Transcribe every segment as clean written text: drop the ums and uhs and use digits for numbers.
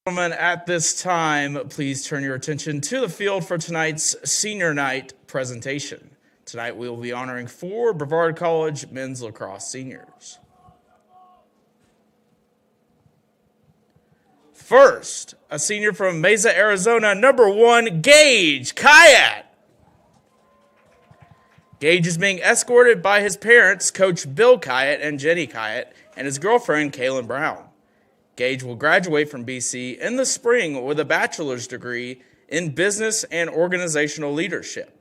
Gentlemen, at this time, please turn your attention to the field for tonight's senior night presentation. Tonight we will be honoring 4 Brevard College men's lacrosse seniors. First, a senior from Mesa, Arizona, number 1, Gage Kayat. Gage is being escorted by his parents, Coach Bill Kayat and Jenny Kayat, and his girlfriend, Kaylin Brown. Gage will graduate from BC in the spring with a bachelor's degree in business and organizational leadership.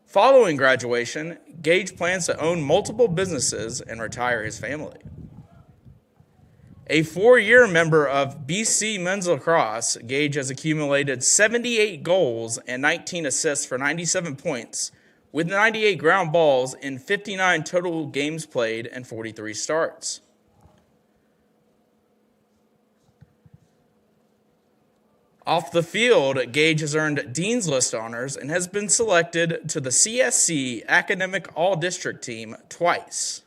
Following graduation, Gage plans to own multiple businesses and retire his family. A 4-year member of BC men's lacrosse, Gage has accumulated 78 goals and 19 assists for 97 points, with 98 ground balls in 59 total games played and 43 starts. Off the field, Gage has earned Dean's List honors and has been selected to the CSC Academic All-District team twice.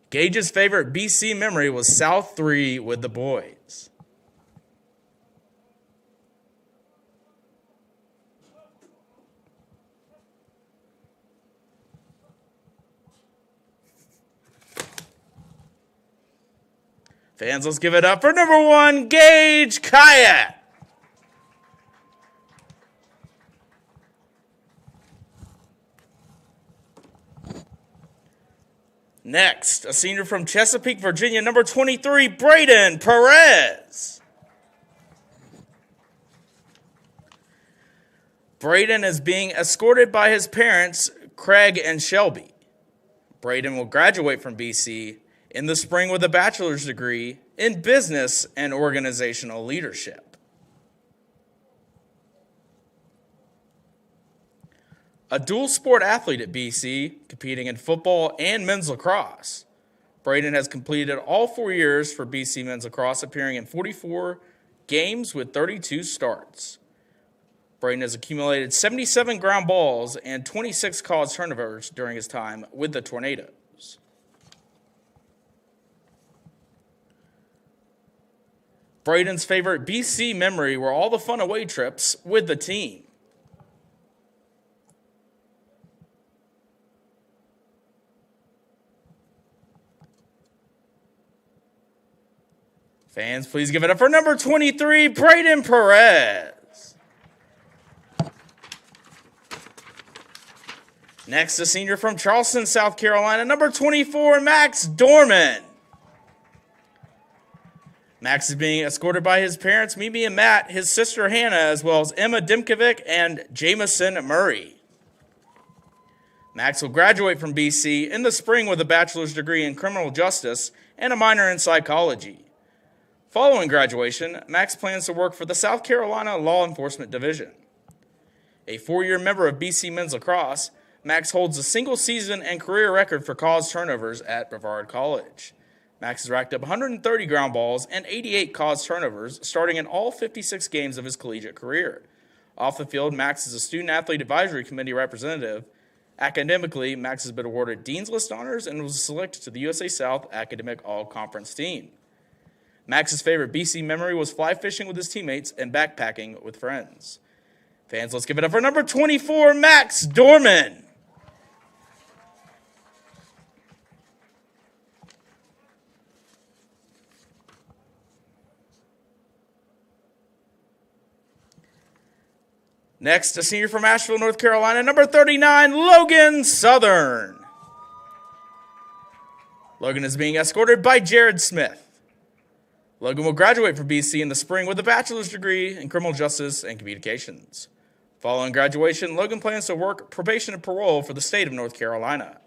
Gage's favorite BC memory was South 3 with the boys. Fans, let's give it up for number 1, Gage Kayat. Next, a senior from Chesapeake, Virginia, number 23, Braden Perez. Braden is being escorted by his parents, Craig and Shelby. Braden will graduate from BC in the spring with a bachelor's degree in business and organizational leadership. A dual sport athlete at BC, competing in football and men's lacrosse, Braden has completed all 4 years for BC men's lacrosse, appearing in 44 games with 32 starts. Braden has accumulated 77 ground balls and 26 caused turnovers during his time with the Tornadoes. Braden's favorite BC memory were all the fun away trips with the team. Fans, please give it up for number 23, Braden Perez. Next, a senior from Charleston, South Carolina, number 24, Max Dorman. Max is being escorted by his parents, Mimi and Matt, his sister Hannah, as well as Emma Dimkovic and Jamison Murray. Max will graduate from BC in the spring with a bachelor's degree in criminal justice and a minor in psychology. Following graduation, Max plans to work for the South Carolina Law Enforcement Division. A 4-year member of BC men's lacrosse, Max holds a single season and career record for caused turnovers at Brevard College. Max has racked up 130 ground balls and 88 caused turnovers, starting in all 56 games of his collegiate career. Off the field, Max is a Student Athlete Advisory Committee representative. Academically, Max has been awarded Dean's List honors and was selected to the USA South Academic All-Conference team. Max's favorite BC memory was fly fishing with his teammates and backpacking with friends. Fans, let's give it up for number 24, Max Dorman. Next, a senior from Asheville, North Carolina, number 39, Logan Southern. Logan is being escorted by Jared Smith. Logan will graduate from BC in the spring with a bachelor's degree in criminal justice and communications. Following graduation, Logan plans to work probation and parole for the state of North Carolina.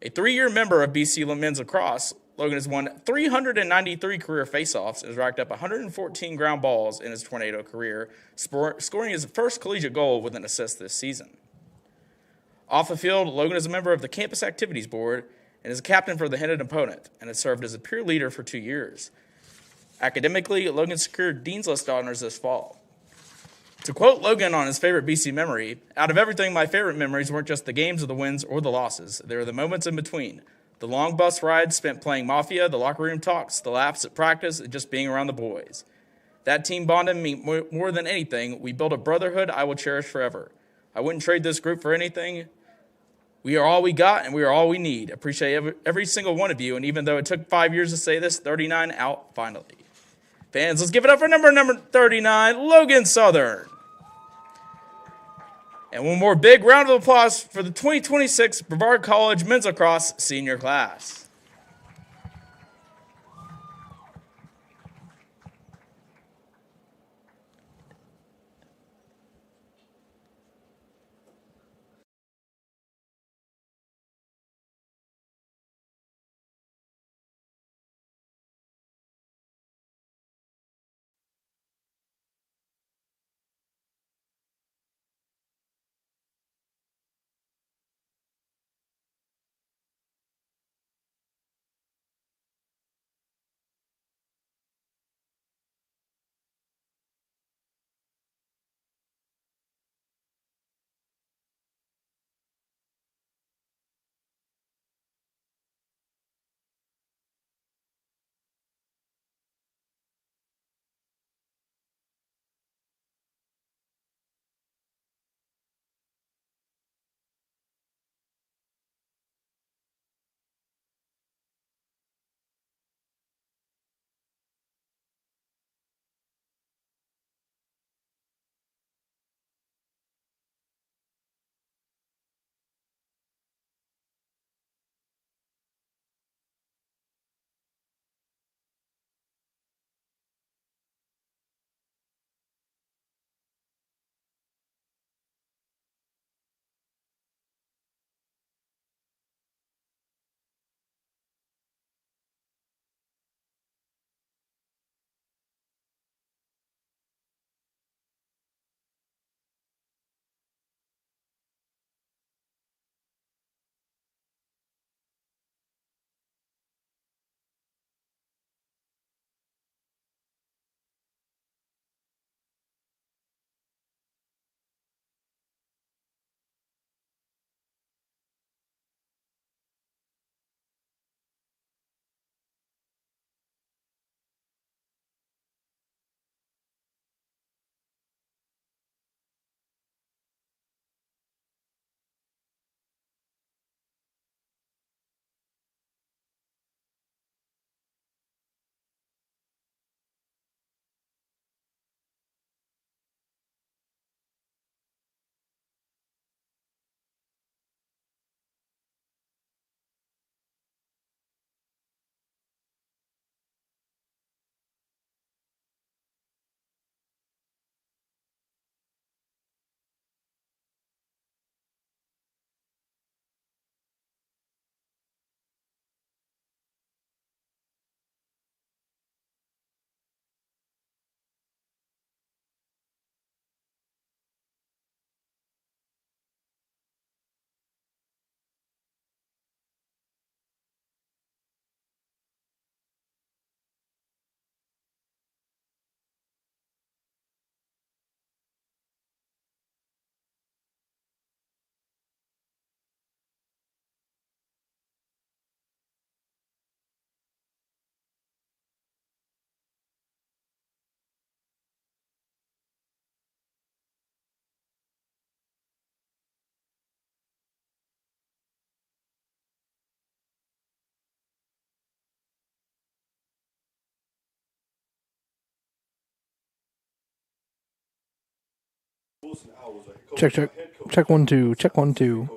A 3-year member of BC men's lacrosse, Logan has won 393 career faceoffs and has racked up 114 ground balls in his Tornado career, scoring his first collegiate goal with an assist this season. Off the field, Logan is a member of the Campus Activities Board and is a captain for the Hendon opponent and has served as a peer leader for 2 years. Academically, Logan secured Dean's List honors this fall. To quote Logan on his favorite BC memory, "Out of everything, my favorite memories weren't just the games or the wins or the losses. They were the moments in between. The long bus rides spent playing Mafia, the locker room talks, the laughs at practice, and just being around the boys. That team bonded me more than anything. We built a brotherhood I will cherish forever. I wouldn't trade this group for anything. We are all we got, and we are all we need. Appreciate every single one of you, and even though it took 5 years to say this, 39 out finally. Fans, let's give it up for number 39, Logan Southern. And one more big round of applause for the 2026 Brevard College Men's Lacrosse Senior Class. Check, check. Check 1 2. Check 1 2.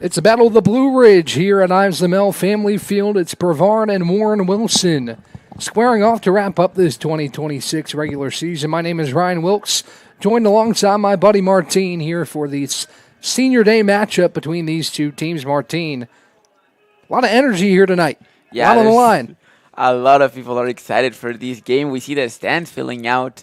It's the Battle of the Blue Ridge here at Ives Lamel Family Field. It's Brevard and Warren Wilson squaring off to wrap up this 2026 regular season. My name is Ryan Wilkes, joined alongside my buddy Martine here for the senior day matchup between these two teams. Martine, a lot of energy here tonight. Yeah, a lot on the line. A lot of people are excited for this game. We see the stands filling out.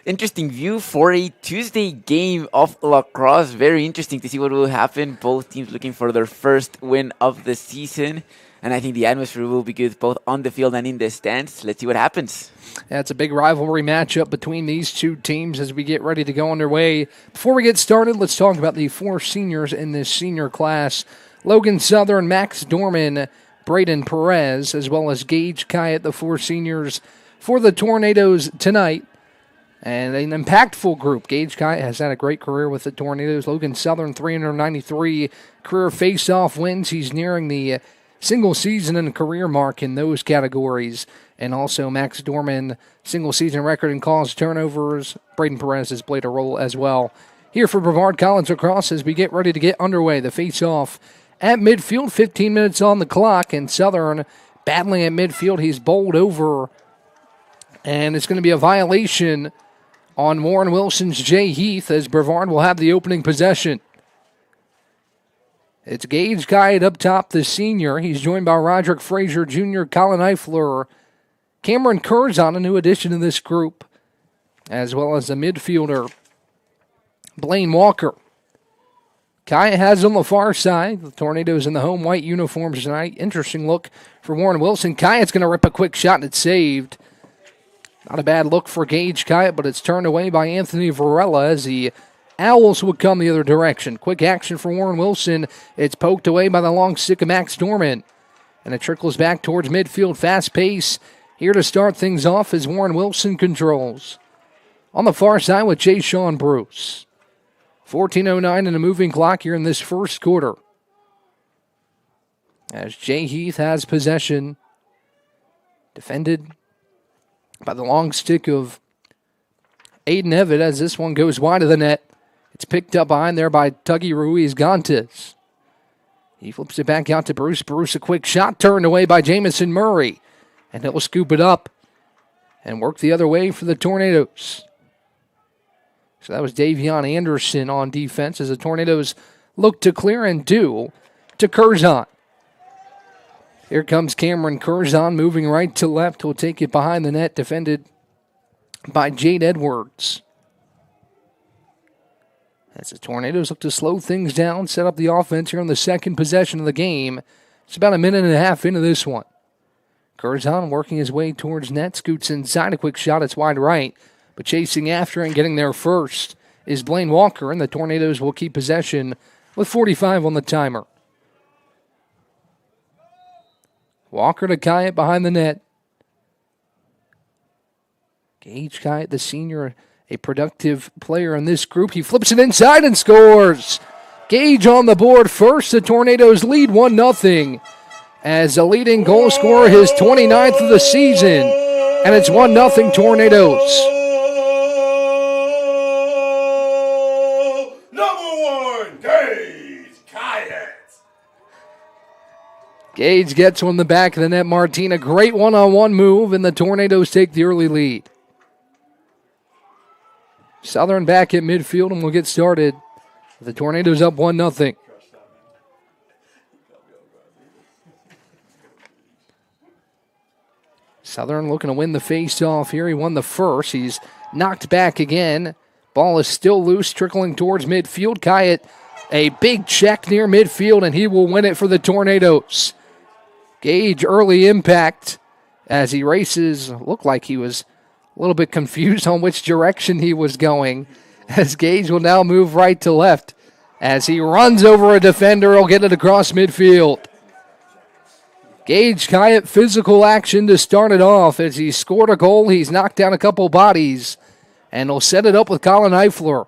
Interesting view for a Tuesday game of Lacrosse. Very interesting to see what will happen. Both teams looking for their first win of the season. And I think the atmosphere will be good both on the field and in the stands. Let's see what happens. Yeah, it's a big rivalry matchup between these two teams as we get ready to go underway. Before we get started, let's talk about the four seniors in this senior class. Logan Southern, Max Dorman, Braden Perez, as well as Gage Kyatt, the four seniors for the Tornadoes tonight. And an impactful group. Gage Kyatt has had a great career with the Tornadoes. Logan Southern, 393 career face-off wins. He's nearing the single season and career mark in those categories. And also Max Dorman, single season record in calls, turnovers. Braden Perez has played a role as well. Here for Brevard College Lacrosse as we get ready to get underway. The face-off at midfield, 15 minutes on the clock. And Southern battling at midfield. He's bowled over. And it's going to be a violation on Warren Wilson's Jay Heath as Brevard will have the opening possession. It's Gage Kyatt up top, the senior. He's joined by Roderick Frazier Jr., Colin Eifler, Cameron Curzon, a new addition to this group, as well as the midfielder, Blaine Walker. Kyatt has on the far side. The Tornadoes in the home white uniforms tonight. Interesting look for Warren Wilson. Kyatt's going to rip a quick shot and it's saved. Not a bad look for Gage Kyatt, but it's turned away by Anthony Varela as the Owls would come the other direction. Quick action for Warren Wilson. It's poked away by the long stick of Max Dorman. And it trickles back towards midfield. Fast pace here to start things off as Warren Wilson controls. On the far side with Jay Sean Bruce. 14:09 in a moving clock here in this first quarter. As Jay Heath has possession. Defended by the long stick of Aiden Evitt as this one goes wide of the net. It's picked up behind there by Tuggy Ruiz-Gantes. He flips it back out to Bruce. Bruce, a quick shot turned away by Jamison Murray. And he'll scoop it up and work the other way for the Tornadoes. So that was Davion Anderson on defense as the Tornadoes look to clear and do to Curzon. Here comes Cameron Curzon moving right to left. He'll take it behind the net, defended by Jade Edwards. As the Tornadoes look to slow things down, set up the offense here on the second possession of the game. It's about a minute and a half into this one. Curzon working his way towards net, scoots inside, a quick shot, it's wide right. But chasing after and getting there first is Blaine Walker, and the Tornadoes will keep possession with 45 on the timer. Walker to Kyatt behind the net. Gage Kyatt, the senior, a productive player in this group. He flips it inside and scores. Gage on the board first. The Tornadoes lead 1-0 as the leading goal scorer, his 29th of the season. And it's 1-0 Tornadoes. Gage gets one in the back of the net. Martina, great one-on-one move, and the Tornadoes take the early lead. Southern back at midfield, and we'll get started. The Tornadoes up 1-0. Southern looking to win the face-off here. He won the first. He's knocked back again. Ball is still loose, trickling towards midfield. Kyatt, a big check near midfield, and he will win it for the Tornadoes. Gage, early impact as he races. Looked like he was a little bit confused on which direction he was going. As Gage will now move right to left. As he runs over a defender, he'll get it across midfield. Gage Kyatt, physical action to start it off. As he scored a goal, he's knocked down a couple bodies. And he'll set it up with Colin Eifler.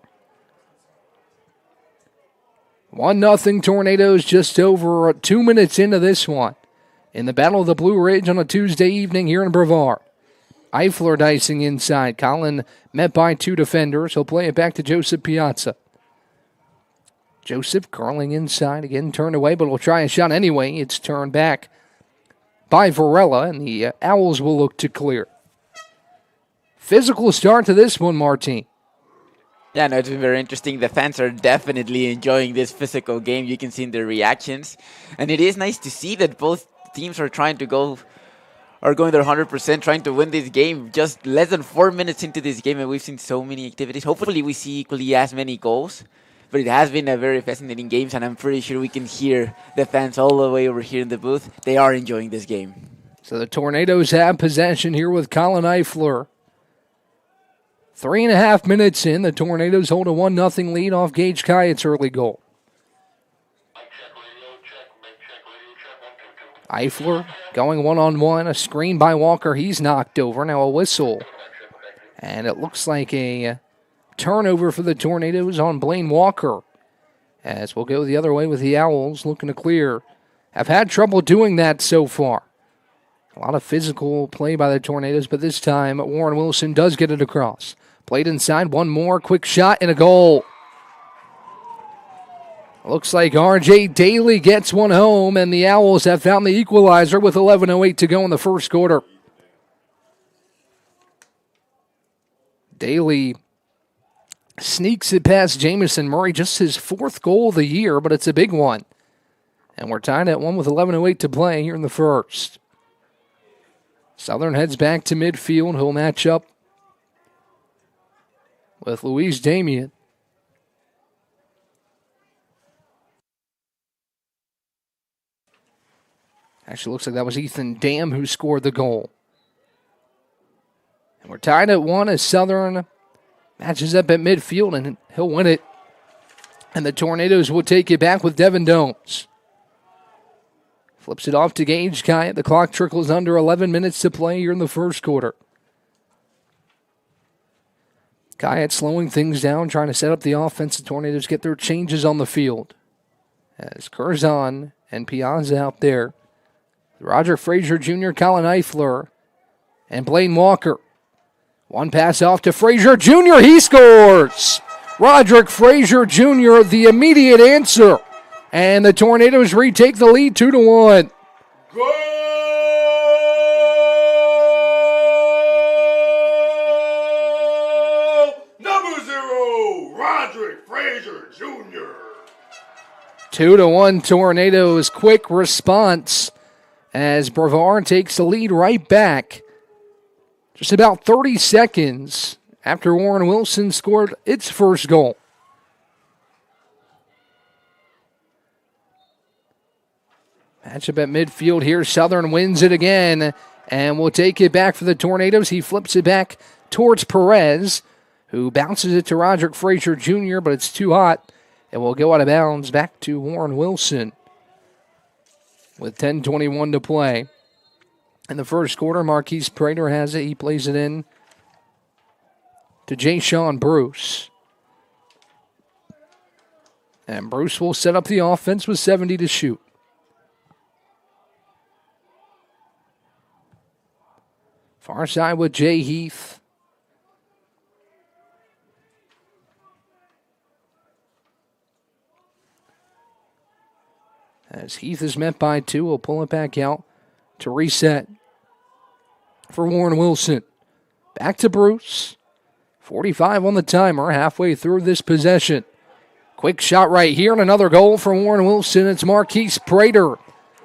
1-0 Tornadoes just over 2 minutes into this one. In the Battle of the Blue Ridge on a Tuesday evening here in Brevard. Eifler dicing inside. Colin met by two defenders. He'll play it back to Joseph Piazza. Joseph curling inside, again turned away, but will try a shot anyway. It's turned back by Varela, and the Owls will look to clear. Physical start to this one, Martin. Yeah, no, it's been very interesting. The fans are definitely enjoying this physical game. You can see in their reactions. And it is nice to see that both teams are going their 100%, trying to win this game. Just less than 4 minutes into this game, and we've seen so many activities. Hopefully we see equally as many goals. But it has been a very fascinating game, and I'm pretty sure we can hear the fans all the way over here in the booth. They are enjoying this game. So the Tornadoes have possession here with Colin Eifler. 3.5 minutes in, the Tornadoes hold a 1-0 lead off Gage Kyatt's early goal. Eifler going one-on-one, a screen by Walker. He's knocked over. Now a whistle. And it looks like a turnover for the Tornadoes on Blaine Walker. As we'll go the other way with the Owls, looking to clear. Have had trouble doing that so far. A lot of physical play by the Tornadoes, but this time Warren Wilson does get it across. Played inside, one more, quick shot, and a goal. Looks like R.J. Daly gets one home, and the Owls have found the equalizer with 11:08 to go in the first quarter. Daly sneaks it past Jamison Murray, just his 4th goal of the year, but it's a big one. And we're tied at 1 with 11:08 to play here in the first. Southern heads back to midfield. He'll match up with Luis Damian. Actually, looks like that was Ethan Dam who scored the goal. And we're tied at 1 as Southern matches up at midfield, and he'll win it. And the Tornadoes will take it back with Devin Domes. Flips it off to Gage Kyatt. The clock trickles under 11 minutes to play here in the first quarter. Kyatt slowing things down, trying to set up the offense. The Tornadoes get their changes on the field. As Curzon and Piazza out there. Roger Frazier Jr., Colin Eifler, and Blaine Walker. One pass off to Frazier Jr. He scores! Roderick Frazier Jr., the immediate answer. And the Tornadoes retake the lead 2-1. Goal number 0, Roderick Frazier Jr. 2-1 Tornadoes. Quick response as Brevard takes the lead right back. Just about 30 seconds after Warren Wilson scored its first goal. Matchup at midfield here. Southern wins it again and will take it back for the Tornadoes. He flips it back towards Perez, who bounces it to Roderick Frazier Jr., but it's too hot. It will go out of bounds back to Warren Wilson with 10:21 to play. In the first quarter, Marquise Prater has it. He plays it in to Jay Sean Bruce. And Bruce will set up the offense with 70 to shoot. Far side with Jay Heath. As Heath is met by 2, we'll pull it back out to reset for Warren Wilson. Back to Bruce. 45 on the timer, halfway through this possession. Quick shot right here, and another goal for Warren Wilson. It's Marquise Prater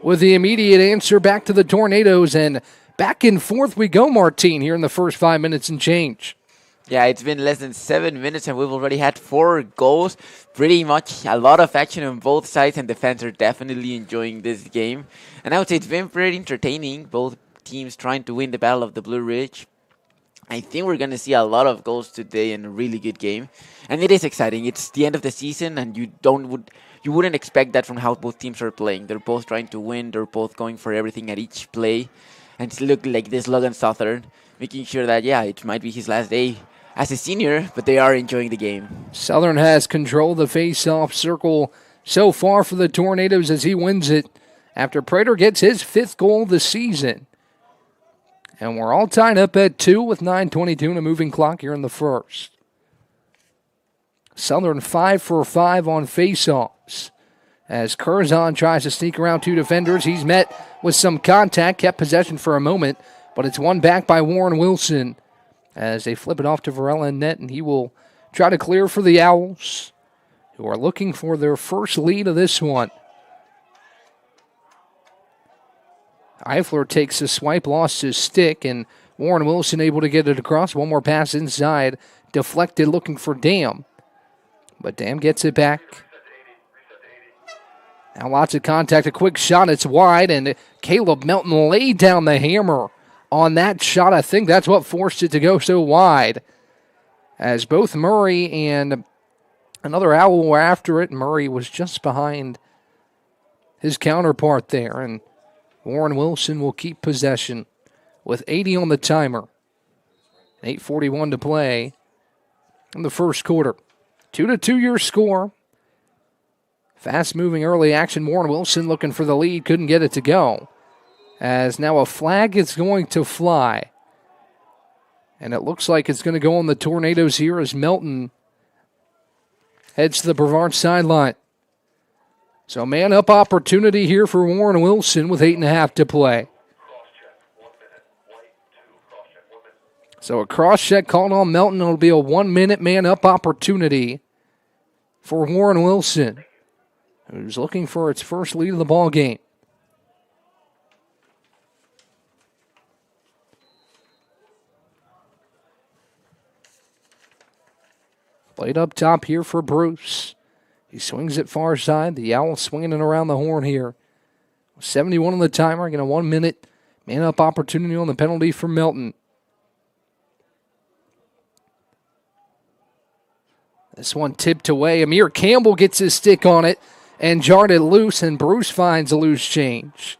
with the immediate answer back to the Tornadoes, and back and forth we go, Martine, here in the first 5 minutes and change. Yeah, it's been less than 7 minutes and we've already had 4 goals. Pretty much a lot of action on both sides, and the fans are definitely enjoying this game. And I would say it's been pretty entertaining, both teams trying to win the Battle of the Blue Ridge. I think we're going to see a lot of goals today and a really good game. And it is exciting. It's the end of the season, and you wouldn't expect that from how both teams are playing. They're both trying to win. They're both going for everything at each play. And it's look like this Logan Southern, making sure that, yeah, it might be his last day as a senior, but they are enjoying the game. Southern has control of the face-off circle so far for the Tornadoes as he wins it after Prater gets his 5th goal of the season. And we're all tied up at 2 with 9:22 and a moving clock here in the first. Southern 5 for 5 on face-off. As Curzon tries to sneak around two defenders, he's met with some contact, kept possession for a moment, but it's won back by Warren Wilson as they flip it off to Varela in net, and he will try to clear for the Owls, who are looking for their first lead of this one. Eifler takes a swipe, lost his stick, and Warren Wilson able to get it across. One more pass inside, deflected, looking for Dam. But Dam gets it back. Now lots of contact, a quick shot, it's wide, and Caleb Melton laid down the hammer on that shot. I think that's what forced it to go so wide, as both Murray and another Owl were after it. Murray was just behind his counterpart there, and Warren Wilson will keep possession with 80 on the timer. 8:41 to play in the first quarter. 2-2 your score. Fast-moving early action. Warren Wilson looking for the lead. Couldn't get it to go. As now a flag is going to fly. And it looks like it's going to go on the Tornadoes here as Melton heads to the Brevard sideline. So man-up opportunity here for Warren Wilson with 8.5 to play. So a cross-check called on Melton. It'll be a 1-minute man-up opportunity for Warren Wilson, who's looking for its first lead of the ball game. Played up top here for Bruce. He swings it far side. The Owls swinging it around the horn here. 71 on the timer. Getting a 1-minute man-up opportunity on the penalty for Melton. This one tipped away. Amir Campbell gets his stick on it and jarred it loose, and Bruce finds a loose change.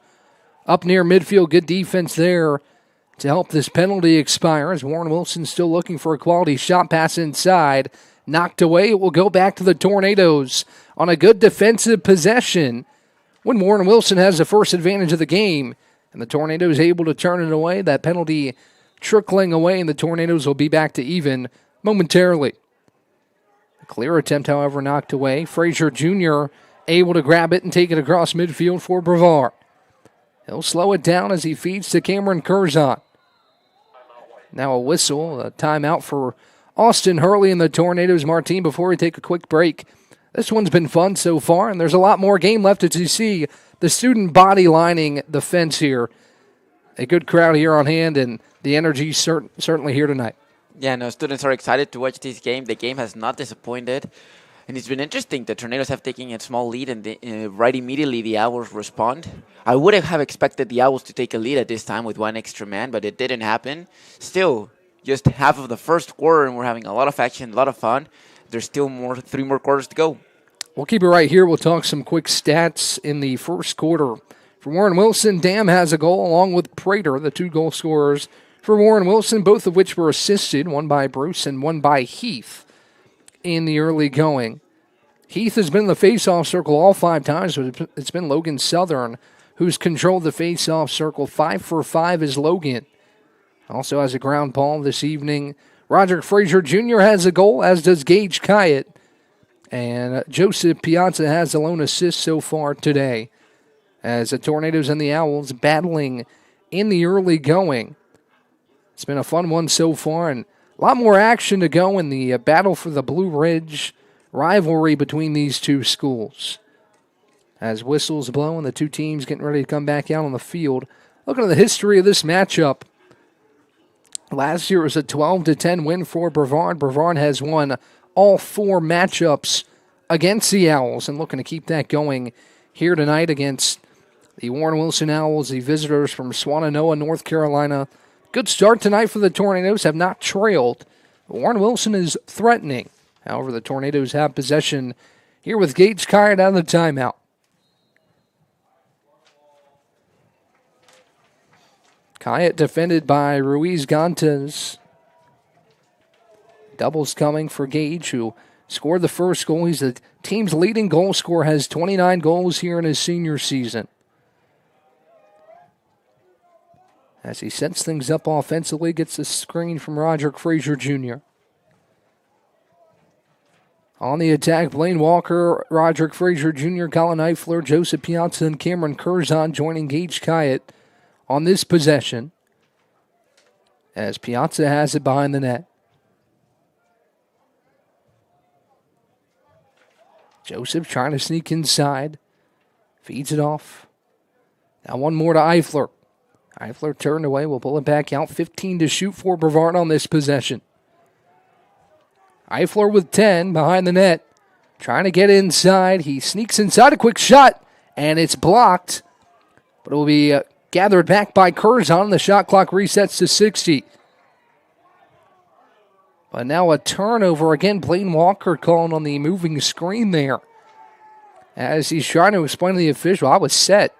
Up near midfield, good defense there to help this penalty expire, as Warren Wilson still looking for a quality shot pass inside. Knocked away. It will go back to the Tornadoes on a good defensive possession when Warren Wilson has the first advantage of the game, and the Tornadoes able to turn it away. That penalty trickling away, and the Tornadoes will be back to even momentarily. A clear attempt, however, knocked away. Frazier Jr. able to grab it and take it across midfield for Brevard. He'll slow it down as he feeds to Cameron Curzon. Now a whistle, a timeout for Austin Hurley and the Tornadoes. Martin, before we take a quick break, this one's been fun so far, and there's a lot more game left as you see the student body lining the fence here. A good crowd here on hand, and the energy certainly here tonight. Yeah, no, students are excited to watch this game. The game has not disappointed, and it's been interesting. The Tornadoes have taken a small lead, and right immediately the Owls respond. I would have expected the Owls to take a lead at this time with one extra man, but it didn't happen. Still, just half of the first quarter, and we're having a lot of action, a lot of fun. There's still 3 more quarters to go. We'll keep it right here. We'll talk some quick stats in the first quarter. For Warren Wilson, Dam has a goal along with Prater, the 2 goal scorers for Warren Wilson, both of which were assisted, one by Bruce and one by Heath in the early going. Heath has been in the face-off circle all 5 times, but it's been Logan Southern who's controlled the face-off circle. 5 for 5 is Logan. Also has a ground ball this evening. Roderick Frazier Jr. has a goal, as does Gage Kyatt. And Joseph Piazza has the lone assist so far today, as the Tornadoes and the Owls battling in the early going. It's been a fun one so far, and a lot more action to go in the battle for the Blue Ridge rivalry between these two schools. As whistles blow and the two teams getting ready to come back out on the field. Looking at the history of this matchup, last year it was a 12-10 win for Brevard. Brevard has won all 4 matchups against the Owls, and looking to keep that going here tonight against the Warren Wilson Owls, the visitors from Swannanoa, North Carolina. Good start tonight for the Tornadoes, have not trailed. Warren Wilson is threatening. However, the Tornadoes have possession here with Gage Kyatt out of the timeout. Kyatt defended by Ruiz Gantes. Doubles coming for Gage, who scored the first goal. He's the team's leading goal scorer, has 29 goals here in his senior season. As he sets things up offensively, gets the screen from Roderick Frazier Jr. On the attack, Blaine Walker, Roderick Frazier Jr., Colin Eifler, Joseph Piazza, and Cameron Curzon joining Gage Kyatt on this possession, as Piazza has it behind the net. Joseph trying to sneak inside. Feeds it off. Now one more to Eifler. Eifler turned away. Will pull it back out. 15 to shoot for Brevard on this possession. Eifler with 10 behind the net. Trying to get inside. He sneaks inside. A quick shot. And it's blocked. But it will be gathered back by Curzon. The shot clock resets to 60. But now a turnover again. Blaine Walker calling on the moving screen there. As he's trying to explain to the official, I was set.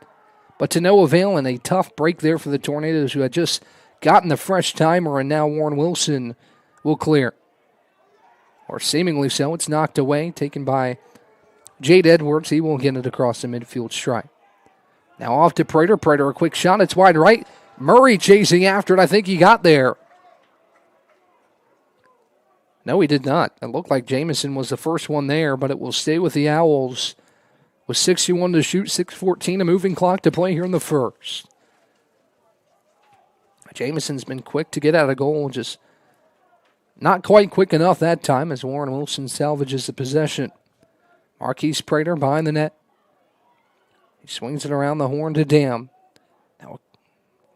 But to no avail, and a tough break there for the Tornadoes, who had just gotten the fresh timer, and now Warren Wilson will clear. Or seemingly so. It's knocked away, taken by Jade Edwards. He will get it across the midfield stripe. Now off to Prater. Prater, a quick shot. It's wide right. Murray chasing after it. I think he got there. No, he did not. It looked like Jamison was the first one there, but it will stay with the Owls with 61 to shoot, 6:14, a moving clock to play here in the first. Jamison's been quick to get out of goal, just not quite quick enough that time as Warren Wilson salvages the possession. Marquise Prater behind the net. He swings it around the horn to Dam. Now,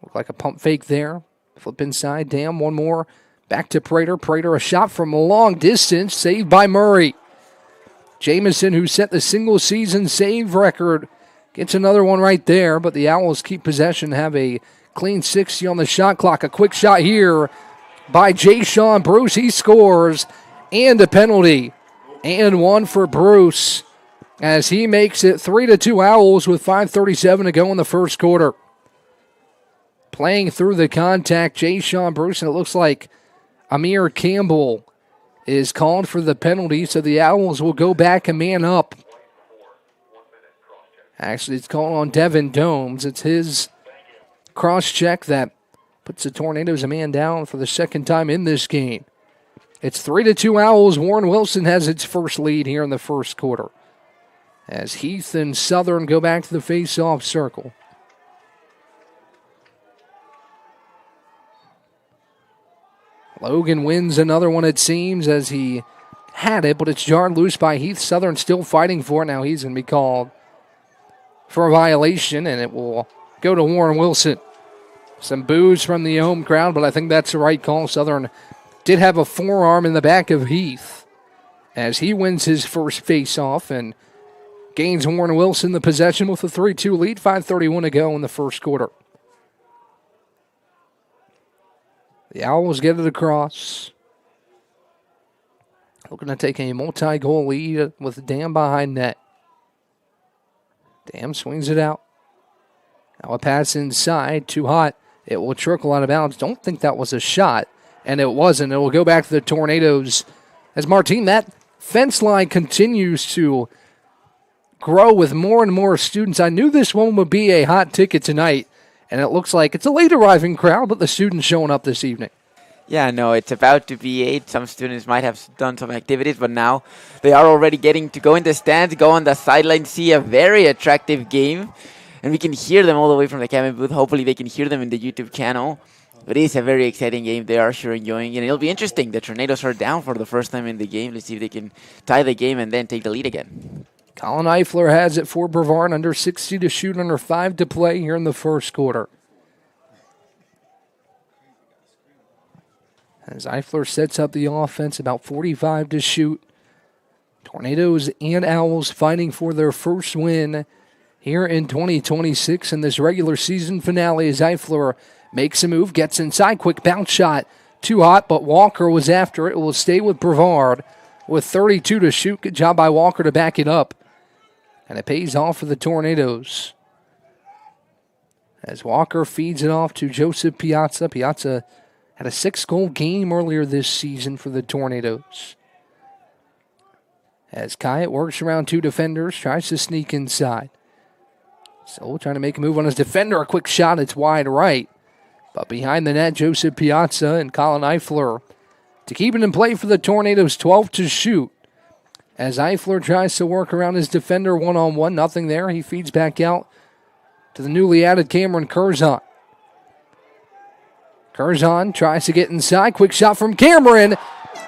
look like a pump fake there. Flip inside, Dam, one more. Back to Prater. Prater, a shot from a long distance, saved by Murray. Jamison, who set the single-season save record, gets another one right there, but the Owls keep possession, have a clean 60 on the shot clock. A quick shot here by Jay Sean Bruce. He scores, and a penalty. And one for Bruce, as he makes it 3-2 Owls with 5:37 to go in the first quarter. Playing through the contact, Jay Sean Bruce, and it looks like Amir Campbell is called for the penalty, so the Owls will go back a man up. Actually, it's called on Devin Domes. It's his cross-check that puts the Tornadoes a man down for the second time in this game. It's 3-2 Owls. Warren Wilson has its first lead here in the first quarter, as Heath and Southern go back to the face-off circle. Logan wins another one, it seems, as he had it, but it's jarred loose by Heath. Southern still fighting for it. Now he's going to be called for a violation, and it will go to Warren Wilson. Some boos from the home crowd, but I think that's the right call. Southern did have a forearm in the back of Heath as he wins his first face-off and gains Warren Wilson the possession with a 3-2 lead. 5:31 to go in the first quarter. The Owls get it across. Looking to take a multi-goal lead with Dam behind net. Dam swings it out. Now a pass inside, too hot. It will trickle out of bounds. Don't think that was a shot, and it wasn't. It will go back to the Tornadoes. As Martine, that fence line continues to grow with more and more students. I knew this one would be a hot ticket tonight, and it looks like it's a late arriving crowd, but the students showing up this evening. Yeah, no, it's about to be 8. Some students might have done some activities, but now they are already getting to go in the stands, go on the sideline, see a very attractive game. And we can hear them all the way from the cabin booth. Hopefully they can hear them in the YouTube channel. But it is a very exciting game. They are sure enjoying it. And it'll be interesting. The Tornadoes are down for the first time in the game. Let's see if they can tie the game and then take the lead again. Colin Eifler has it for Brevard. Under 60 to shoot, under 5 to play here in the first quarter. As Eifler sets up the offense, about 45 to shoot. Tornadoes and Owls fighting for their first win here in 2026 in this regular season finale as Eifler makes a move, gets inside, quick bounce shot. Too hot, but Walker was after it. It will stay with Brevard with 32 to shoot. Good job by Walker to back it up. And it pays off for the Tornadoes. As Walker feeds it off to Joseph Piazza. Piazza had a 6-goal game earlier this season for the Tornadoes. As Kyatt works around 2 defenders, tries to sneak inside. So trying to make a move on his defender. A quick shot, it's wide right. But behind the net, Joseph Piazza and Colin Eifler to keep it in play for the Tornadoes, 12 to shoot. as Eifler tries to work around his defender one-on-one. Nothing there. He feeds back out to the newly added Cameron Curzon. Curzon tries to get inside. Quick shot from Cameron.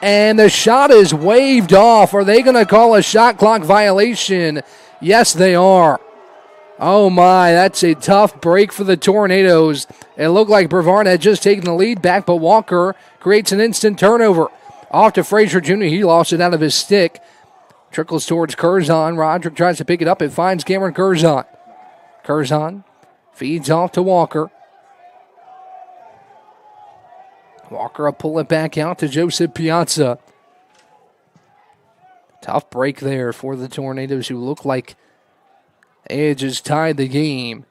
And the shot is waved off. Are they going to call a shot clock violation? Yes, they are. Oh, my. That's a tough break for the Tornadoes. It looked like Brevard had just taken the lead back, but Walker creates an instant turnover. Off to Frazier Jr. He lost it out of his stick. Trickles towards Curzon. Roderick tries to pick it up. It finds Cameron Curzon. Curzon feeds off to Walker. Walker will pull it back out to Joseph Piazza. Tough break there for the Tornadoes, who look like they had just tied the game.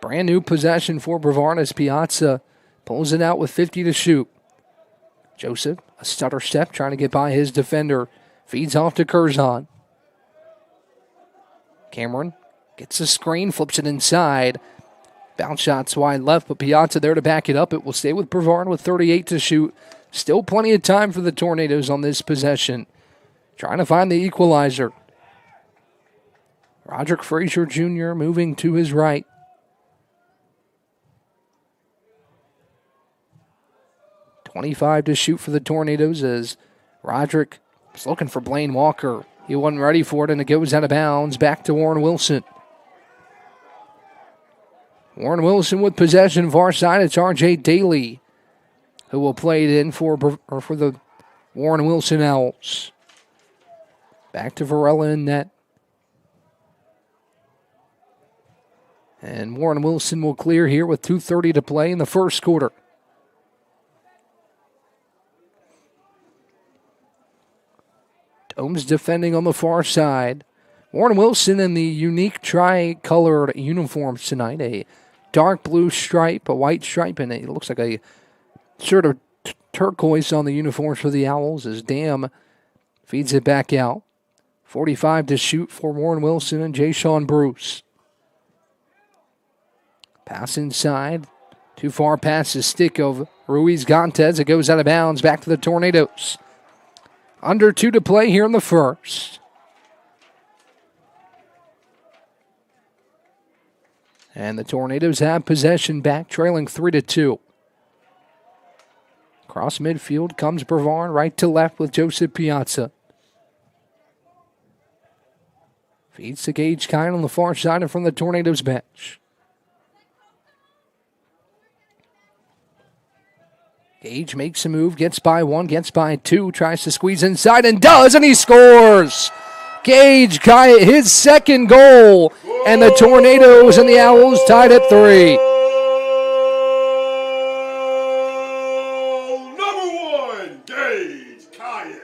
Brand new possession for Brevard as Piazza pulls it out with 50 to shoot. Joseph, a stutter step, trying to get by his defender. Feeds off to Curzon. Cameron gets a screen, flips it inside. Bounce shots wide left, but Piazza there to back it up. It will stay with Brevard with 38 to shoot. Still plenty of time for the Tornadoes on this possession. Trying to find the equalizer. Roderick Frazier Jr. moving to his right. .25 to shoot for the Tornadoes as Roderick was looking for Blaine Walker. He wasn't ready for it, and it goes out of bounds. Back to Warren Wilson. Warren Wilson with possession far side. It's R.J. Daly who will play it in for the Warren Wilson Owls. Back to Varela in net. And Warren Wilson will clear here with 2:30 to play in the first quarter. Domes defending on the far side. Warren Wilson in the unique tri-colored uniforms tonight. A dark blue stripe, a white stripe, and it looks like a sort of turquoise on the uniforms for the Owls as Dam feeds it back out. 45 to shoot for Warren Wilson and Jay-Sean Bruce. Pass inside. Too far past the stick of Ruiz Gontes. It goes out of bounds. Back to the Tornadoes. Under 2 to play here in the first. And the Tornadoes have possession back, trailing 3-2. Across midfield comes Brevard, right to left with Joseph Piazza. Feeds to Gage Kine on the far side and from the Tornadoes bench. Gage makes a move, gets by 1, gets by 2, tries to squeeze inside and does, and he scores! Gage Kine, his second goal, and the Tornadoes and the Owls tied at 3. Number 1, Gage Kine.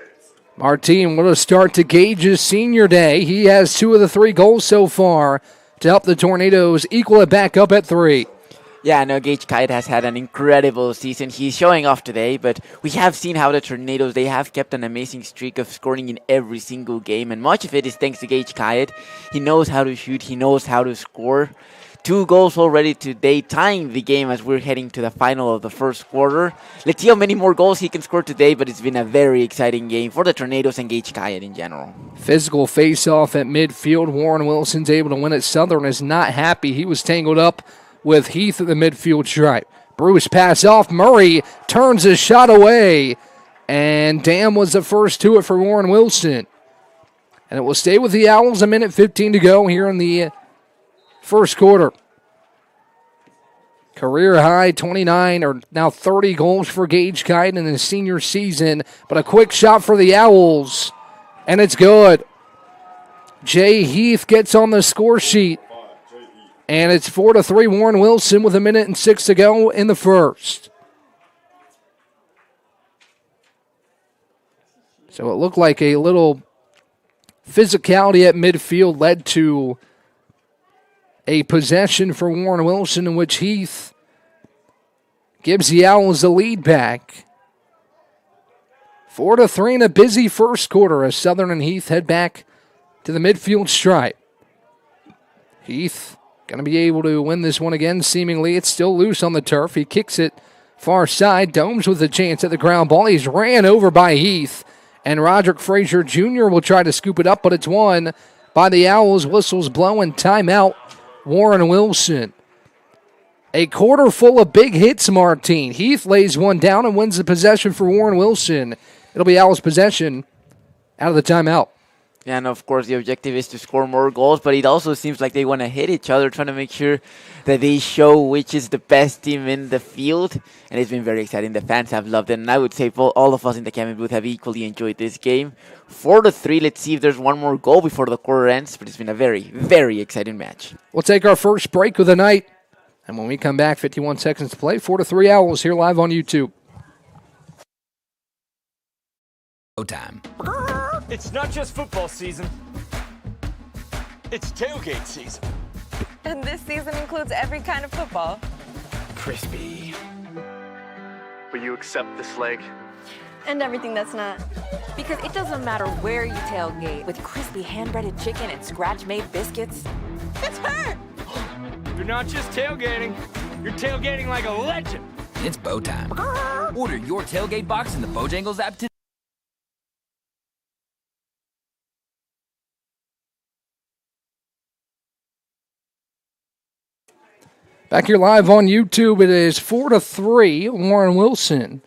Martin, what a start to Gage's senior day. He has 2 of the 3 goals so far to help the Tornadoes equal it back up at 3. Yeah, no, Gage Kite has had an incredible season. He's showing off today, but we have seen how the Tornadoes, they have kept an amazing streak of scoring in every single game, and much of it is thanks to Gage Kite. He knows how to shoot, he knows how to score. 2 goals already today, tying the game as we're heading to the final of the first quarter. Let's see how many more goals he can score today, but it's been a very exciting game for the Tornadoes and Gage Kite in general. Physical face-off at midfield. Warren Wilson's able to win it. Southern is not happy. He was tangled up with Heath at the midfield stripe. Bruce pass off. Murray turns his shot away. And Dam was the first to it for Warren Wilson. And it will stay with the Owls. 1:15 to go here in the first quarter. Career high 29 or now 30 goals for Gage Kite in his senior season. But a quick shot for the Owls. And it's good. Jay Heath gets on the score sheet. And it's 4-3 Warren Wilson with 1:06 to go in the first. So it looked like a little physicality at midfield led to a possession for Warren Wilson in which Heath gives the Owls the lead back. 4-3 in a busy first quarter as Southern and Heath head back to the midfield stripe. Heath going to be able to win this one again, seemingly. It's still loose on the turf. He kicks it far side. Domes with a chance at the ground ball. He's ran over by Heath, And Roderick Frazier Jr. will try to scoop it up, but it's won by the Owls. Whistles blowing. Timeout, Warren Wilson. A quarter full of big hits, Martine. Heath lays one down and wins the possession for Warren Wilson. It'll be Owls' possession out of the timeout. Yeah, and of course the objective is to score more goals, but it also seems like they want to hit each other, trying to make sure that they show which is the best team in the field. And it's been very exciting. The fans have loved it, and I would say all of us in the Camden booth have equally enjoyed this game. 4-3. Let's see if there's one more goal before the quarter ends, but it's been a very, very exciting match. We'll take our first break of the night. And when we come back, 51 seconds to play, 4-3 Owls here live on YouTube. Time. It's not just football season. It's tailgate season. And this season includes every kind of football. Crispy. Will you accept this leg? And everything that's not. Because it doesn't matter where you tailgate, with crispy hand-breaded chicken and scratch-made biscuits. It's her! You're not just tailgating. You're tailgating like a legend. It's bow time. Order your tailgate box in the Bojangles app today. Back here live on YouTube, it is 4-3 Warren Wilson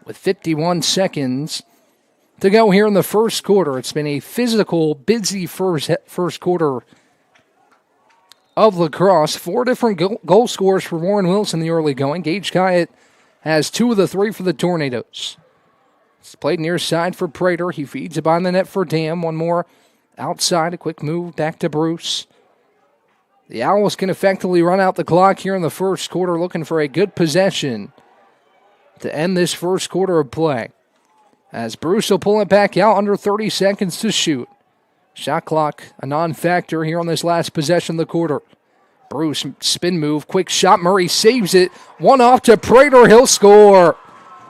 with 51 seconds to go here in the first quarter. It's been a physical, busy first quarter of Lacrosse. 4 different goal scorers for Warren Wilson in the early going. Gage Kyatt has 2 of the 3 for the Tornadoes. It's played near side for Prater. He feeds it behind the net for Dam. One more outside. A quick move back to Bruce. The Owls can effectively run out the clock here in the first quarter, looking for a good possession to end this first quarter of play. As Bruce will pull it back out, under 30 seconds to shoot. Shot clock, a non-factor here on this last possession of the quarter. Bruce, spin move, quick shot. Murray saves it. One off to Prater. He'll score.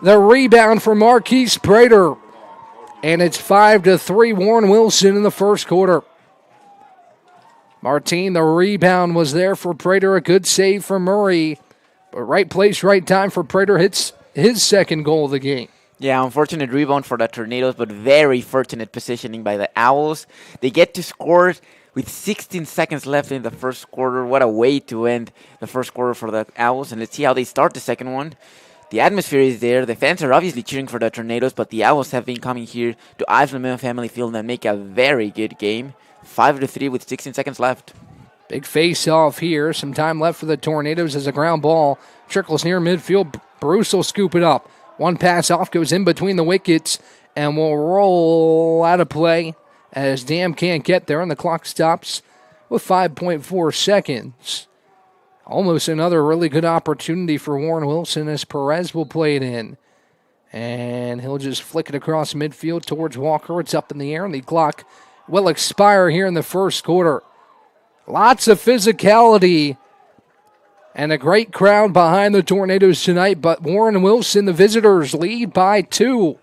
The rebound for Marquise Prater. And it's 5-3 Warren Wilson in the first quarter. Martine, the rebound was there for Prater. A good save for Murray. But right place, right time for Prater. Hits his second goal of the game. Yeah, unfortunate rebound for the Tornadoes, but very fortunate positioning by the Owls. They get to score with 16 seconds left in the first quarter. What a way to end the first quarter for the Owls. And let's see how they start the second one. The atmosphere is there. The fans are obviously cheering for the Tornadoes, but the Owls have been coming here to Eiffelman Family Field and make a very good game. 5-3 with 16 seconds left. Big face-off here. Some time left for the Tornadoes as a ground ball trickles near midfield. Bruce will scoop it up. One pass off goes in between the wickets and will roll out of play as Dam can't get there, and the clock stops with 5.4 seconds. Almost another really good opportunity for Warren Wilson as Perez will play it in. And he'll just flick it across midfield towards Walker. It's up in the air, and the clock will expire here in the first quarter. Lots of physicality and a great crowd behind the Tornadoes tonight, but Warren Wilson, the visitors, lead by 2.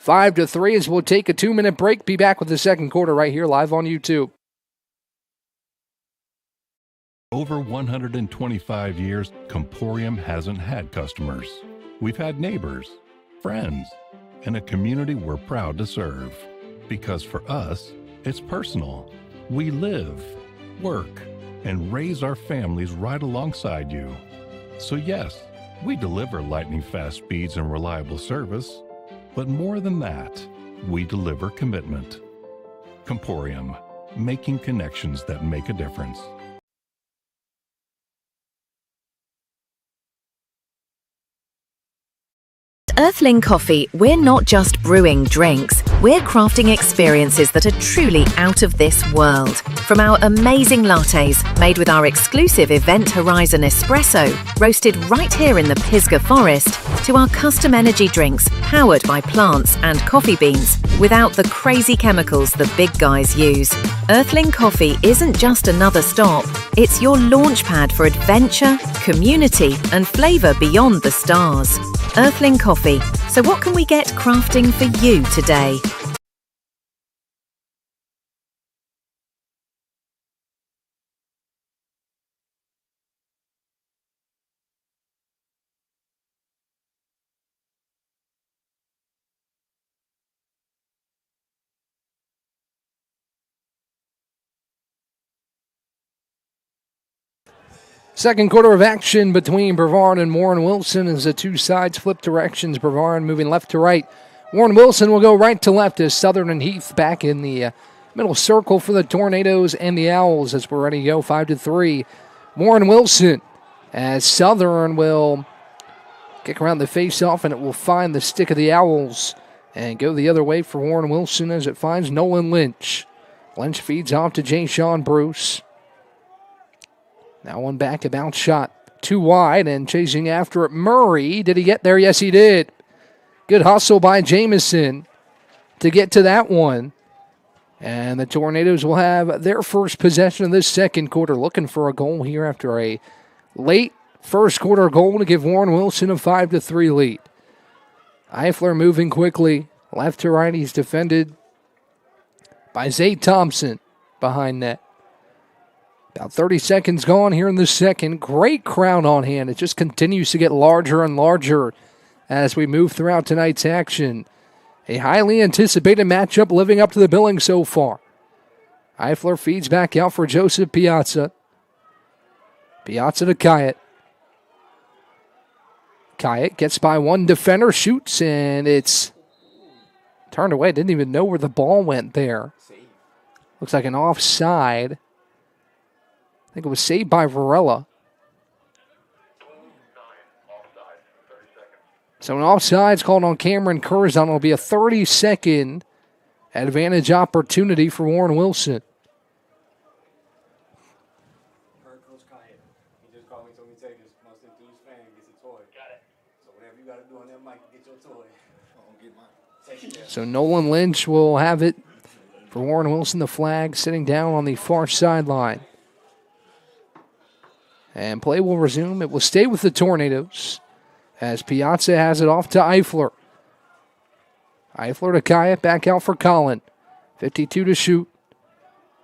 5-3 as we'll take a 2-minute break. Be back with the second quarter right here live on YouTube. Over 125 years, Comporium hasn't had customers. We've had neighbors, friends, and a community we're proud to serve. Because for us, it's personal. We live, work, and raise our families right alongside you. So yes, we deliver lightning-fast speeds and reliable service, but more than that, we deliver commitment. Comporium, making connections that make a difference. Earthling Coffee, we're not just brewing drinks, we're crafting experiences that are truly out of this world. From our amazing lattes, made with our exclusive Event Horizon espresso, roasted right here in the Pisgah Forest, to our custom energy drinks, powered by plants and coffee beans, without the crazy chemicals the big guys use. Earthling Coffee isn't just another stop, it's your launchpad for adventure, community, and flavour beyond the stars. Earthling Coffee. So what can we get crafting for you today? Second quarter of action between Brevard and Warren Wilson as the two sides flip directions. Brevard moving left to right. Warren Wilson will go right to left as Southern and Heath back in the middle circle for the Tornadoes and the Owls as we're ready to go 5-3. Warren Wilson as Southern will kick around the face-off and it will find the stick of the Owls and go the other way for Warren Wilson as it finds Nolan Lynch. Lynch feeds off to Jay Sean Bruce. Now one back, a bounce shot, too wide, and chasing after it. Murray, did he get there? Yes, he did. Good hustle by Jamison to get to that one. And the Tornadoes will have their first possession of this second quarter, looking for a goal here after a late first quarter goal to give Warren Wilson a 5-3 lead. Eifler moving quickly, left to right. He's defended by Zay Thompson behind net. About 30 seconds gone here in the second. Great crowd on hand. It just continues to get larger and larger as we move throughout tonight's action. A highly anticipated matchup living up to the billing so far. Eifler feeds back out for Joseph Piazza. Piazza to Kyatt. Kyatt gets by one defender, shoots, and it's turned away. Didn't even know where the ball went there. Looks like an offside. I think it was saved by Varela. So an offside's called on Cameron Curzon. It'll be a 30-second advantage opportunity for Warren Wilson. So Nolan Lynch will have it for Warren Wilson, the flag sitting down on the far sideline. And play will resume. It will stay with the Tornadoes as Piazza has it off to Eifler. Eifler to Kyatt, back out for Collin. 52 to shoot.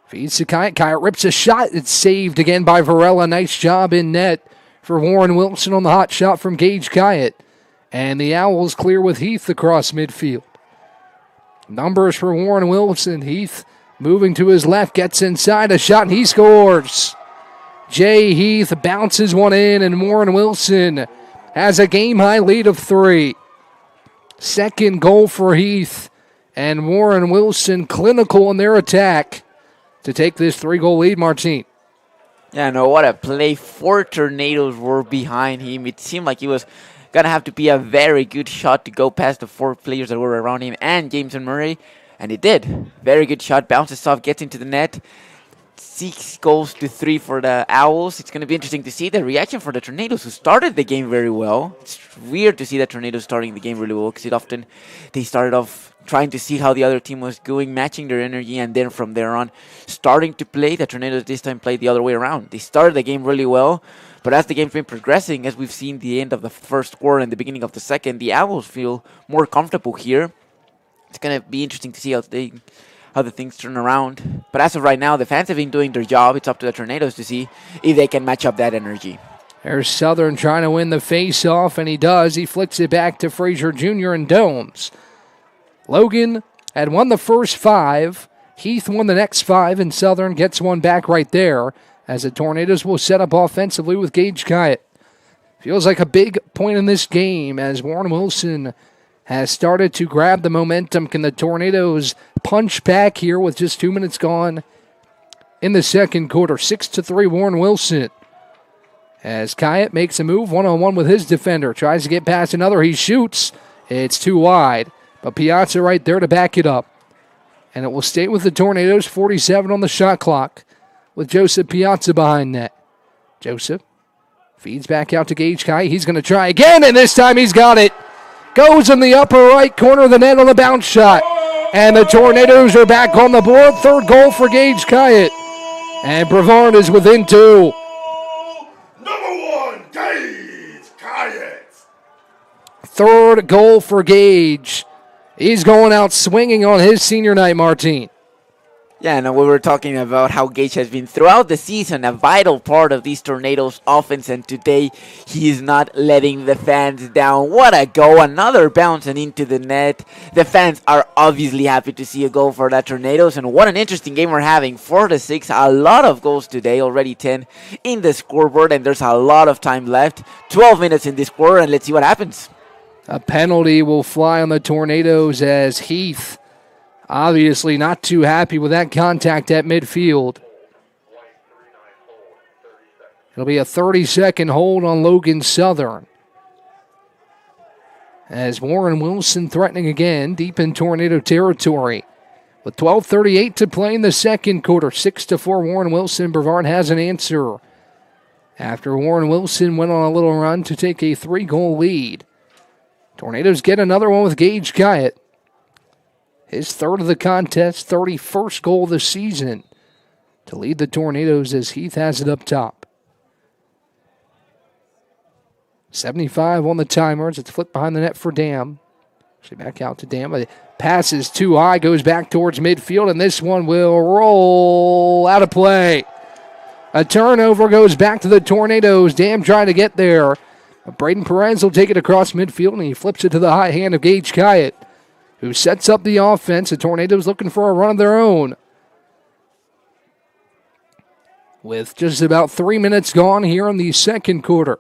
Feeds to Kyatt. Kyatt rips a shot. It's saved again by Varela. Nice job in net for Warren Wilson on the hot shot from Gage Kyatt. And the Owls clear with Heath across midfield. Numbers for Warren Wilson. Heath moving to his left, gets inside a shot, and he scores. Jay Heath bounces one in, and Warren Wilson has a game-high lead of 3. Second goal for Heath, and Warren Wilson clinical in their attack to take this 3-goal lead, Martine. Yeah, no, what a play. 4 Tornadoes were behind him. It seemed like he was going to have to be a very good shot to go past the 4 players that were around him and Jameson Murray, and it did. Very good shot, bounces off, gets into the net. 6-3 for the Owls. It's going to be interesting to see the reaction for the Tornadoes, who started the game very well. It's weird to see the Tornadoes starting the game really well, because often they started off trying to see how the other team was doing, matching their energy, and then from there on, starting to play. The Tornadoes this time played the other way around. They started the game really well, but as the game's been progressing, as we've seen the end of the first quarter and the beginning of the second, the Owls feel more comfortable here. It's going to be interesting to see how the things turn around. But as of right now, the fans have been doing their job. It's up to the Tornadoes to see if they can match up that energy. There's Southern trying to win the face-off, and he does. He flicks it back to Frazier Jr. and Domes. Logan had won the first 5. Heath won the next 5, and Southern gets one back right there as the Tornadoes will set up offensively with Gage Kyatt. Feels like a big point in this game as Warren Wilson has started to grab the momentum. Can the Tornadoes punch back here with just 2 minutes gone in the second quarter? 6-3 Warren Wilson. As Kyatt makes a move one-on-one with his defender. Tries to get past another. He shoots. It's too wide. But Piazza right there to back it up. And it will stay with the Tornadoes. 47 on the shot clock with Joseph Piazza behind net. Joseph feeds back out to Gage Kyatt. He's going to try again, and this time he's got it. Goes in the upper right corner of the net on the bounce shot. And the Tornadoes are back on the board. 3rd goal for Gage Kyatt. And Brevard is within 2. Number 1, Gage Kyatt. 3rd goal for Gage. He's going out swinging on his senior night, Martine. Yeah, and we were talking about how Gage has been throughout the season a vital part of these Tornadoes offense, and today he is not letting the fans down. What a goal, another bouncing into the net. The fans are obviously happy to see a goal for the Tornadoes, and what an interesting game we're having. 4-6, a lot of goals today, already 10 in the scoreboard, and there's a lot of time left. 12 minutes in this quarter, and let's see what happens. A penalty will fly on the Tornadoes as Heath obviously not too happy with that contact at midfield. It'll be a 30-second hold on Logan Southern. As Warren Wilson threatening again deep in Tornado territory. With 12:38 to play in the second quarter. 6-4 Warren Wilson. Brevard has an answer. After Warren Wilson went on a little run to take a 3-goal lead. Tornadoes get another one with Gage Kyatt. His third of the contest, 31st goal of the season to lead the Tornadoes as Heath has it up top. 75 on the timers. It's flipped behind the net for Dam. Actually back out to Dam. But passes too high, goes back towards midfield, and this one will roll out of play. A turnover goes back to the Tornadoes. Dam trying to get there. But Braden Perez will take it across midfield, and he flips it to the high hand of Gage Kyatt, who sets up the offense. The Tornadoes looking for a run of their own. With just about 3 minutes gone here in the second quarter.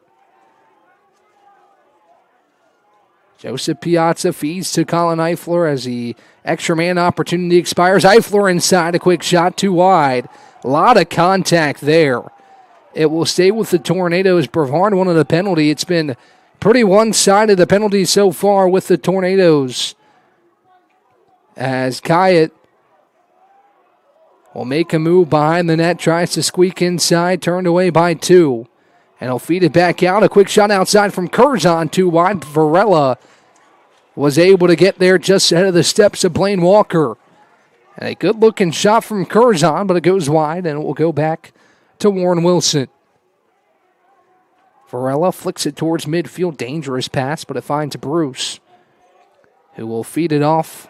Joseph Piazza feeds to Colin Eifler as the extra man opportunity expires. Eifler inside, a quick shot too wide. A lot of contact there. It will stay with the Tornadoes. Brevard wanted a penalty. It's been pretty one-sided, the penalties so far with the Tornadoes. As Kyatt will make a move behind the net, tries to squeak inside, turned away by 2. And he'll feed it back out. A quick shot outside from Curzon, too wide. Varela was able to get there just ahead of the steps of Blaine Walker. And a good-looking shot from Curzon, but it goes wide, and it will go back to Warren Wilson. Varela flicks it towards midfield. Dangerous pass, but it finds Bruce, who will feed it off.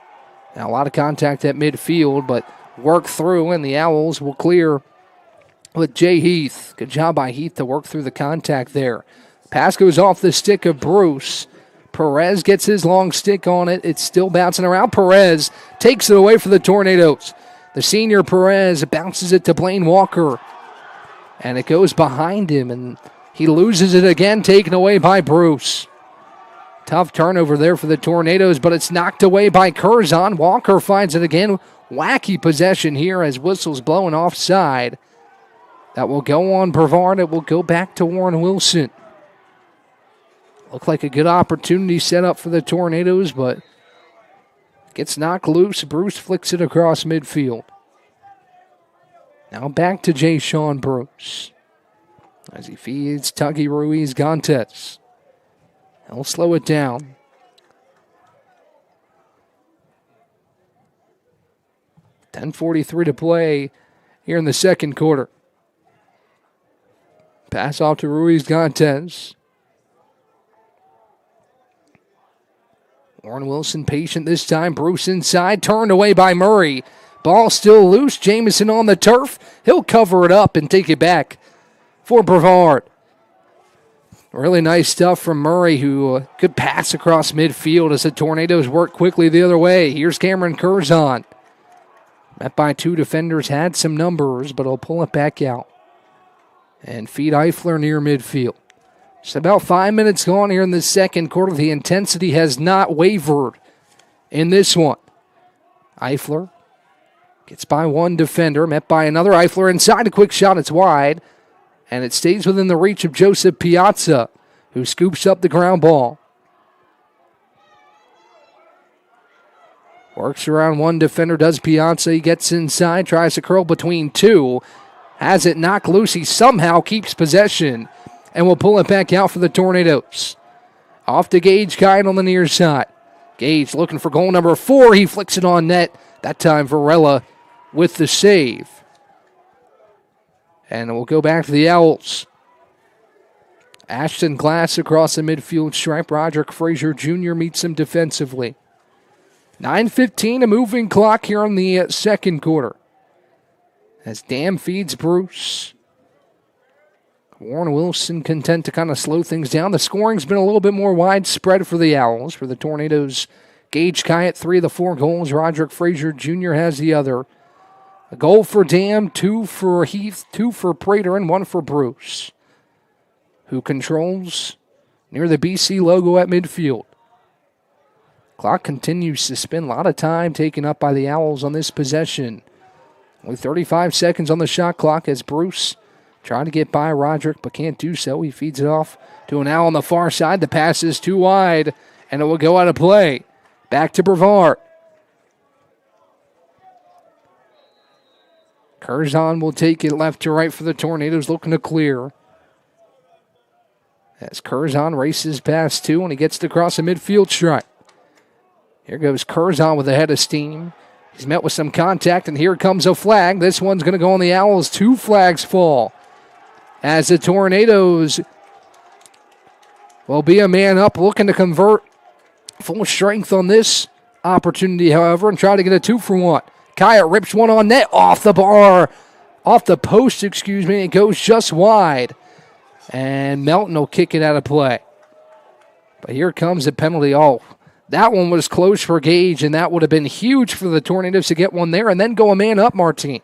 Now a lot of contact at midfield, but work through, and the Owls will clear with Jay Heath. Good job by Heath to work through the contact there. Pass goes off the stick of Bruce. Perez gets his long stick on it. It's still bouncing around. Perez takes it away for the Tornadoes. The senior Perez bounces it to Blaine Walker. And it goes behind him, and he loses it again, taken away by Bruce. Tough turnover there for the Tornadoes, but it's knocked away by Curzon. Walker finds it again. Wacky possession here as whistles blowing offside. That will go on Brevard. It will go back to Warren Wilson. Looked like a good opportunity set up for the Tornadoes, but gets knocked loose. Bruce flicks it across midfield. Now back to Jay Sean Bruce as he feeds Tuggy Ruiz Gontes. He'll slow it down. .10:43 to play here in the second quarter. Pass off to Ruiz Gontes. Warren Wilson patient this time. Bruce inside, turned away by Murray. Ball still loose. Jamison on the turf. He'll cover it up and take it back for Brevard. Really nice stuff from Murray, who could pass across midfield as the Tornadoes work quickly the other way. Here's Cameron Curzon. Met by 2 defenders, had some numbers, but he'll pull it back out. And feed Eifler near midfield. Just about 5 minutes gone here in the second quarter. The intensity has not wavered in this one. Eifler gets by one defender, met by another. Eifler inside, a quick shot, it's wide. And it stays within the reach of Joseph Piazza, who scoops up the ground ball. Works around one defender, does Piazza. He gets inside, tries to curl between 2. Has it knocked loose. He somehow keeps possession and will pull it back out for the Tornadoes. Off to Gage Kyatt on the near side. Gage looking for goal number 4. He flicks it on net. That time Varela with the save. And we'll go back to the Owls. Ashton Glass across the midfield stripe. Roderick Frazier Jr. meets him defensively. 9:15, a moving clock here in the second quarter. as Dam feeds Bruce. Warren Wilson content to kind of slow things down. The scoring's been a little bit more widespread for the Owls. For the Tornadoes, Gage Kyatt, 3 of the 4 goals. Roderick Frazier Jr. has the other. A goal for Dam, 2 for Heath, 2 for Prater, and 1 for Bruce, who controls near the BC logo at midfield. Clock continues to spin. A lot of time taken up by the Owls on this possession. Only 35 seconds on the shot clock as Bruce trying to get by Roderick, but can't do so. He feeds it off to an Owl on the far side. The pass is too wide, and it will go out of play. Back to Brevard. Curzon will take it left to right for the Tornadoes, looking to clear. As Curzon races past 2, and he gets to cross the midfield stripe. Here goes Curzon with a head of steam. He's met with some contact, and here comes a flag. This one's going to go on the Owls. 2 flags fall as the Tornadoes will be a man up, looking to convert full strength on this opportunity, however, and try to get a 2-for-1. Kyatt rips one on net off the bar, off the post, it goes just wide. And Melton will kick it out of play. But here comes a penalty. Oh, that one was close for Gage, and that would have been huge for the Tornadoes to get one there and then go a man up, Martine.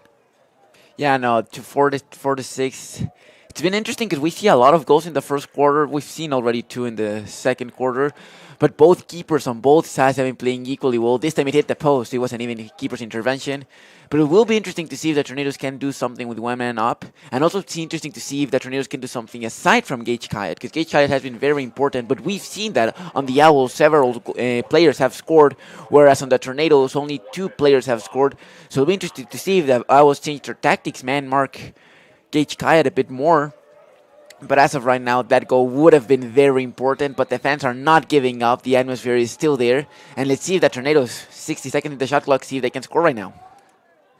Yeah, no, to 4-6. It's been interesting because we see a lot of goals in the first quarter. We've seen already 2 in the second quarter. But both keepers on both sides have been playing equally well. This time it hit the post. It wasn't even a keeper's intervention. But it will be interesting to see if the Tornadoes can do something with one man up. And also it's interesting to see if the Tornadoes can do something aside from Gage Kyatt. Because Gage Kyatt has been very important. But we've seen that on the Owls, several players have scored. Whereas on the Tornadoes, only 2 players have scored. So it'll be interesting to see if the Owls change their tactics, man-mark Gage Kyatt a bit more. But as of right now, that goal would have been very important. But the fans are not giving up. The atmosphere is still there. And let's see if the Tornadoes, 60 seconds in the shot clock, see if they can score right now.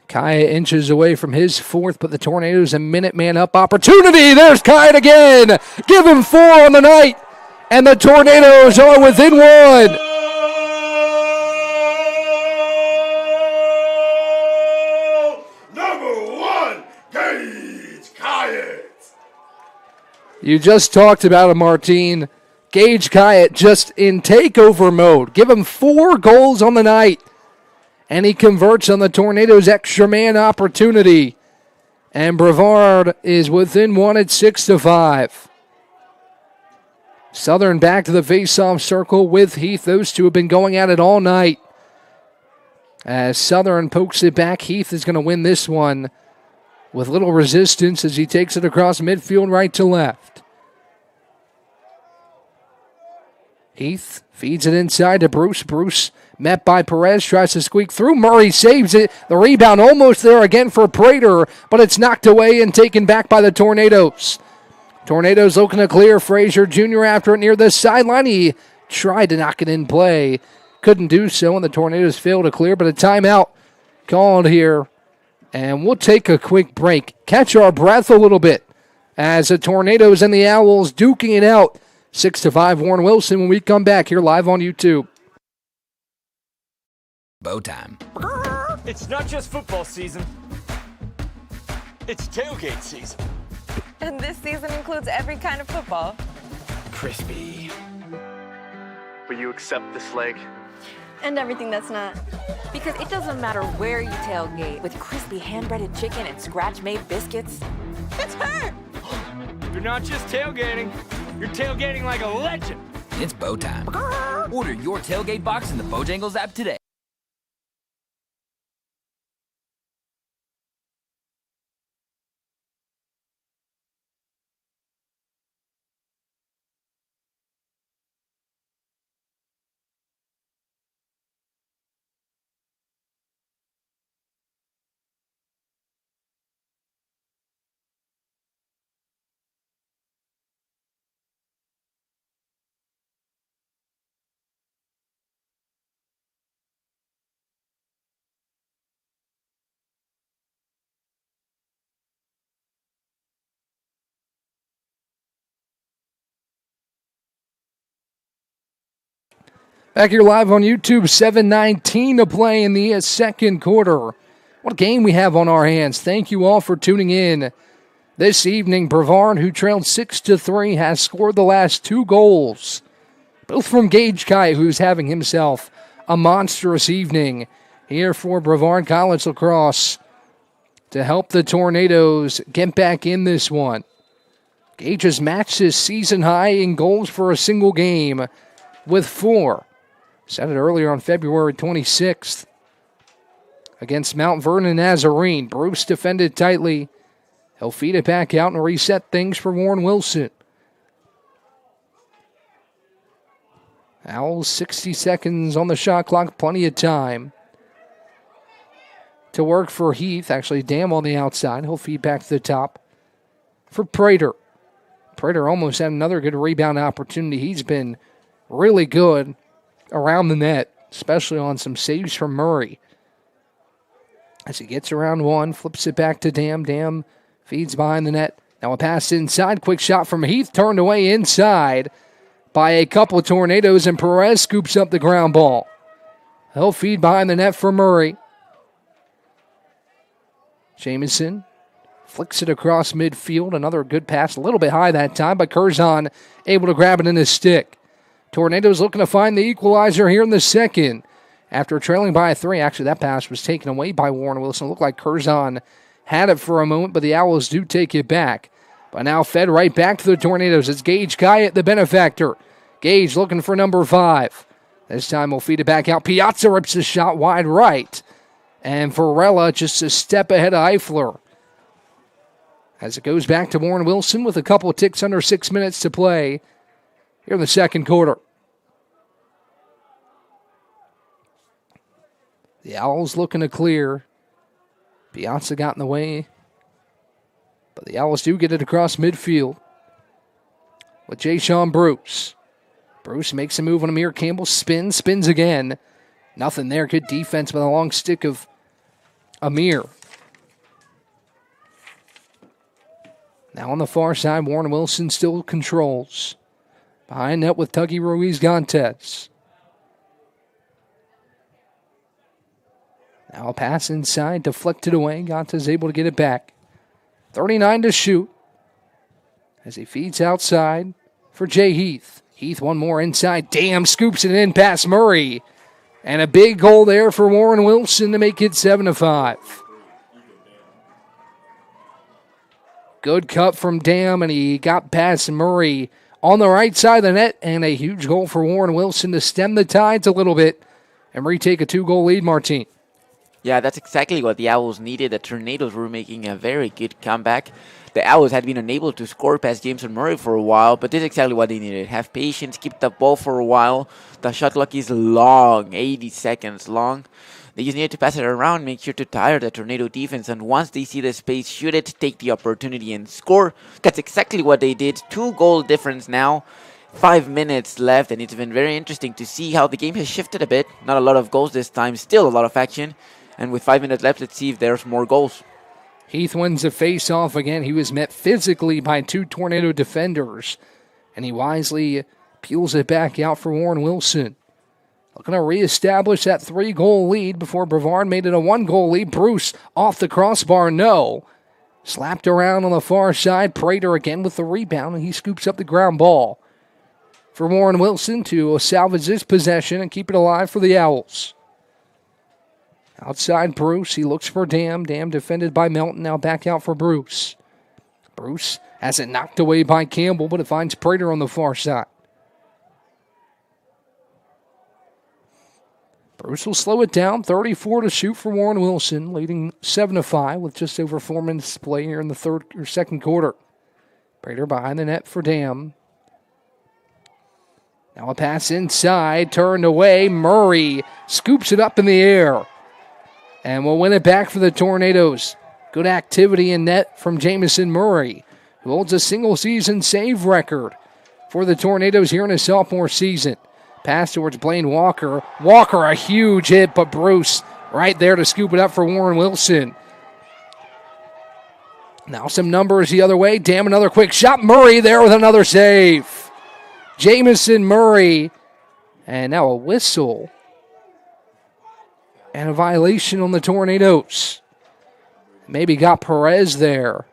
Kyatt inches away from his 4th, but the Tornadoes a minute man up opportunity. There's Kyatt again. Give him 4 on the night. And the Tornadoes are within 1. You just talked about it, Martine. Gage Kyatt just in takeover mode. Give him 4 goals on the night. And he converts on the Tornadoes' extra man opportunity. And Brevard is within 1 at 6-5. Southern back to the face-off circle with Heath. Those two have been going at it all night. As Southern pokes it back, Heath is going to win this one with little resistance as he takes it across midfield right to left. Heath feeds it inside to Bruce. Bruce met by Perez, tries to squeak through. Murray saves it. The rebound almost there again for Prater, but it's knocked away and taken back by the Tornadoes. Tornadoes looking to clear. Frazier Jr. after it near the sideline. He tried to knock it in play. Couldn't do so, and the Tornadoes failed to clear, but a timeout called here. And we'll take a quick break. Catch our breath a little bit as the Tornadoes and the Owls duking it out. 6-5, Warren Wilson when we come back here live on YouTube. Bow time. It's not just football season. It's tailgate season. And this season includes every kind of football. Crispy. Will you accept this leg? And everything that's not. Because it doesn't matter where you tailgate, with crispy hand-breaded chicken and scratch-made biscuits. It's her! You're not just tailgating. You're tailgating like a legend. It's bow time. Order your tailgate box in the Bojangles app today. Back here live on YouTube, 7:19 to play in the second quarter. What a game we have on our hands. Thank you all for tuning in this evening. Brevard, who trailed 6-3, has scored the last 2 goals, both from Gage Kai, who's having himself a monstrous evening here for Brevard College Lacrosse to help the Tornadoes get back in this one. Gage has matched his season high in goals for a single game with 4. Said it earlier on February 26th. Against Mount Vernon Nazarene. Bruce defended tightly. He'll feed it back out and reset things for Warren Wilson. Owls 60 seconds on the shot clock. Plenty of time to work for Heath. Actually, Dam on the outside. He'll feed back to the top for Prater. Prater almost had another good rebound opportunity. He's been really good around the net, especially on some saves from Murray. As he gets around one, flips it back to Dam. Dam feeds behind the net. Now a pass inside. Quick shot from Heath. Turned away inside by a couple of Tornadoes, and Perez scoops up the ground ball. He'll feed behind the net for Murray. Jamison flicks it across midfield. Another good pass. A little bit high that time, but Curzon able to grab it in his stick. Tornadoes looking to find the equalizer here in the second. After trailing by 3, actually that pass was taken away by Warren Wilson. It looked like Curzon had it for a moment, but the Owls do take it back. But now fed right back to the Tornadoes. It's Gage Kyatt, the benefactor. Gage looking for number 5. This time we'll feed it back out. Piazza rips the shot wide right. And Varela just a step ahead of Eifler. As it goes back to Warren Wilson with a couple of ticks under 6 minutes to play here in the second quarter. The Owls looking to clear. Piazza got in the way. But the Owls do get it across midfield with Jay-Sean Bruce. Bruce makes a move on Amir Campbell. Spins again. Nothing there. Good defense with a long stick of Amir. Now on the far side, Warren Wilson still controls. Behind net with Tuggy Ruiz-Gontes. Now a pass inside, deflected away. Gontes able to get it back. 39 to shoot. As he feeds outside for Jay Heath. Heath one more inside. Dam scoops it in past Murray. And a big goal there for Warren Wilson to make it 7-5. Good cut from Dam, and he got past Murray on the right side of the net. And a huge goal for Warren Wilson to stem the tides a little bit and retake a 2-goal lead, Martine. Yeah, that's exactly what the Owls needed. The Tornadoes were making a very good comeback. The Owls had been unable to score past Jameson Murray for a while, but this is exactly what they needed. Have patience, keep the ball for a while. The shot clock is long, 80 seconds long. They just needed to pass it around, make sure to tire the Tornado defense, and once they see the space, shoot it, take the opportunity, and score. That's exactly what they did. 2-goal difference now. 5 minutes left, and it's been very interesting to see how the game has shifted a bit. Not a lot of goals this time, still a lot of action. And with 5 minutes left, let's see if there's more goals. Heath wins the face-off again. He was met physically by 2 Tornado defenders, and he wisely peels it back out for Warren Wilson. Looking to reestablish that 3-goal lead before Brevard made it a 1-goal lead. Bruce off the crossbar, no. Slapped around on the far side. Prater again with the rebound, and he scoops up the ground ball for Warren Wilson to salvage this possession and keep it alive for the Owls. Outside Bruce, he looks for Dam. Dam defended by Melton, now back out for Bruce. Bruce has it knocked away by Campbell, but it finds Prater on the far side. Bruce will slow it down, 34 to shoot for Warren Wilson, leading 7-5 with just over 4 minutes to play here in the second quarter. Prater behind the net for Dam. Now a pass inside, turned away. Murray scoops it up in the air. And we'll win it back for the Tornadoes. Good activity in net from Jamison Murray, who holds a single-season save record for the Tornadoes here in his sophomore season. Pass towards Blaine Walker. Walker, a huge hit, but Bruce right there to scoop it up for Warren Wilson. Now some numbers the other way. Dam, another quick shot. Murray there with another save. Jamison Murray. And now a whistle. And a violation on the Tornadoes. Maybe got Perez there.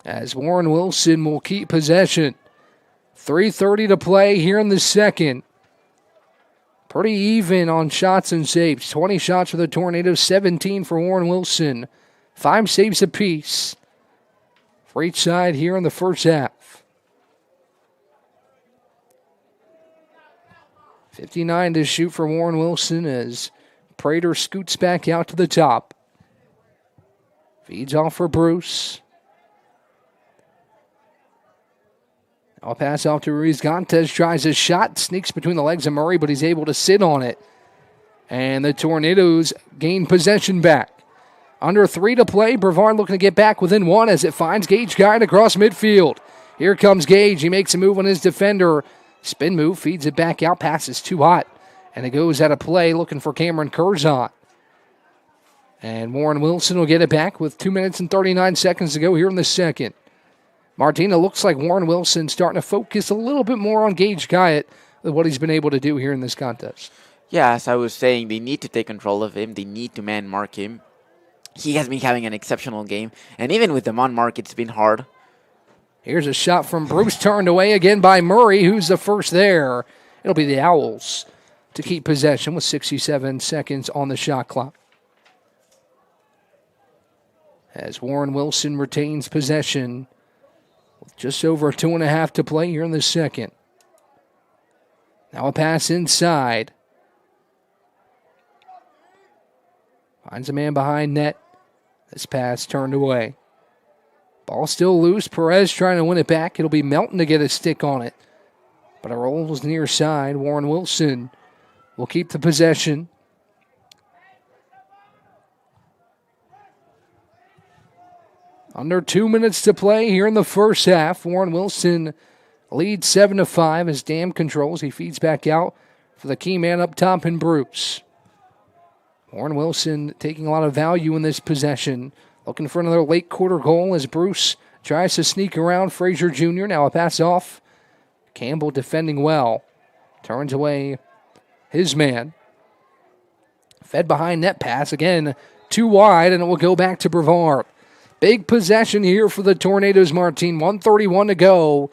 As Warren Wilson will keep possession. 3:30 to play here in the second. Pretty even on shots and saves. 20 shots for the Tornadoes, 17 for Warren Wilson. 5 saves apiece for each side here in the first half. 59 to shoot for Warren Wilson as Prater scoots back out to the top. Feeds off for Bruce. Now a pass off to Ruiz Gontes. Tries his shot. Sneaks between the legs of Murray, but he's able to sit on it. And the Tornadoes gain possession back. Under 3 to play. Brevard looking to get back within 1 as it finds Gage Guide across midfield. Here comes Gage. He makes a move on his defender. Spin move. Feeds it back out. Pass is too hot. And it goes out of play looking for Cameron Curzon. And Warren Wilson will get it back with 2 minutes and 39 seconds to go here in the second. Martina looks like Warren Wilson starting to focus a little bit more on Gage Guyot than what he's been able to do here in this contest. Yeah, as I was saying, they need to take control of him. They need to man mark him. He has been having an exceptional game. And even with the man mark, it's been hard. Here's a shot from Bruce, turned away again by Murray, who's the first there. It'll be the Owls to keep possession with 67 seconds on the shot clock. As Warren Wilson retains possession with just over 2.5 to play here in the second. Now a pass inside. Finds a man behind net. This pass turned away. Ball still loose. Perez trying to win it back. It'll be Melton to get a stick on it. But it rolls near side. Warren Wilson will keep the possession. Under 2 minutes to play here in the first half. Warren Wilson leads 7-5 as Dam controls. He feeds back out for the key man up top in Bruce. Warren Wilson taking a lot of value in this possession. Looking for another late quarter goal as Bruce tries to sneak around Frazier Jr. Now a pass off. Campbell defending well. Turns away his man. Fed behind net pass. Again, too wide, and it will go back to Brevard. Big possession here for the Tornadoes, Martin. 1:31 to go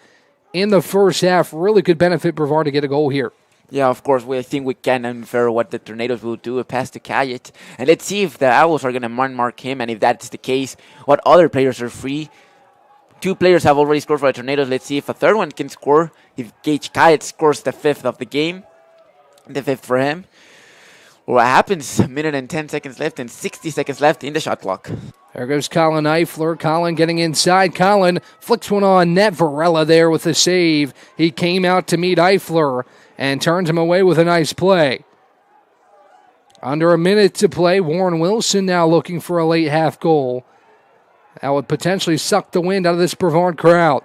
in the first half. Really could benefit Brevard to get a goal here. Yeah, of course, I think we can infer what the Tornadoes will do, a pass to Kayet. And let's see if the Owls are going to mark him, and if that's the case, what other players are free. 2 players have already scored for the Tornadoes. Let's see if a third one can score. If Gage Kayet scores the 5th of the game, the 5th for him. What happens? A minute and 10 seconds left and 60 seconds left in the shot clock. There goes Colin Eifler. Colin getting inside. Colin flicks one on net. Varela there with the save. He came out to meet Eifler and turns him away with a nice play. Under a minute to play. Warren Wilson now looking for a late half goal. That would potentially suck the wind out of this Brevard crowd.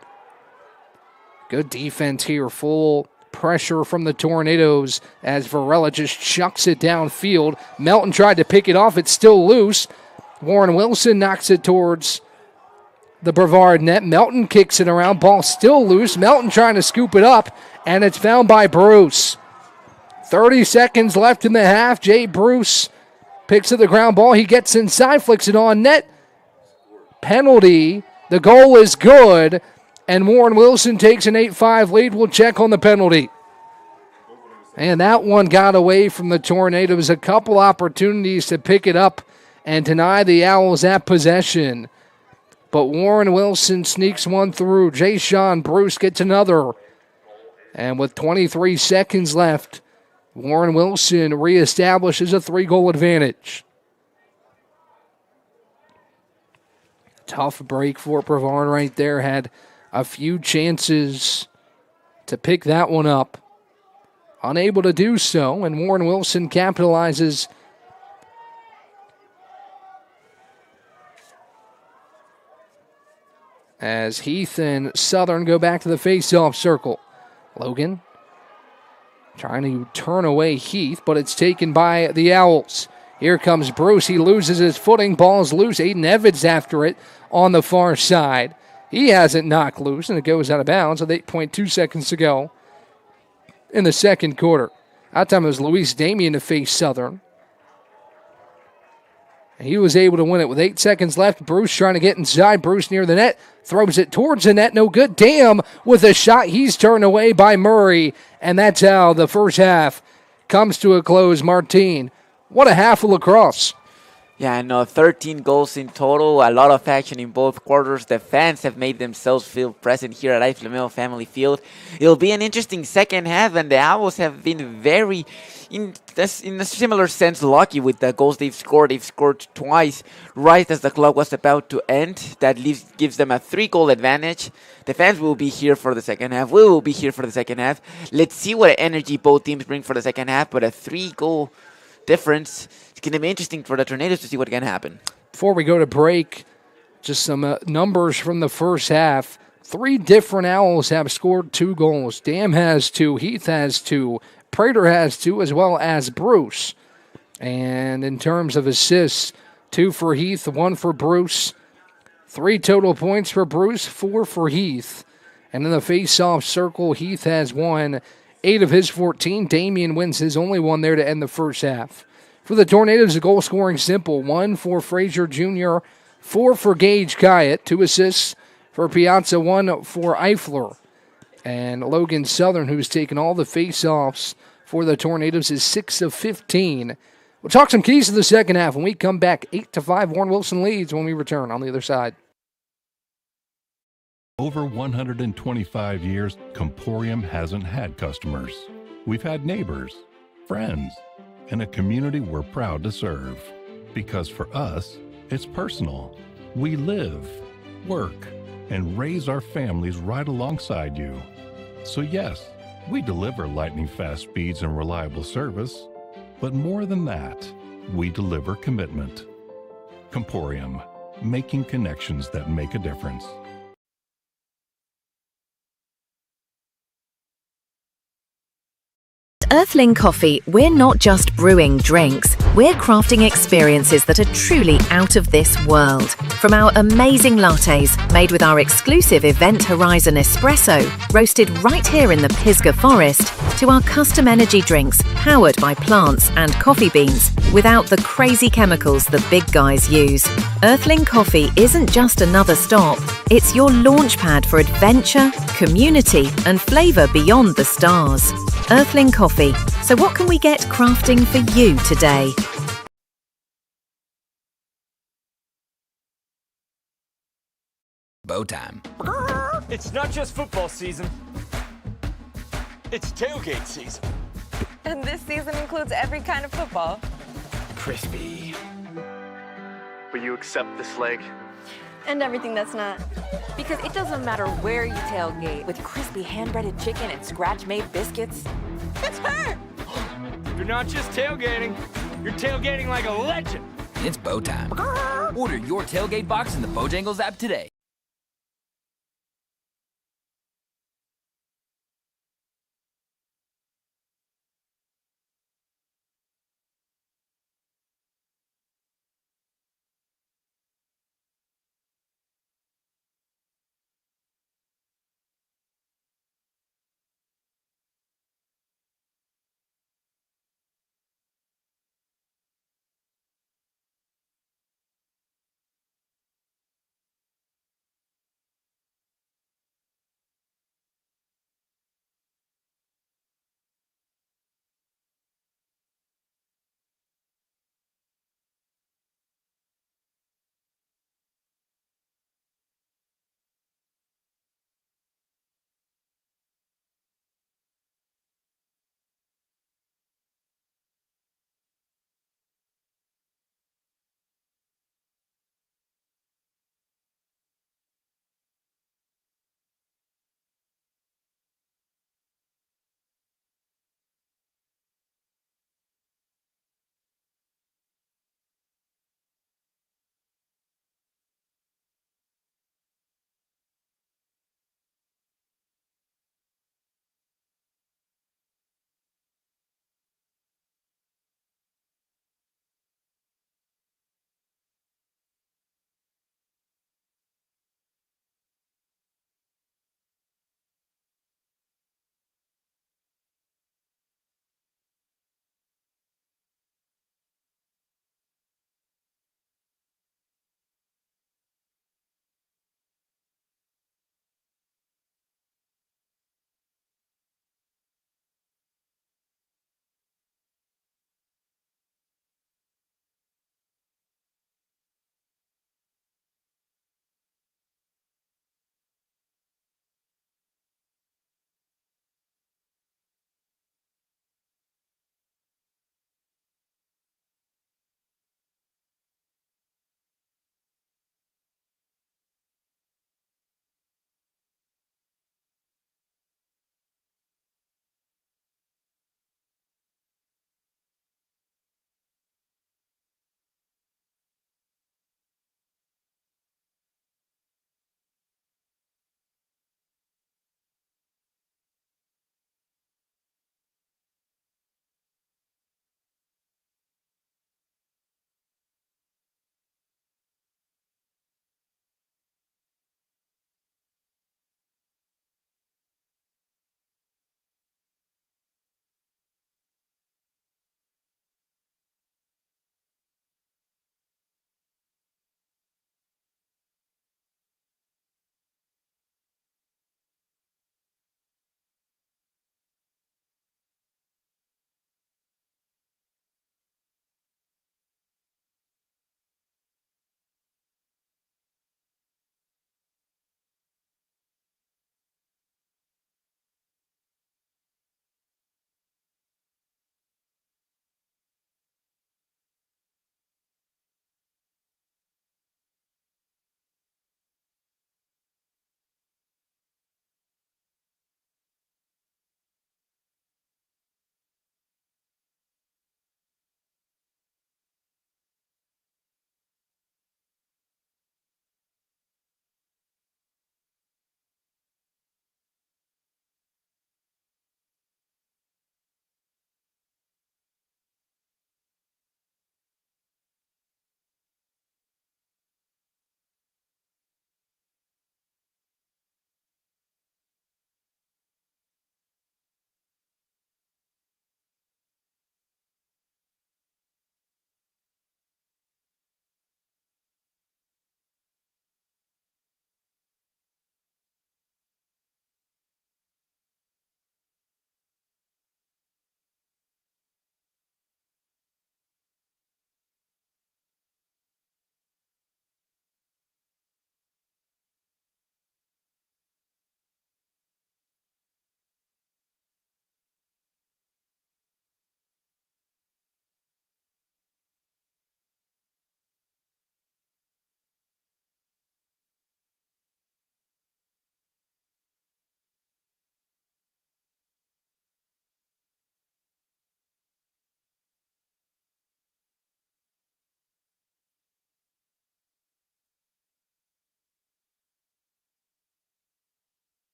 Good defense here. Full pressure from the Tornadoes as Varela just chucks it downfield. Melton tried to pick it off. It's still loose. Warren Wilson knocks it towards the Brevard net. Melton kicks it around. Ball still loose. Melton trying to scoop it up, and it's found by Bruce. 30 seconds left in the half. Jay Bruce picks up the ground ball. He gets inside, flicks it on net. Penalty. The goal is good, and Warren Wilson takes an 8-5 lead. We'll check on the penalty. And that one got away from the Tornadoes. A couple opportunities to pick it up and deny the Owls that possession. But Warren Wilson sneaks one through. Jay Sean Bruce gets another. And with 23 seconds left, Warren Wilson reestablishes a 3-goal advantage. Tough break for Brevard right there. Had a few chances to pick that one up. Unable to do so, and Warren Wilson capitalizes. As Heath and Southern go back to the face-off circle. Logan trying to turn away Heath, but it's taken by the Owls. Here comes Bruce. He loses his footing. Ball's loose. Aiden Evans after it on the far side. He has it knocked loose, and it goes out of bounds with 8.2 seconds to go in the second quarter. That time it was Luis Damien to face Southern. He was able to win it with 8 seconds left. Bruce trying to get inside. Bruce near the net. Throws it towards the net. No good. Dam with a shot. He's turned away by Murray. And that's how the first half comes to a close. Martine, what a half of lacrosse. Yeah, I know. 13 goals in total. A lot of action in both quarters. The fans have made themselves feel present here at Iflameo Family Field. It'll be an interesting second half, and the Owls have been very, in a similar sense, lucky with the goals they've scored. They've scored twice right as the clock was about to end. That gives them a 3-goal advantage. The fans will be here for the second half. We will be here for the second half. Let's see what energy both teams bring for the second half, but a 3-goal difference. It's going to be interesting for the Tornadoes to see what can happen. Before we go to break, just some numbers from the first half. 3 different Owls have scored 2 goals. Dam has 2, Heath has 2, Prater has 2, as well as Bruce. And in terms of assists, 2 for Heath, 1 for Bruce. 3 total points for Bruce, 4 for Heath. And in the face-off circle, Heath has 1. 8 of his 14. Damien wins his only one there to end the first half. For the Tornadoes, the goal scoring simple. 1 for Frazier Jr., 4 for Gage Kyatt, 2 assists for Piazza, 1 for Eifler. And Logan Southern, who's taken all the face-offs for the Tornadoes, is 6 of 15. We'll talk some keys to the second half when we come back. 8-5, Warren Wilson leads when we return on the other side. Over 125 years, Comporium hasn't had customers. We've had neighbors, friends, and a community we're proud to serve. Because for us, it's personal. We live, work, and raise our families right alongside you. So yes, we deliver lightning-fast speeds and reliable service, but more than that, we deliver commitment. Comporium, making connections that make a difference. Earthling Coffee, we're not just brewing drinks, we're crafting experiences that are truly out of this world. From our amazing lattes, made with our exclusive Event Horizon espresso, roasted right here in the Pisgah Forest, to our custom energy drinks, powered by plants and coffee beans, without the crazy chemicals the big guys use. Earthling Coffee isn't just another stop, it's your launchpad for adventure, community, and flavour beyond the stars. Earthling Coffee. So what can we get crafting for you today? Bow time. It's not just football season. It's tailgate season. And this season includes every kind of football. Crispy. Will you accept this leg? And everything that's not. Because it doesn't matter where you tailgate, with crispy hand-breaded chicken and scratch-made biscuits. It's her! You're not just tailgating. You're tailgating like a legend. It's bow time. Order your tailgate box in the Bojangles app today.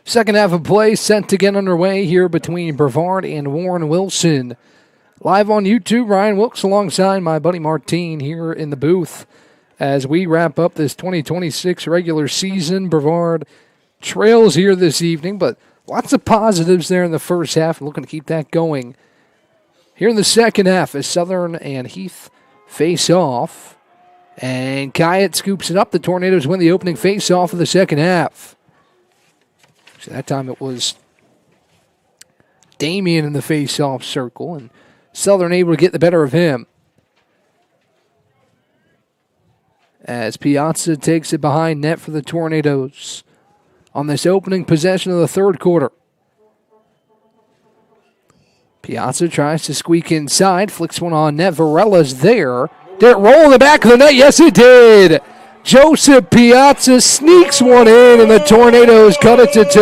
Second half of play set to get underway here between Brevard and Warren Wilson. Live on YouTube, Ryan Wilkes alongside my buddy Martine here in the booth as we wrap up this 2026 regular season. Brevard trails here this evening, but lots of positives there in the first half. Looking to keep that going here in the second half as Southern and Heath face off. And Kyatt scoops it up. The Tornadoes win the opening face-off of the second half. So that time it was Damien in the face-off circle, and Southern able to get the better of him. As Piazza takes it behind net for the Tornadoes on this opening possession of the third quarter. Piazza tries to squeak inside, flicks one on net. Varella's there. Did it roll in the back of the net? Yes, it did. Joseph Piazza sneaks one in, and the Tornadoes cut it to 2.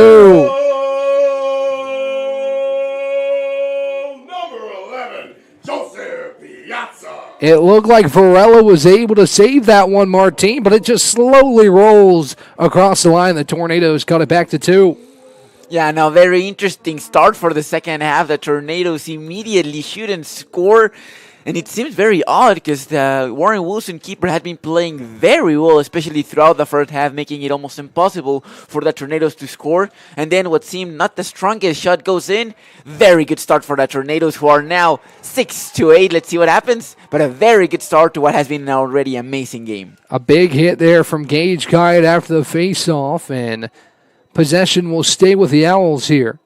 Number 11, Joseph Piazza. It looked like Varela was able to save that one, Martine, but it just slowly rolls across the line. The Tornadoes cut it back to 2. Yeah, now very interesting start for the second half. The Tornadoes immediately shoot and score. And it seems very odd because the Warren Wilson keeper had been playing very well, especially throughout the first half, making it almost impossible for the Tornadoes to score. And then what seemed not the strongest shot goes in. Very good start for the Tornadoes, who are now 6-8. Let's see what happens. But a very good start to what has been an already amazing game. A big hit there from Gage Kyatt after the face-off, and possession will stay with the Owls here.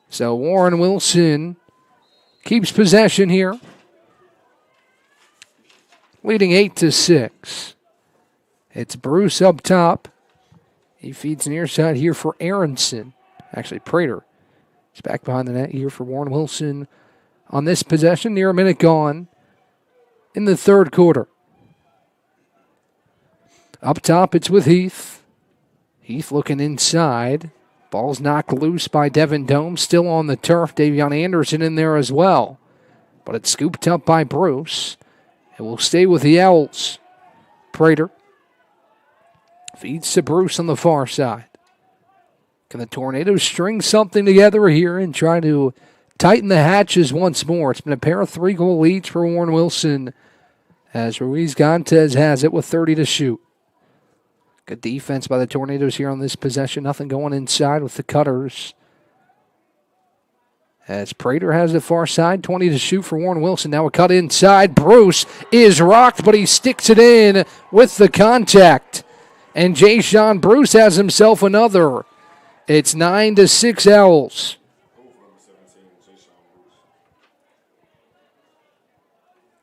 So Warren Wilson keeps possession here, leading 8-6. It's Bruce up top. He feeds near side here for Aronson. Actually, Prater is back behind the net here for Warren Wilson on this possession. Near a minute gone in the third quarter. Up top, it's with Heath. Heath looking inside. Ball's knocked loose by Devin Dome. Still on the turf. Davion Anderson in there as well. But it's scooped up by Bruce. It will stay with the Owls. Prater feeds to Bruce on the far side. Can the Tornadoes string something together here and try to tighten the hatches once more? It's been a pair of 3-goal leads for Warren Wilson as Ruiz Gontes has it with 30 to shoot. Good defense by the Tornadoes here on this possession. Nothing going inside with the Cutters. As Prater has it far side, 20 to shoot for Warren Wilson. Now a cut inside. Bruce is rocked, but he sticks it in with the contact. And Jay-Sean Bruce has himself another. It's 9-6 Owls.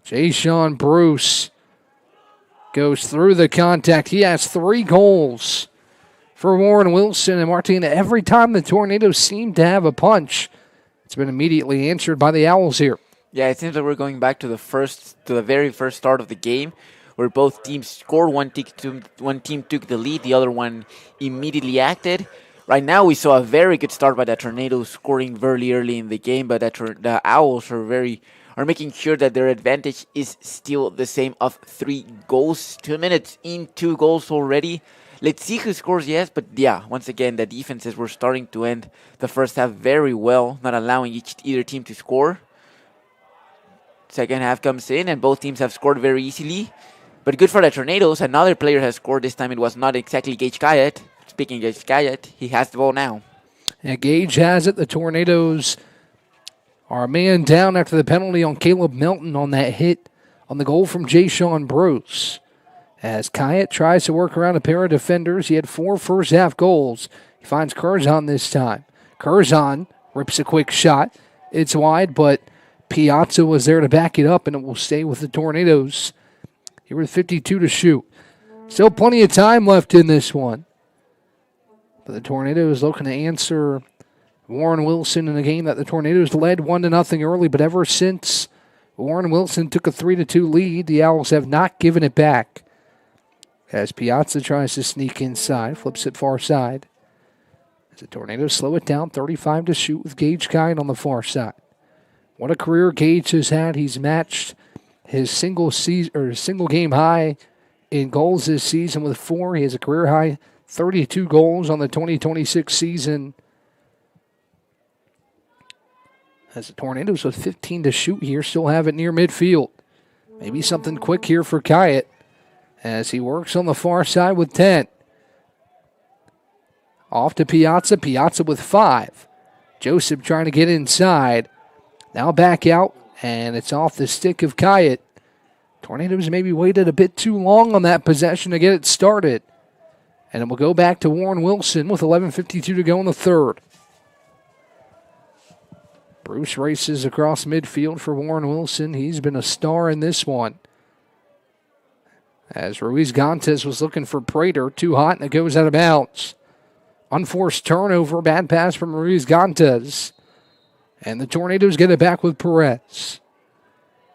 Jay-Sean Bruce goes through the contact. He has 3 goals for Warren Wilson. And Martina, every time the Tornadoes seem to have a punch, it's been immediately answered by the Owls here. Yeah, it seems like we're going back to the very first start of the game, where both teams scored. One team took the lead, the other one immediately acted. Right now, we saw a very good start by the Tornadoes, scoring very early in the game, but the Owls are making sure that their advantage is still the same of 3 goals. 2 minutes in, 2 goals already. Let's see who scores, yes, but yeah, once again, the defenses were starting to end the first half very well, not allowing either team to score. Second half comes in, and both teams have scored very easily. But good for the Tornadoes. Another player has scored. This time it was not exactly Gage Kyatt. Speaking of Gage Kyatt, he has the ball now. And Gage has it. The Tornadoes are a man down after the penalty on Caleb Melton on that hit on the goal from Jay-Sean Bruce. As Kyatt tries to work around a pair of defenders, he had 4 first-half goals. He finds Curzon this time. Curzon rips a quick shot. It's wide, but Piazza was there to back it up, and it will stay with the Tornadoes. Here with 52 to shoot. Still plenty of time left in this one. But the Tornadoes looking to answer Warren Wilson in a game that the Tornadoes led 1-0 early, but ever since Warren Wilson took a 3-2 lead, the Owls have not given it back. As Piazza tries to sneak inside, flips it far side. As the Tornadoes slow it down, 35 to shoot with Gage Kyatt on the far side. What a career Gage has had. He's matched his single game high in goals this season with 4. He has a career high 32 goals on the 2026 season. As the Tornadoes with 15 to shoot here, still have it near midfield. Maybe something quick here for Kyatt as he works on the far side with 10. Off to Piazza. Piazza with 5. Joseph trying to get inside. Now back out, and it's off the stick of Kyatt. Tornadoes maybe waited a bit too long on that possession to get it started. And it will go back to Warren Wilson with 11:52 to go in the third. Bruce races across midfield for Warren Wilson. He's been a star in this one. As Ruiz Gontes was looking for Prater, too hot, and it goes out of bounds. Unforced turnover, bad pass from Ruiz Gontes. And the Tornadoes get it back with Perez.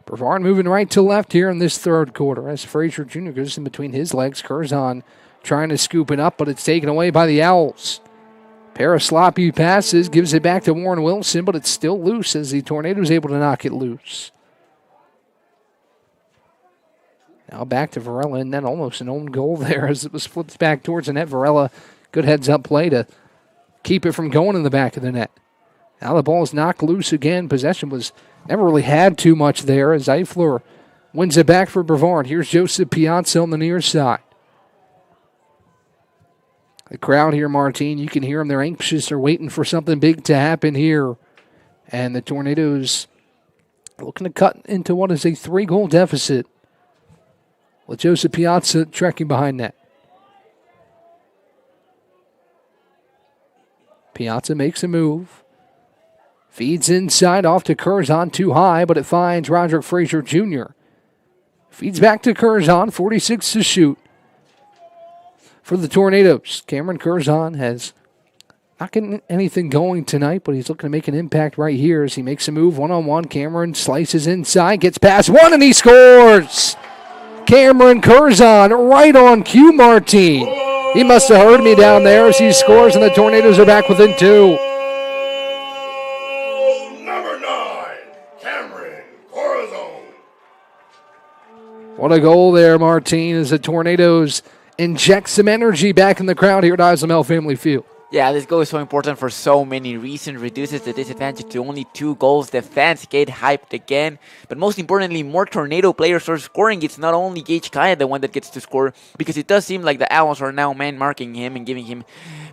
Brevard moving right to left here in this third quarter as Frazier Jr. goes in between his legs. Curzon trying to scoop it up, but it's taken away by the Owls. Pair of sloppy passes, gives it back to Warren Wilson, but it's still loose as the Tornadoes able to knock it loose. Now back to Varela, and then almost an own goal there as it was flipped back towards the net. Varela, good heads-up play to keep it from going in the back of the net. Now the ball is knocked loose again. Possession was never really had too much there as Eifler wins it back for Brevard. Here's Joseph Piazza on the near side. The crowd here, Martine, you can hear them. They're anxious. They're waiting for something big to happen here. And the Tornadoes looking to cut into what is a 3-goal deficit with Joseph Piazza trekking behind that. Piazza makes a move. Feeds inside off to Curzon, too high, but it finds Roderick Frazier Jr. Feeds back to Curzon, 46 to shoot. For the Tornadoes, Cameron Curzon has not getting anything going tonight, but he's looking to make an impact right here as he makes a move one-on-one. Cameron slices inside, gets past one, and he scores! Cameron Curzon right on cue, Martine. He must have heard me down there as he scores, and the Tornadoes are back within 2. Number 9, Cameron Corazon. What a goal there, Martine, as the Tornadoes inject some energy back in the crowd here at Islamel Family Field. Yeah, this goal is so important for so many reasons. Reduces the disadvantage to only 2 goals. The fans get hyped again. But most importantly, more Tornado players are scoring. It's not only Gage Kaya the one that gets to score, because it does seem like the Owls are now man-marking him and giving him,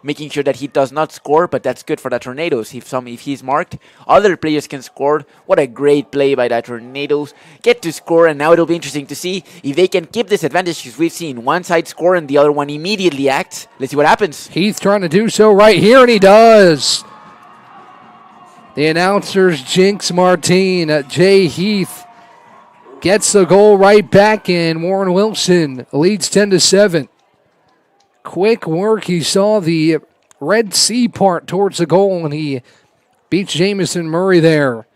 making sure that he does not score, but that's good for the Tornadoes. If he's marked, other players can score. What a great play by the Tornadoes. Get to score, and now it'll be interesting to see if they can keep this advantage, because we've seen one side score and the other one immediately acts. Let's see what happens. Heath trying to do so right here, and he does. The announcers jinx Martine. Jay Heath gets the goal right back in. Warren Wilson leads 10-7. Quick work. He saw the Red Sea part towards the goal, and he beats Jamison Murray there.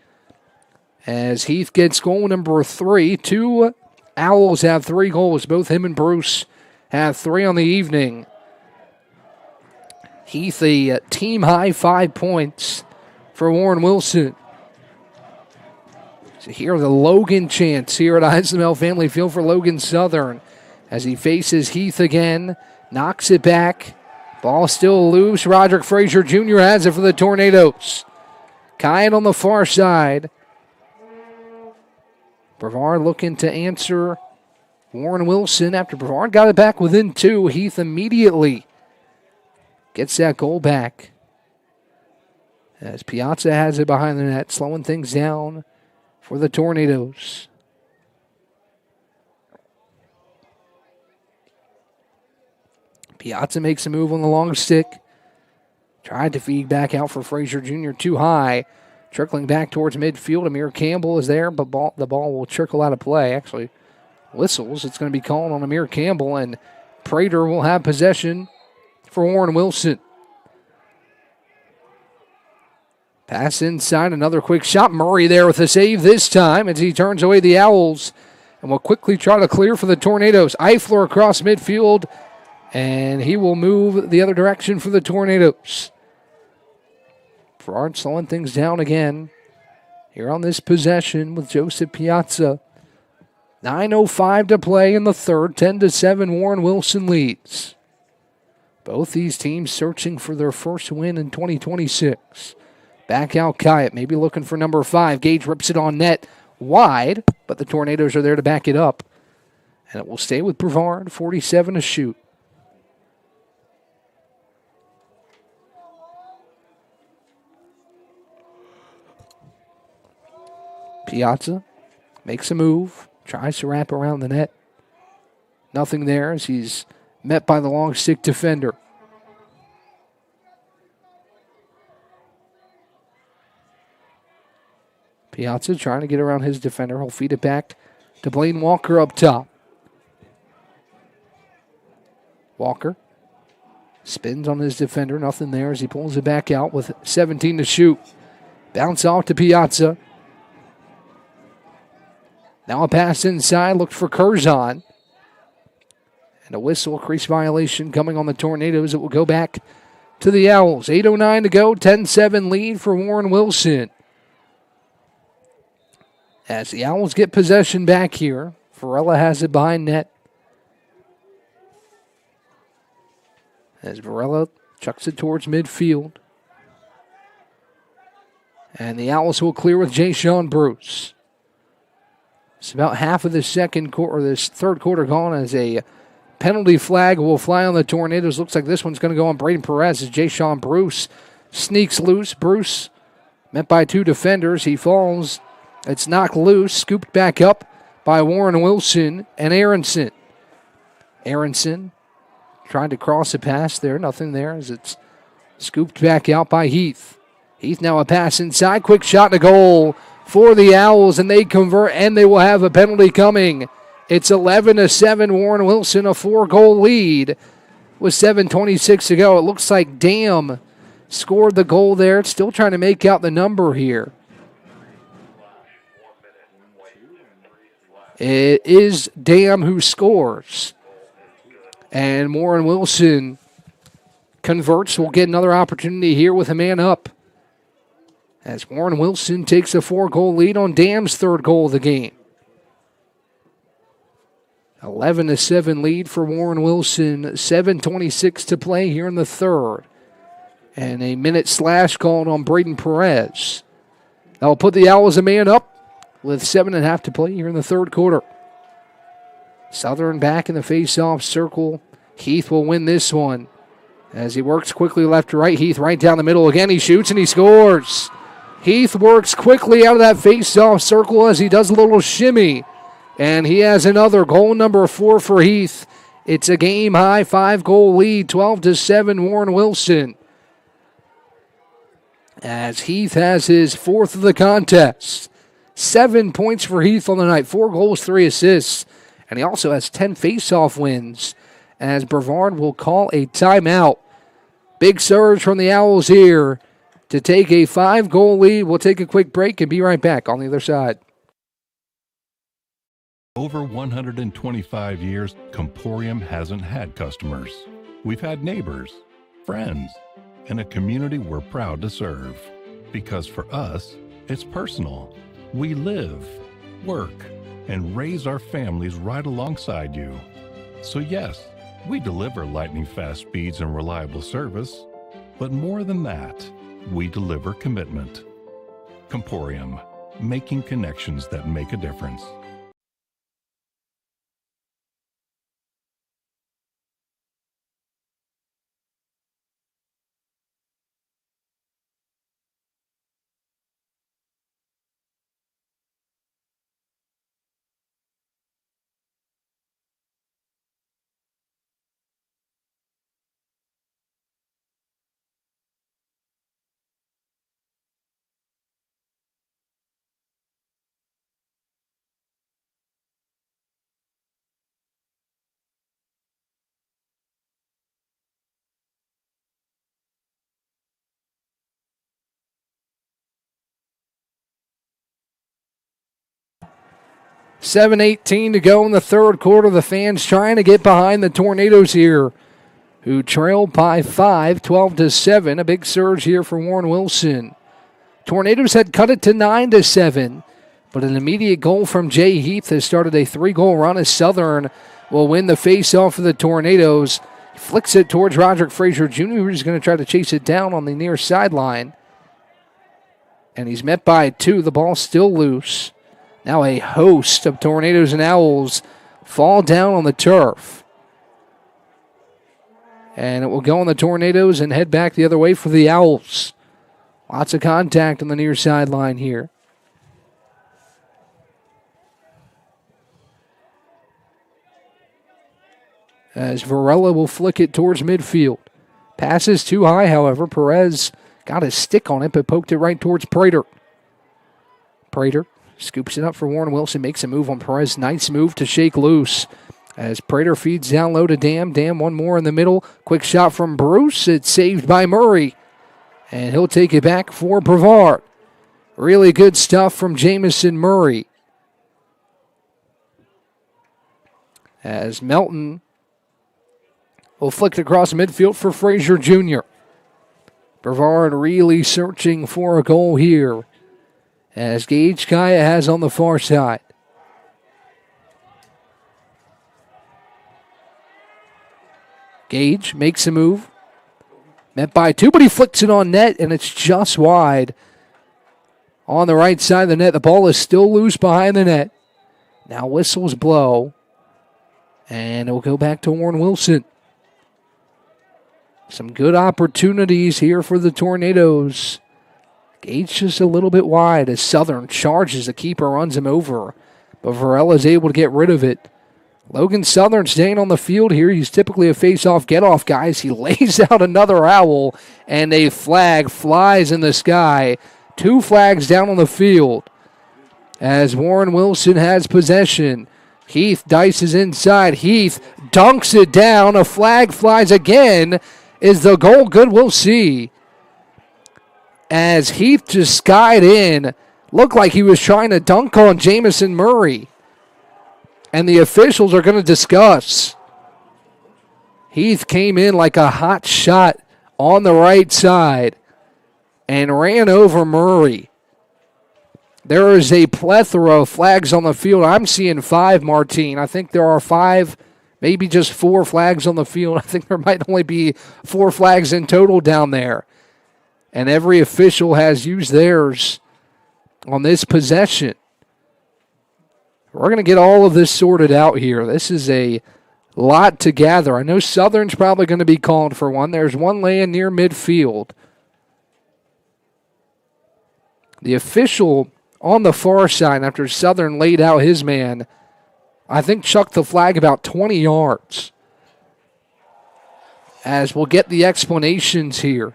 As Heath gets goal number 3. 2 Owls have 3 goals. Both him and Bruce have 3 on the evening. Heath, a team-high 5 points for Warren Wilson. So here the Logan chants here at Islamel Family Field for Logan Southern as he faces Heath again. Knocks it back. Ball still loose. Roderick Frazier Jr. has it for the Tornadoes. Kyan on the far side. Brevard looking to answer Warren Wilson. After Brevard got it back within 2, Heath immediately gets that goal back. As Piazza has it behind the net, slowing things down for the Tornadoes. Piazza makes a move on the long stick. Tried to feed back out for Frazier Jr. too high. Trickling back towards midfield. Amir Campbell is there, but the ball will trickle out of play. Actually, whistles. It's going to be called on Amir Campbell, and Prater will have possession for Warren Wilson. Pass inside, another quick shot. Murray there with a save this time as he turns away the Owls and will quickly try to clear for the Tornadoes. Eifler across midfield, and he will move the other direction for the Tornadoes. Brevard slowing things down again here on this possession with Joseph Piazza. 9:05 to play in the third. 10-7, Warren Wilson leads. Both these teams searching for their first win in 2026. Back out Kyatt, maybe looking for number 5. Gage rips it on net wide, but the Tornadoes are there to back it up. And it will stay with Brevard, 47 to shoot. Piazza makes a move, tries to wrap around the net. Nothing there as he's met by the long stick defender. Piazza trying to get around his defender. He'll feed it back to Blaine Walker up top. Walker spins on his defender. Nothing there as he pulls it back out with 17 to shoot. Bounce off to Piazza. Now a pass inside. Looked for Curzon. And a whistle, crease violation coming on the Tornadoes. It will go back to the Owls. 8:09 to go. 10-7 lead for Warren Wilson. As the Owls get possession back here, Varela has it behind net. As Varela chucks it towards midfield. And the Owls will clear with Jay-Sean Bruce. It's about half of the second quarter, or this third quarter gone, as a penalty flag will fly on the Tornadoes. Looks like this one's going to go on Braden Perez as Jay-Sean Bruce sneaks loose. Bruce met by 2 defenders. He falls. It's knocked loose, scooped back up by Warren Wilson and Aronson. Aronson trying to cross a pass there. Nothing there as it's scooped back out by Heath. Heath now a pass inside. Quick shot to goal for the Owls, and they convert, and they will have a penalty coming. It's 11-7, Warren Wilson, a 4-goal lead with 7:26 to go. It looks like Dam scored the goal there. It's still trying to make out the number here. It is Dam who scores. And Warren Wilson converts. We'll get another opportunity here with a man up. As Warren Wilson takes a 4-goal lead on Dam's 3rd goal of the game. 11-7 lead for Warren Wilson. 7:26 to play here in the third. And a minute slash called on Braden Perez. That'll put the Owls a man up with 7.5 to play here in the third quarter. Southern back in the face-off circle. Heath will win this one. As he works quickly left to right. Heath right down the middle again. He shoots and he scores. Heath works quickly out of that face-off circle as he does a little shimmy. And he has another goal, number 4 for Heath. It's a game-high 5-goal lead, 12-7 Warren Wilson. As Heath has his 4th of the contest. 7 points for Heath on the night, 4 goals, 3 assists. And he also has 10 face-off wins as Brevard will call a timeout. Big surge from the Owls here to take a 5-goal lead. We'll take a quick break and be right back on the other side. Over 125 years, Comporium hasn't had customers. We've had neighbors, friends, and a community we're proud to serve. Because for us, it's personal. We live, work, and raise our families right alongside you. So yes, we deliver lightning-fast speeds and reliable service, but more than that, we deliver commitment. Comporium, making connections that make a difference. $7:18 to go in the third quarter. The fans trying to get behind the Tornadoes here, who trail by 5, 12-7. A big surge here for Warren Wilson. Tornadoes had cut it to 9-7, But an immediate goal from Jay Heath has started a 3-goal run as Southern will win the face-off for the Tornadoes. He flicks it towards Roderick Frazier Jr., who's going to try to chase it down on the near sideline. And he's met by 2. The ball's still loose. Now a host of Tornadoes and Owls fall down on the turf. And it will go on the Tornadoes and head back the other way for the Owls. Lots of contact on the near sideline here. As Varela will flick it towards midfield. Passes too high, however. Perez got his stick on it, but poked it right towards Prater. Prater scoops it up for Warren Wilson, makes a move on Perez. Nice move to shake loose. As Prater feeds down low to Dam. Dam one more in the middle. Quick shot from Bruce. It's saved by Murray. And he'll take it back for Brevard. Really good stuff from Jamison Murray. As Melton will flick it across midfield for Frazier Jr. Brevard really searching for a goal here. As Gage Kaya has on the far side. Gage makes a move. Met by 2, but he flicks it on net, and it's just wide. On the right side of the net, the ball is still loose behind the net. Now whistles blow. And it will go back to Warren Wilson. Some good opportunities here for the Tornadoes. Gage just a little bit wide as Southern charges. The keeper runs him over. But Varela is able to get rid of it. Logan Southern staying on the field here. He's typically a face-off get-off guy. He lays out another owl, and a flag flies in the sky. 2 flags down on the field as Warren Wilson has possession. Heath dices inside. Heath dunks it down. A flag flies again. Is the goal good? We'll see. As Heath just skied in. Looked like he was trying to dunk on Jamison Murray. And the officials are going to discuss. Heath came in like a hot shot on the right side and ran over Murray. There is a plethora of flags on the field. I'm seeing 5, Martine. I think there are 5, maybe just 4 flags on the field. I think there might only be 4 flags in total down there. And every official has used theirs on this possession. We're going to get all of this sorted out here. This is a lot to gather. I know Southern's probably going to be called for one. There's one laying near midfield. The official on the far side, after Southern laid out his man, I think chucked the flag about 20 yards. As we'll get the explanations here.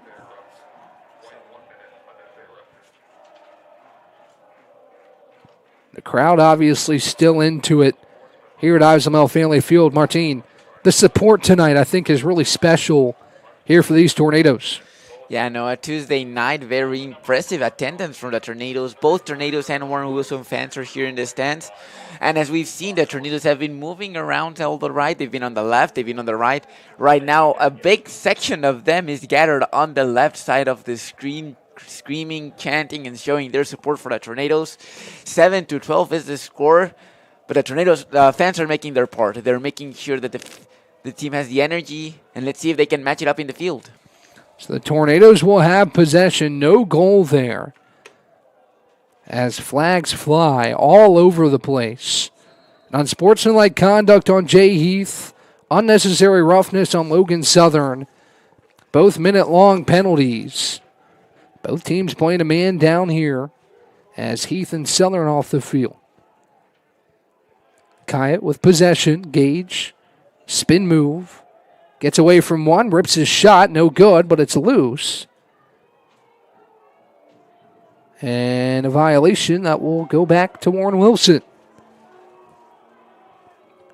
The crowd obviously still into it here at Isamel Family Field. Martine, the support tonight I think is really special here for these Tornadoes. Yeah, no, a Tuesday night, very impressive attendance from the Tornadoes. Both Tornadoes and Warren Wilson fans are here in the stands. And as we've seen, the Tornadoes have been moving around all the right. They've been on the left, they've been on the right. Right now, a big section of them is gathered on the left side of the screen, screaming, chanting, and showing their support for the Tornadoes. 7-12 is the score, but the Tornadoes fans are making their part. They're making sure that the team has the energy, and let's see if they can match it up in the field. So the Tornadoes will have possession, no goal there. As flags fly all over the place. Unsportsmanlike conduct on Jay Heath, unnecessary roughness on Logan Southern. Both minute-long penalties. Both teams playing a man down here as Heath and Southern off the field. Kyatt with possession. Gage. Spin move. Gets away from one. Rips his shot. No good, but it's loose. And a violation that will go back to Warren Wilson.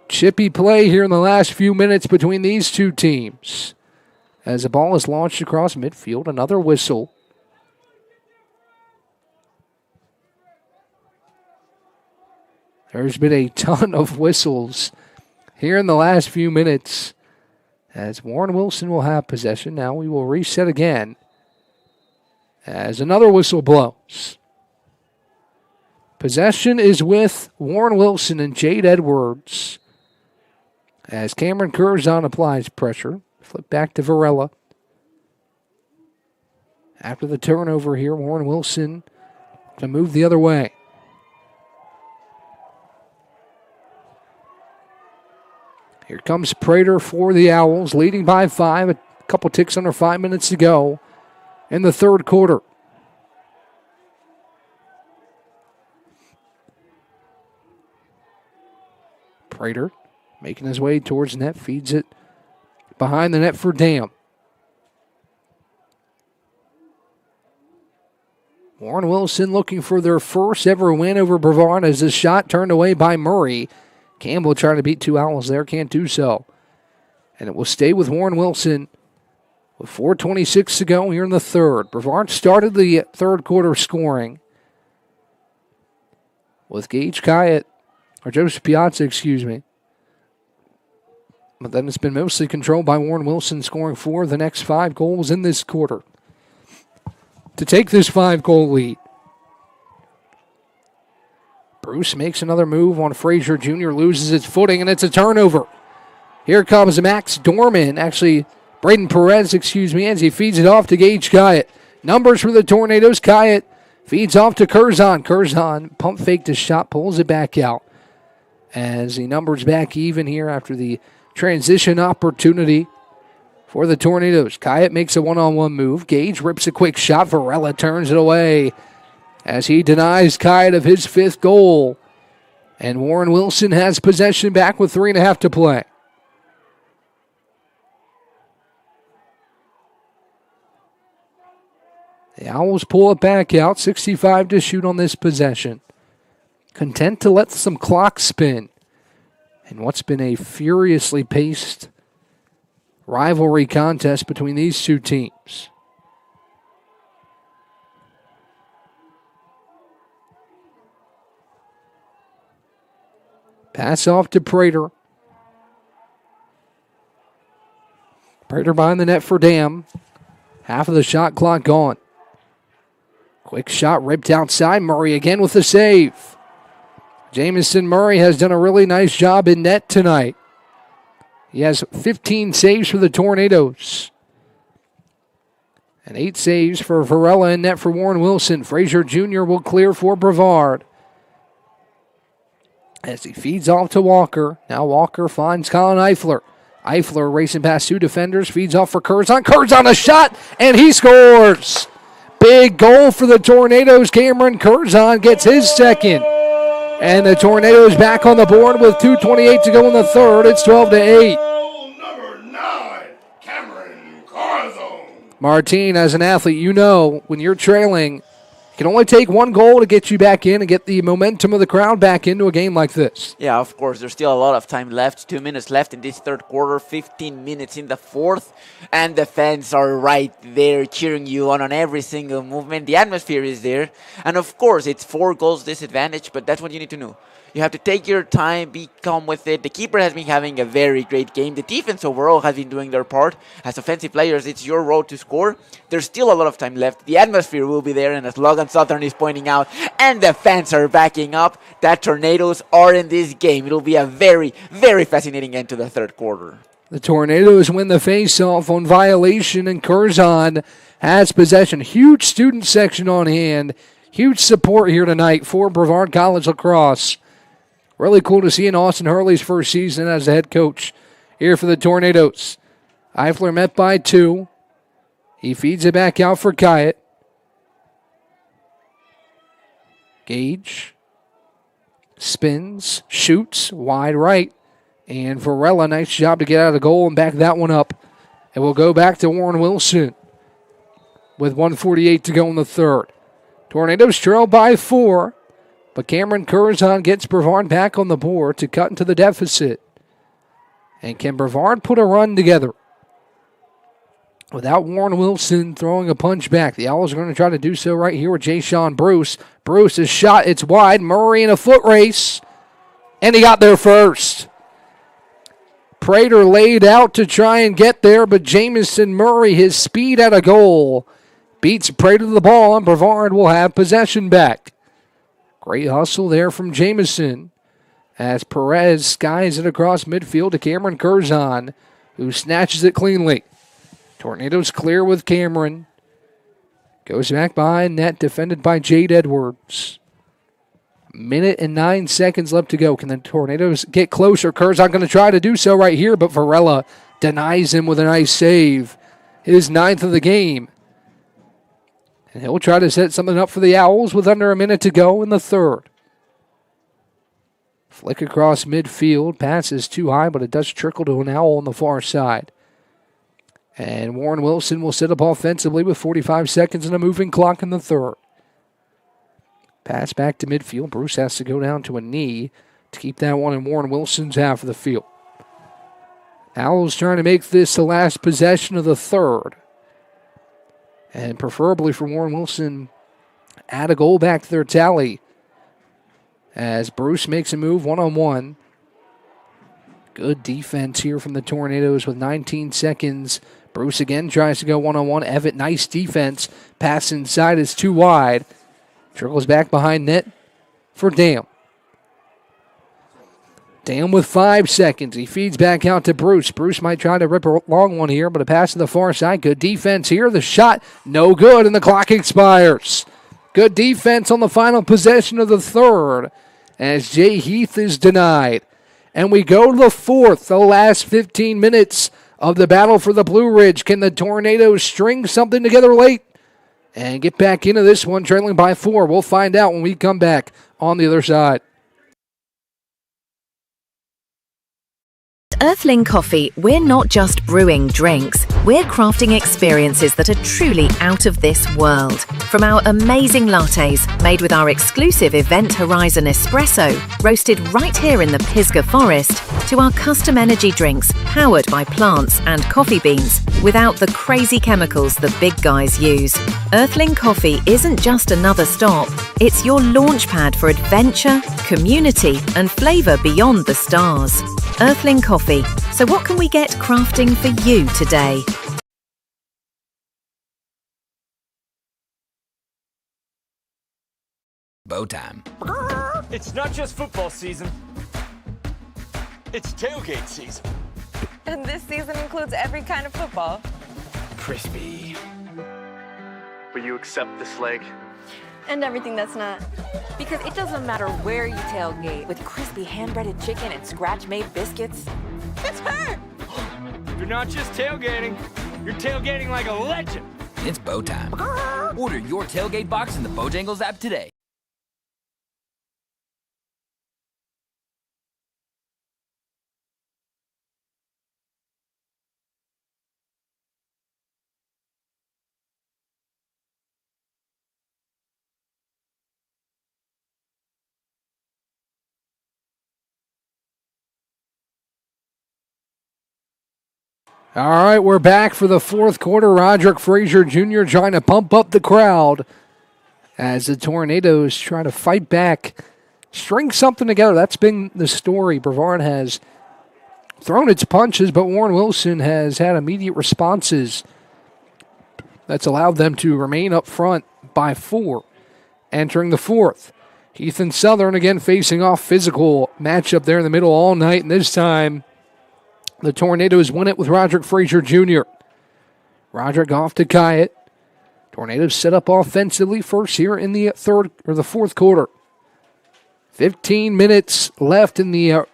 Chippy play here in the last few minutes between these two teams. As the ball is launched across midfield. Another whistle. There's been a ton of whistles here in the last few minutes as Warren Wilson will have possession. Now we will reset again as another whistle blows. Possession is with Warren Wilson and Jade Edwards. As Cameron Curzon applies pressure. Flip back to Varela. After the turnover here, Warren Wilson to move the other way. Here comes Prater for the Owls, leading by 5. A couple ticks under 5 minutes to go in the third quarter. Prater making his way towards net, feeds it behind the net for Dam. Warren Wilson looking for their first ever win over Brevard as the shot turned away by Murray. Campbell trying to beat 2 Owls there, can't do so. And it will stay with Warren Wilson with 4:26 to go here in the third. Brevard started the third quarter scoring with Gage Kyatt, or Joseph Piazza, excuse me. But then it's been mostly controlled by Warren Wilson, scoring 4 of the next 5 goals in this quarter to take this 5-goal lead. Bruce makes another move on Frazier Jr., loses his footing, and it's a turnover. Here comes Max Dorman, actually Braden Perez, as he feeds it off to Gage Kyatt. Numbers for the Tornadoes. Kyatt feeds off to Curzon. Curzon pump faked his shot, pulls it back out. As the numbers back even here after the transition opportunity for the Tornadoes. Kyatt makes a one-on-one move. Gage rips a quick shot. Varela turns it away as he denies Kyatt of his 5th goal. And Warren Wilson has possession back with 3.5 to play. The Owls pull it back out. 65 to shoot on this possession. Content to let some clock spin in what's been a furiously paced rivalry contest between these two teams. Pass off to Prater. Prater behind the net for Dam. Half of the shot clock gone. Quick shot ripped outside. Murray again with the save. Jamison Murray has done a really nice job in net tonight. He has 15 saves for the Tornadoes. And 8 saves for Varela in net for Warren Wilson. Frazier Jr. will clear for Brevard as he feeds off to Walker. Now Walker finds Colin Eifler. Eifler racing past 2 defenders, feeds off for Curzon. Curzon a shot, and he scores! Big goal for the Tornadoes. Cameron Curzon gets his 2nd. And the Tornadoes back on the board with 2:28 to go in the third. It's 12-8. Number 9, Cameron Corazon. Martin, as an athlete, you know when you're trailing, it can only take 1 goal to get you back in and get the momentum of the crowd back into a game like this. Yeah, of course. There's still a lot of time left. 2 minutes left in this third quarter. 15 minutes in the fourth. And the fans are right there cheering you on every single movement. The atmosphere is there. And of course, it's 4 goals disadvantage, but that's what you need to know. You have to take your time, be calm with it. The keeper has been having a very great game. The defense overall has been doing their part. As offensive players, it's your role to score. There's still a lot of time left. The atmosphere will be there, and as Logan Southern is pointing out, and the fans are backing up, that Tornadoes are in this game. It'll be a very, very fascinating end to the third quarter. The Tornadoes win the face-off on violation, and Curzon has possession. Huge student section on hand. Huge support here tonight for Brevard College Lacrosse. Really cool to see in Austin Hurley's first season as the head coach here for the Tornadoes. Eifler met by 2. He feeds it back out for Kyatt. Gage spins, shoots, wide right. And Varela, nice job to get out of the goal and back that one up. And we'll go back to Warren Wilson with 1:48 to go in the third. Tornadoes trail by 4. But Cameron Curzon gets Brevard back on the board to cut into the deficit. And can Brevard put a run together? Without Warren Wilson throwing a punch back. The Owls are going to try to do so right here with Jay-Sean Bruce. Bruce's shot, it's wide. Murray in a foot race. And he got there first. Prater laid out to try and get there, but Jamison Murray, his speed at a goal, beats Prater to the ball, and Brevard will have possession back. Great hustle there from Jamison as Perez skies it across midfield to Cameron Curzon, who snatches it cleanly. Tornadoes clear with Cameron. Goes back behind net, defended by Jade Edwards. Minute and 9 seconds left to go. Can the Tornadoes get closer? Curzon going to try to do so right here, but Varela denies him with a nice save. His 9th of the game. And he'll try to set something up for the Owls with under a minute to go in the third. Flick across midfield. Pass is too high, but it does trickle to an Owl on the far side. And Warren Wilson will set up offensively with 45 seconds and a moving clock in the third. Pass back to midfield. Bruce has to go down to a knee to keep that one in Warren Wilson's half of the field. Owls trying to make this the last possession of the third. And preferably for Warren Wilson, add a goal back to their tally. As Bruce makes a move one-on-one. Good defense here from the Tornadoes with 19 seconds. Bruce again tries to go one-on-one. Evatt, nice defense. Pass inside is too wide. Trickles back behind net for Dam. Dam with 5 seconds. He feeds back out to Bruce. Bruce might try to rip a long one here, but a pass to the far side. Good defense here. The shot, no good, and the clock expires. Good defense on the final possession of the third as Jay Heath is denied. And we go to the fourth, the last 15 minutes of the battle for the Blue Ridge. Can the Tornadoes string something together late and get back into this one, trailing by 4? We'll find out when we come back on the other side. Earthling Coffee, we're not just brewing drinks, we're crafting experiences that are truly out of this world. From our amazing lattes, made with our exclusive Event Horizon espresso, roasted right here in the Pisgah Forest, to our custom energy drinks, powered by plants and coffee beans, without the crazy chemicals the big guys use. Earthling Coffee isn't just another stop, it's your launchpad for adventure, community, and flavour beyond the stars. Earthling Coffee. So what can we get crafting for you today? Bow time. It's not just football season. It's tailgate season. And this season includes every kind of football. Crispy. Will you accept this leg? And everything that's not. Because it doesn't matter where you tailgate, with crispy hand-breaded chicken and scratch-made biscuits. It's her! You're not just tailgating. You're tailgating like a legend. It's bow time. Order your tailgate box in the Bojangles app today. All right, we're back for the fourth quarter. Roderick Frazier Jr. trying to pump up the crowd as the Tornadoes try to fight back, string something together. That's been the story. Brevard has thrown its punches, but Warren Wilson has had immediate responses that's allowed them to remain up front by 4. Entering the fourth, Heath and Southern again facing off. Physical matchup there in the middle all night, and this time the Tornadoes win it with Roderick Frazier Jr. Roderick off to Kyatt. Tornadoes set up offensively first here in the fourth quarter. 15 minutes left in the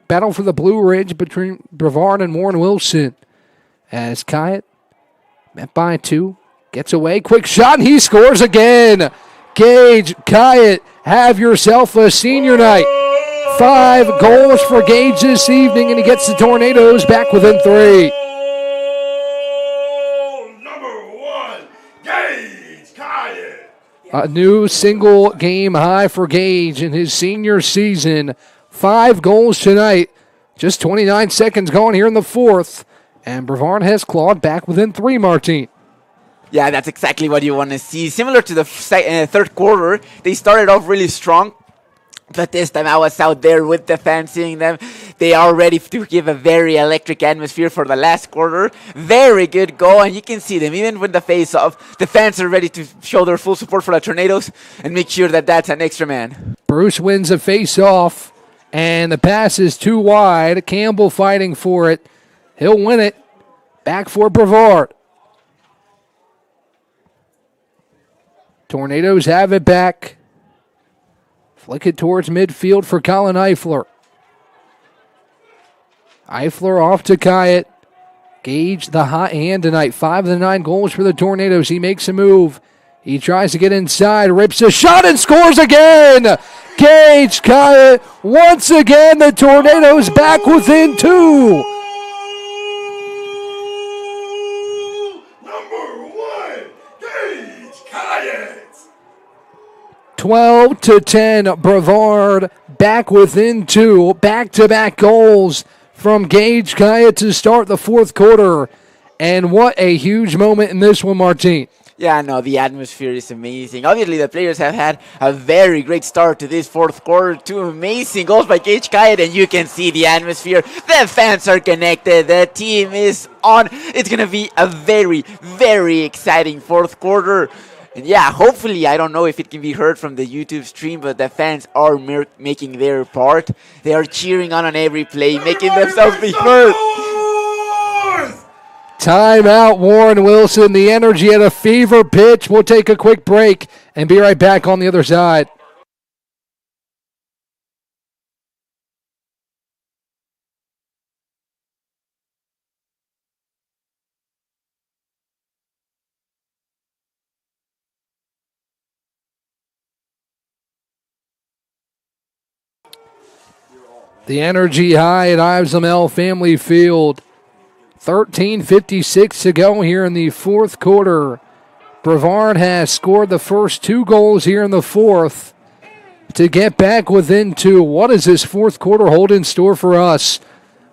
battle for the Blue Ridge between Brevard and Warren Wilson. As Kyatt, met by 2, gets away, quick shot, and he scores again. Gage, Kyatt, have yourself a senior night. 5 goals for Gage this evening, and he gets the Tornadoes back within 3. Number 1, Gage Kyatt. A new single game high for Gage in his senior season. 5 goals tonight. Just 29 seconds gone here in the fourth. And Brevard has clawed back within 3, Martine. Yeah, that's exactly what you want to see. Similar to the third quarter, they started off really strong. But this time I was out there with the fans seeing them. They are ready to give a very electric atmosphere for the last quarter. Very good goal, and you can see them. Even with the face-off, the fans are ready to show their full support for the Tornadoes and make sure that that's an extra man. Bruce wins a face-off, and the pass is too wide. Campbell fighting for it. He'll win it. Back for Brevard. Tornadoes have it back. Flick it towards midfield for Colin Eifler. Eifler off to Kyatt. Gage the hot hand tonight. 5 of the 9 goals for the Tornadoes. He makes a move. He tries to get inside, rips a shot and scores again. Gage Kyatt once again. The Tornadoes back within 2. Number 1, Gage Kyatt. 12-10. Brevard back within 2. Back-to-back goals from Gage Kyatt to start the fourth quarter. And what a huge moment in this one, Martine. Yeah, no, the atmosphere is amazing. Obviously, the players have had a very great start to this fourth quarter. 2 amazing goals by Gage Kyatt, and you can see the atmosphere. The fans are connected. The team is on. It's going to be a very, very exciting fourth quarter. And yeah, hopefully, I don't know if it can be heard from the YouTube stream, but the fans are making their part. They are cheering on every play, making themselves be heard. Timeout, Warren Wilson. The energy at a fever pitch. We'll take a quick break and be right back on the other side. The energy high at Ives Lamel Family Field. 13:56 to go here in the fourth quarter. Brevard has scored the first 2 goals here in the fourth to get back within 2. What does this fourth quarter hold in store for us?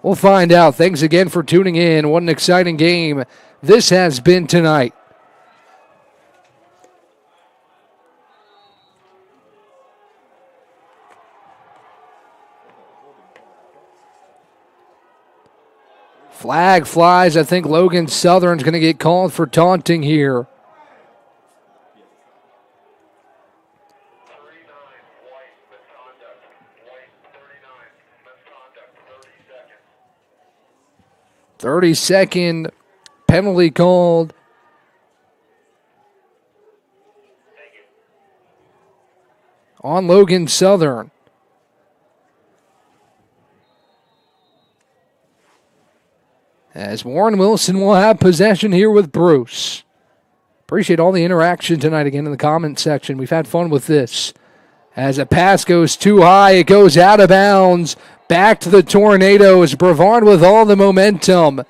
We'll find out. Thanks again for tuning in. What an exciting game this has been tonight. Flag flies. I think Logan Southern's going to get called for taunting here. "30-second penalty called. On Logan Southern. As Warren Wilson will have possession here with Bruce. Appreciate all the interaction tonight again in the comment section. We've had fun with this. As a pass goes too high, it goes out of bounds. Back to the Tornadoes. Brevard with all the momentum.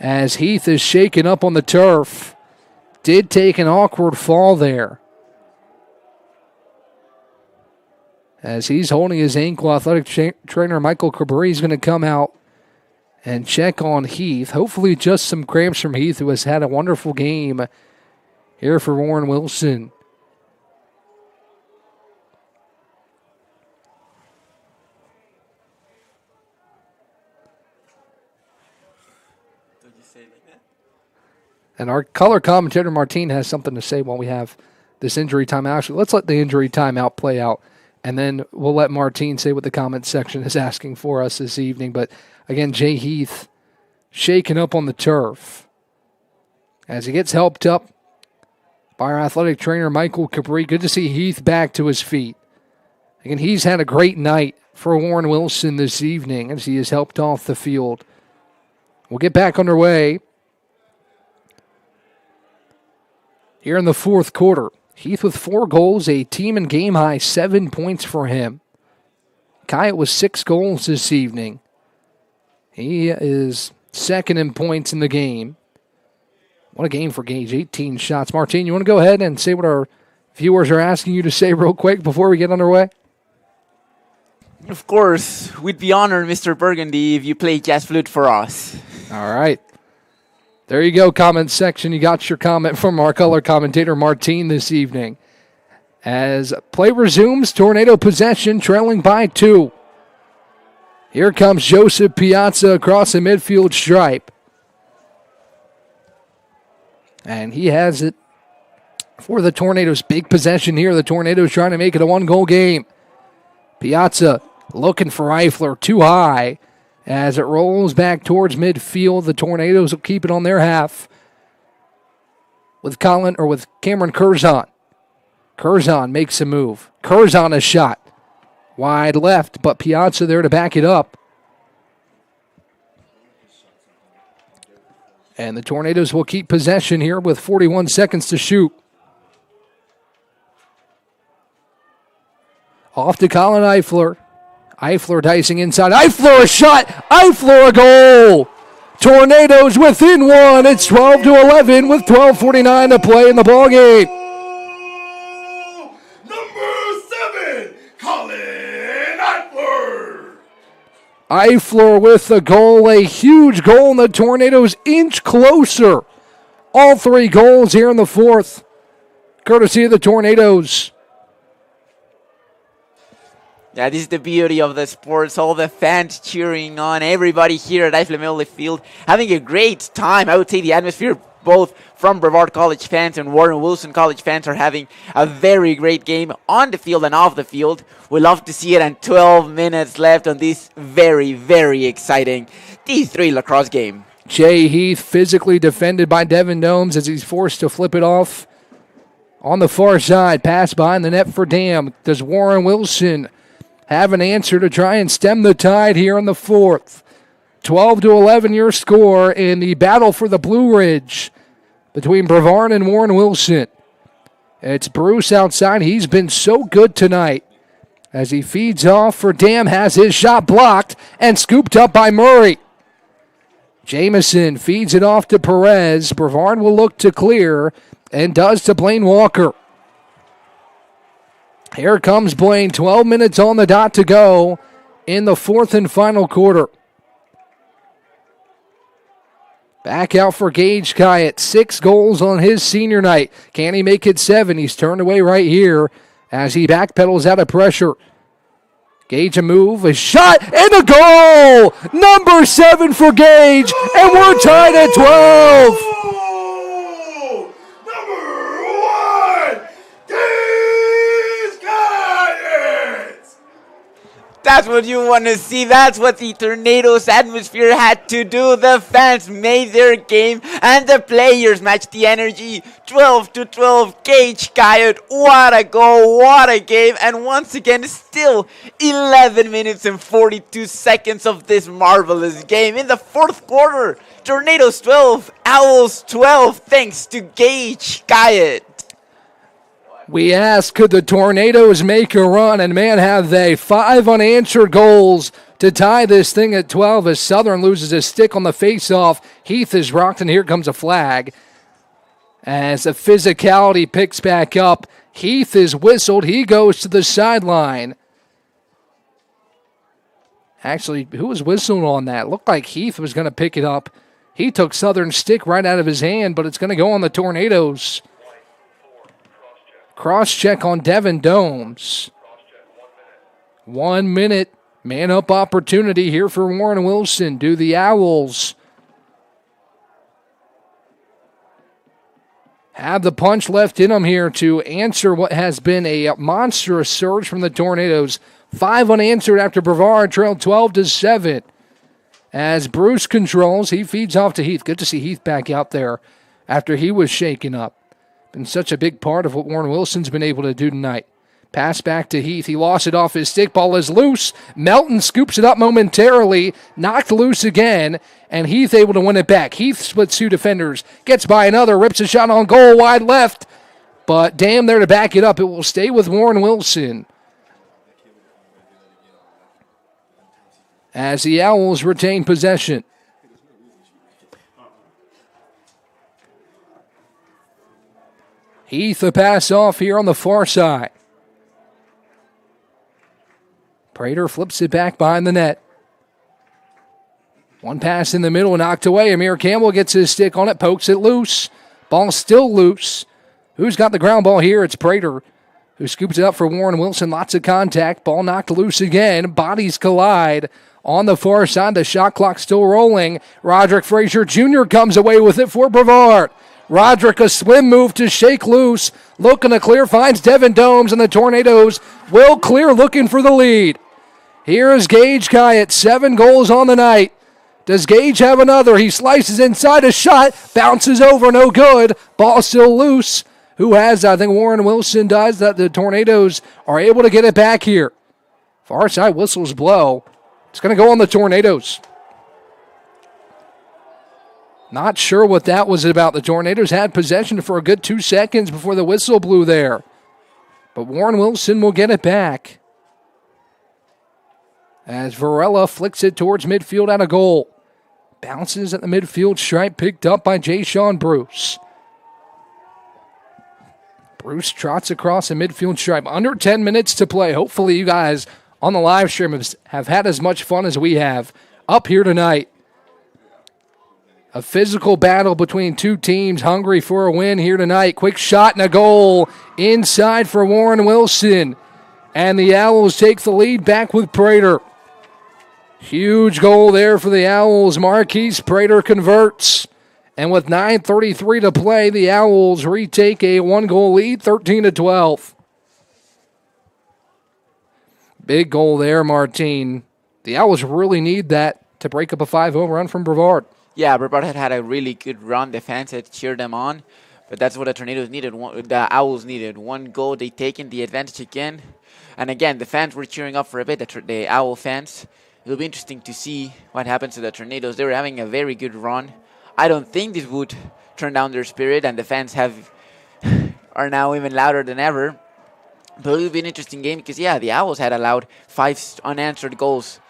As Heath is shaken up on the turf. Did take an awkward fall there. As he's holding his ankle, athletic trainer Michael Cabri is going to come out and check on Heath. Hopefully just some cramps from Heath, who has had a wonderful game here for Warren Wilson. And our color commentator Martine has something to say while we have this injury timeout. Actually, let's let the injury timeout play out, and then we'll let Martine say what the comment section is asking for us this evening. But again, Jay Heath shaken up on the turf as he gets helped up by our athletic trainer, Michael Cabri. Good to see Heath back to his feet. Again, he's had a great night for Warren Wilson this evening as he is helped off the field. We'll get back underway here in the fourth quarter. Heath with 4 goals, a team and game high 7 points for him. Kyatt with 6 goals this evening. He is second in points in the game. What a game for Gage. 18 shots. Martine, you want to go ahead and say what our viewers are asking you to say real quick before we get underway? Of course, we'd be honored, Mr. Burgundy, if you play jazz flute for us. All right. There you go, comment section. You got your comment from our color commentator, Martine, this evening. As play resumes, Tornado possession, trailing by 2. Here comes Joseph Piazza across the midfield stripe. And he has it for the Tornadoes. Big possession here. The Tornadoes trying to make it a 1-goal game. Piazza looking for Eifler, too high. As it rolls back towards midfield, the Tornadoes will keep it on their half with Cameron Curzon. Curzon makes a move. Curzon a shot. Wide left, but Piazza there to back it up. And the Tornadoes will keep possession here with 41 seconds to shoot. Off to Colin Eifler. Eifler dicing inside. Eifler a shot. Eifler a goal. Tornadoes within one. It's 12-11 with 12:49 to play in the ballgame. Number 7, Colin Eifler. Eifler with the goal. A huge goal, and the Tornadoes inch closer. All 3 goals here in the fourth, courtesy of the Tornadoes. Yeah, this is the beauty of the sports. All the fans cheering on. Everybody here at Eifler Memorial Field having a great time. I would say the atmosphere, both from Brevard College fans and Warren Wilson College fans, are having a very great game on the field and off the field. We love to see it, and 12 minutes left on this very, very exciting D3 lacrosse game. Jay Heath physically defended by Devin Domes as he's forced to flip it off on the far side. Pass behind the net for Dam. Does Warren Wilson have an answer to try and stem the tide here in the fourth? 12-11 your score in the battle for the Blue Ridge between Brevard and Warren Wilson. It's Bruce outside. He's been so good tonight as he feeds off for Dam, has his shot blocked and scooped up by Murray. Jamison feeds it off to Perez. Brevard will look to clear and does to Blaine Walker. Here comes Blaine. 12 minutes on the dot to go in the fourth and final quarter. Back out for Gage Kyatt. 6 goals on his senior night. Can he make it 7? He's turned away right here as he backpedals out of pressure. Gage a move, a shot, and a goal! Number 7 for Gage, and we're tied at 12. That's what you want to see. That's what the Tornadoes atmosphere had to do. The fans made their game, and the players matched the energy. 12-12, Gage Kyatt. What a goal, what a game. And once again, still 11 minutes and 42 seconds of this marvelous game. In the fourth quarter, Tornadoes 12, Owls 12, thanks to Gage Kyatt. We asked, could the Tornadoes make a run? And man, have they. 5 unanswered goals to tie this thing at 12 as Southern loses his stick on the faceoff. Heath is rocked, and here comes a flag. As the physicality picks back up, Heath is whistled. He goes to the sideline. Actually, who was whistling on that? Looked like Heath was going to pick it up. He took Southern's stick right out of his hand, but it's going to go on the Tornadoes. Cross-check on Devin Domes. 1 minute. Man-up opportunity here for Warren Wilson. Do the Owls have the punch left in them here to answer what has been a monstrous surge from the Tornadoes? 5 unanswered after Brevard trailed 12-7. As Bruce controls, he feeds off to Heath. Good to see Heath back out there after he was shaken up. Been such a big part of what Warren Wilson's been able to do tonight. Pass back to Heath. He lost it off his stick. Ball is loose. Melton scoops it up momentarily. Knocked loose again. And Heath able to win it back. Heath splits 2 defenders. Gets by another. Rips a shot on goal wide left. But Dam there to back it up. It will stay with Warren Wilson. As the Owls retain possession. Heath a pass off here on the far side. Prater flips it back behind the net. One pass in the middle, knocked away. Amir Campbell gets his stick on it, pokes it loose. Ball still loose. Who's got the ground ball here? It's Prater, who scoops it up for Warren Wilson. Lots of contact. Ball knocked loose again. Bodies collide on the far side. The shot clock still rolling. Roderick Frazier Jr. comes away with it for Brevard. Roderick, a swim move to shake loose. Looking to clear, finds Devin Domes, and the Tornadoes will clear, looking for the lead. Here is Gage Kyatt, 7 goals on the night. Does Gage have another? He slices inside, a shot, bounces over, no good. Ball still loose. Who has that? I think Warren Wilson does. That the Tornadoes are able to get it back here. Far side whistles blow. It's going to go on the Tornadoes. Not sure what that was about. The Tornadoes had possession for a good 2 seconds before the whistle blew there. But Warren Wilson will get it back. As Varela flicks it towards midfield at a goal. Bounces at the midfield stripe, picked up by Jay-Sean Bruce. Bruce trots across the midfield stripe. Under 10 minutes to play. Hopefully you guys on the live stream have had as much fun as we have up here tonight. A physical battle between two teams hungry for a win here tonight. Quick shot and a goal inside for Warren Wilson. And the Owls take the lead back with Prater. Huge goal there for the Owls. Marquise Prater converts. And with 9:33 to play, the Owls retake a 1-goal lead, 13-12. Big goal there, Martine. The Owls really need that to break up a 5-0 run from Brevard. Yeah, Brevard had a really good run. The fans had cheered them on, but that's what the Tornadoes needed. The Owls needed 1 goal. They taken the advantage again. And again, the fans were cheering up for a bit, the Owl fans. It'll be interesting to see what happens to the Tornadoes. They were having a very good run. I don't think this would turn down their spirit, and the fans are now even louder than ever. But it'll be an interesting game because, yeah, the Owls had allowed 5 unanswered goals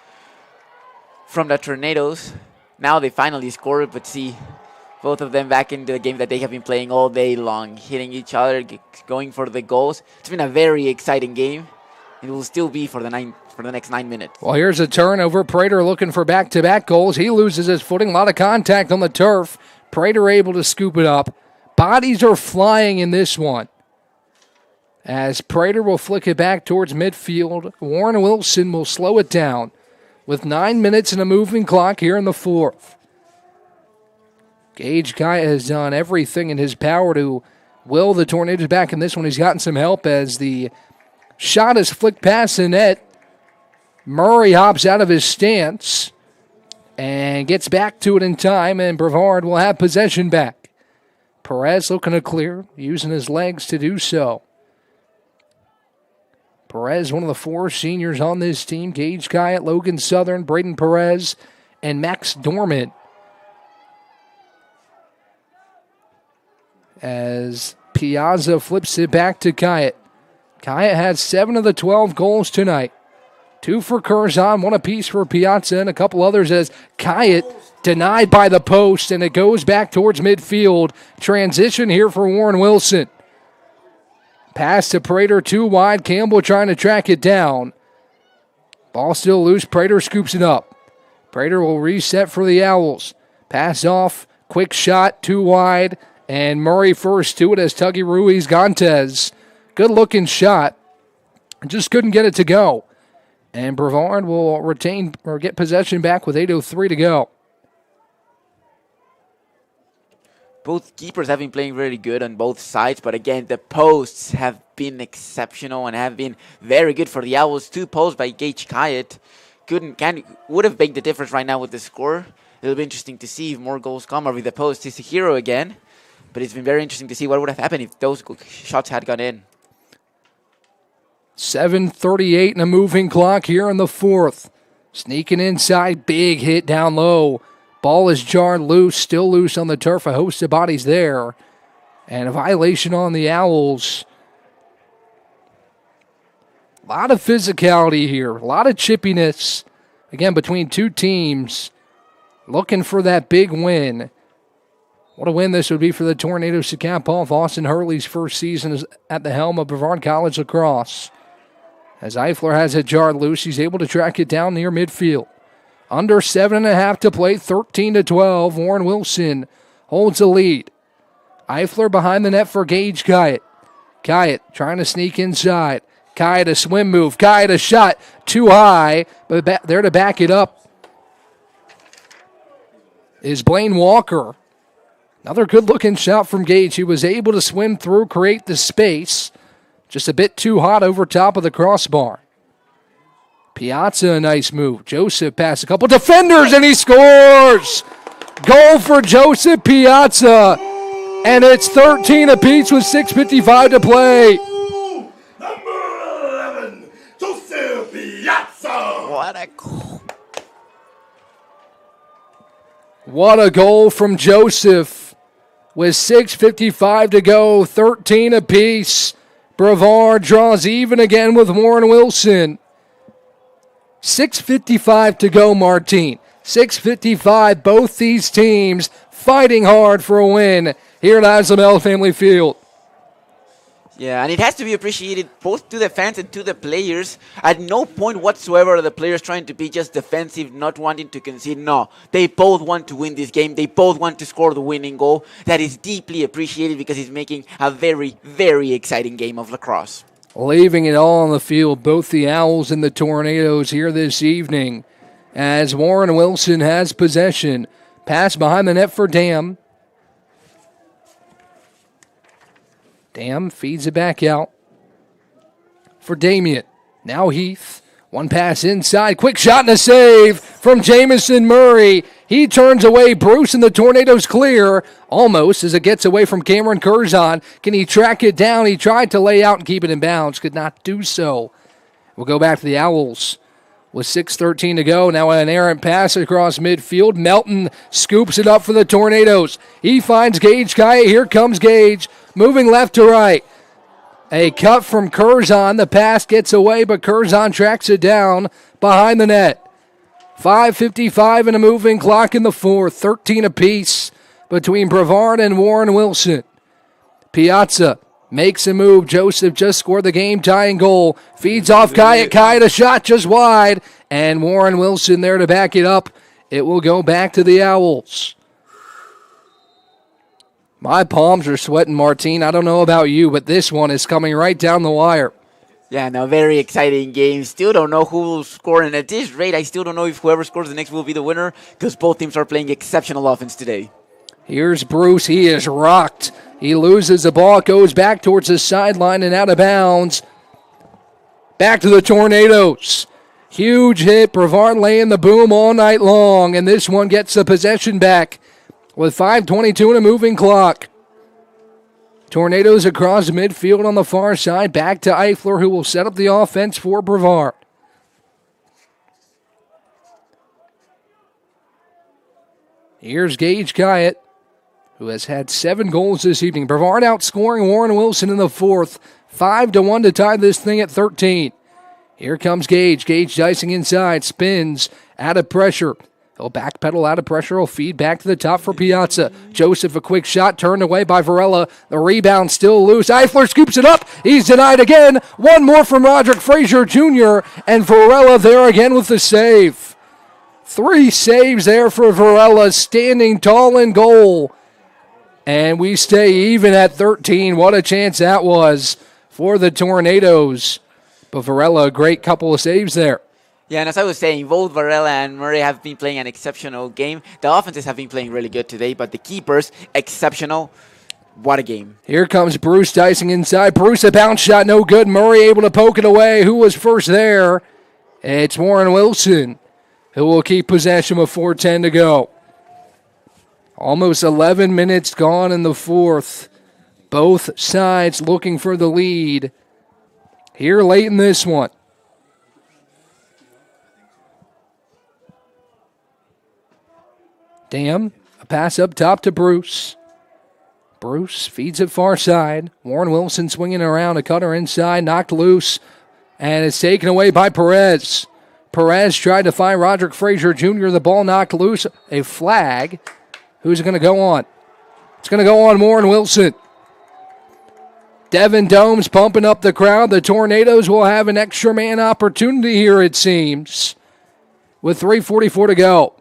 from the Tornadoes. Now they finally scored, but see both of them back into the game that they have been playing all day long, hitting each other, going for the goals. It's been a very exciting game. It will still be for the next 9 minutes. Well, here's a turnover. Prater looking for back-to-back goals. He loses his footing. A lot of contact on the turf. Prater able to scoop it up. Bodies are flying in this one. As Prater will flick it back towards midfield, Warren Wilson will slow it down with 9 minutes and a moving clock here in the 4th. Gage Kyatt has done everything in his power to will the Tornadoes back in this one. He's gotten some help as the shot is flicked past the net. Murray hops out of his stance and gets back to it in time, and Brevard will have possession back. Perez looking to clear, using his legs to do so. Perez, one of the 4 seniors on this team. Gage Kyatt, Logan Southern, Braden Perez, and Max Dorman. As Piazza flips it back to Kyatt. Kyatt had 7 of the 12 goals tonight. 2 for Curzon, 1 apiece for Piazza, and a couple others as Kyatt denied by the post, and it goes back towards midfield. Transition here for Warren Wilson. Pass to Prater, 2 wide. Campbell trying to track it down. Ball still loose. Prater scoops it up. Prater will reset for the Owls. Pass off. Quick shot, 2 wide. And Murray first to it as Tuggy Ruiz Gontes. Good looking shot. Just couldn't get it to go. And Brevard will retain or get possession back with 8:03 to go. Both keepers have been playing really good on both sides, but again, the posts have been exceptional and have been very good for the Owls. 2 posts by Gage Kyatt would have made the difference right now with the score. It'll be interesting to see if more goals come or with the post. He's a hero again, but it's been very interesting to see what would have happened if those shots had gone in. 7:38 and a moving clock here in the 4th. Sneaking inside, big hit down low. Ball is jarred loose, still loose on the turf. A host of bodies there. And a violation on the Owls. A lot of physicality here. A lot of chippiness. Again, between two teams. Looking for that big win. What a win this would be for the Tornadoes to cap off Austin Hurley's first season at the helm of Brevard College Lacrosse. As Eifler has it jarred loose, he's able to track it down near midfield. Under 7.5 to play, 13-12. Warren Wilson holds the lead. Eifler behind the net for Gage Kyatt. Kyatt trying to sneak inside. Kyatt a swim move. Kyatt a shot too high, but there to back it up is Blaine Walker. Another good-looking shot from Gage. He was able to swim through, create the space. Just a bit too hot over top of the crossbar. Piazza, a nice move. Joseph past a couple defenders, and he scores! Goal for Joseph Piazza. And it's 13 apiece with 6:55 to play. Number 11, Joseph Piazza. What a goal. What a goal from Joseph. With 6:55 to go, 13 apiece. Brevard draws even again with Warren Wilson. 6:55 to go, Martine. 6:55, both these teams fighting hard for a win here at Isabel Family Field. Yeah, and it has to be appreciated both to the fans and to the players. At no point whatsoever are the players trying to be just defensive, not wanting to concede. No, they both want to win this game. They both want to score the winning goal. That is deeply appreciated because it's making a very, very exciting game of lacrosse. Leaving it all on the field, both the Owls and the Tornadoes here this evening as Warren Wilson has possession. Pass behind the net for Dam. Dam feeds it back out for Damien. Now Heath. One pass inside. Quick shot and a save from Jamison Murray. He turns away. Bruce and the Tornadoes clear. Almost as it gets away from Cameron Curzon. Can he track it down? He tried to lay out and keep it in bounds. Could not do so. We'll go back to the Owls with 6:13 to go. Now an errant pass across midfield. Melton scoops it up for the Tornadoes. He finds Gage Kaya. Here comes Gage. Moving left to right. A cut from Curzon. The pass gets away, but Curzon tracks it down behind the net. 5:55 and a moving clock in the fourth. 13 apiece between Brevard and Warren Wilson. Piazza makes a move. Joseph just scored the game-tying goal. Feeds off Kaya. Kaya to shot just wide. And Warren Wilson there to back it up. It will go back to the Owls. My palms are sweating, Martine. I don't know about you, but this one is coming right down the wire. Yeah, no, very exciting game. Still don't know who will score, and at this rate, I still don't know if whoever scores the next will be the winner because both teams are playing exceptional offense today. Here's Bruce. He is rocked. He loses the ball, goes back towards the sideline and out of bounds. Back to the Tornadoes. Huge hit. Brevard laying the boom all night long, and this one gets the possession back with 5:22 and a moving clock. Tornadoes across midfield on the far side. Back to Eifler, who will set up the offense for Brevard. Here's Gage Kyatt, who has had 7 goals this evening. Brevard outscoring Warren Wilson in the fourth. 5-1 to tie this thing at 13. Here comes Gage. Gage dicing inside. Spins. Out of pressure. He'll backpedal out of pressure. He'll feed back to the top for Piazza. Joseph, a quick shot turned away by Varela. The rebound still loose. Eifler scoops it up. He's denied again. One more from Roderick Frazier Jr. And Varela there again with the save. 3 saves there for Varela, standing tall in goal. And we stay even at 13. What a chance that was for the Tornadoes. But Varela, a great couple of saves there. Yeah, and as I was saying, both Varela and Murray have been playing an exceptional game. The offenses have been playing really good today, but the keepers, exceptional. What a game. Here comes Bruce dicing inside. Bruce, a bounce shot, no good. Murray able to poke it away. Who was first there? It's Warren Wilson, who will keep possession with 4:10 to go. Almost 11 minutes gone in the fourth. Both sides looking for the lead here late in this one. Dam, a pass up top to Bruce. Bruce feeds it far side. Warren Wilson swinging around, a cutter inside, knocked loose, and it's taken away by Perez. Perez tried to find Roderick Frazier Jr. The ball knocked loose. A flag. Who's it going to go on? It's going to go on Warren Wilson. Devin Domes pumping up the crowd. The Tornadoes will have an extra man opportunity here, it seems, with 3:44 to go.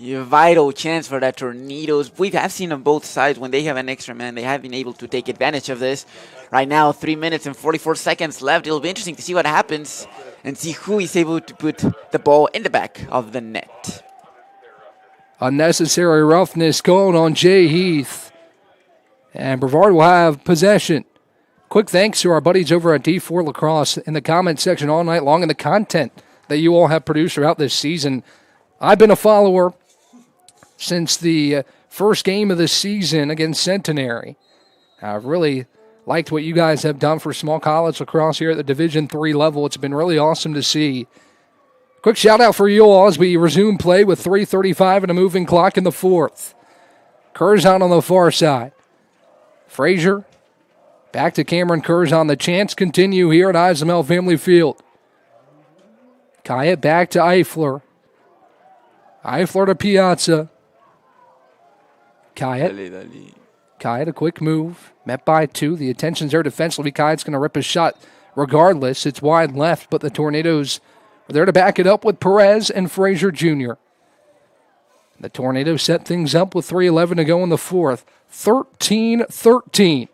A vital chance for the Tornadoes. We have seen on both sides when they have an extra man, they have been able to take advantage of this. Right now, 3 minutes and 44 seconds left. It'll be interesting to see what happens and see who is able to put the ball in the back of the net. Unnecessary roughness called on Jay Heath. And Brevard will have possession. Quick thanks to our buddies over at D4 Lacrosse in the comment section all night long and the content that you all have produced throughout this season. I've been a follower since the first game of the season against Centenary. I've really liked what you guys have done for small college lacrosse here at the Division III level. It's been really awesome to see. Quick shout out for you all as we resume play with 3:35 and a moving clock in the fourth. Curzon on the far side. Frazier back to Cameron Curzon. The chants continue here at Eisenmel Family Field. Kyatt back to Eifler. Eifler to Piazza. Kyatt. Kyatt, a quick move. Met by two. The attention's there defensively. Kyatt's going to rip a shot regardless. It's wide left, but the Tornadoes are there to back it up with Perez and Frazier Jr. The Tornadoes set things up with 3:11 to go in the fourth. 13-13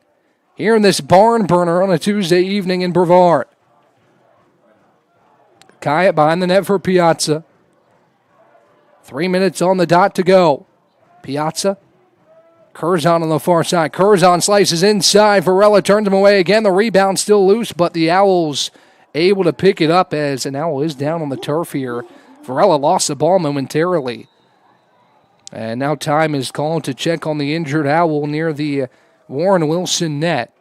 here in this barn burner on a Tuesday evening in Brevard. Kyatt behind the net for Piazza. 3 minutes on the dot to go. Piazza. Curzon on the far side. Curzon slices inside. Varela turns him away again. The rebound still loose, but the Owls able to pick it up as an Owl is down on the turf here. Varela lost the ball momentarily. And now time is called to check on the injured Owl near the Warren Wilson net.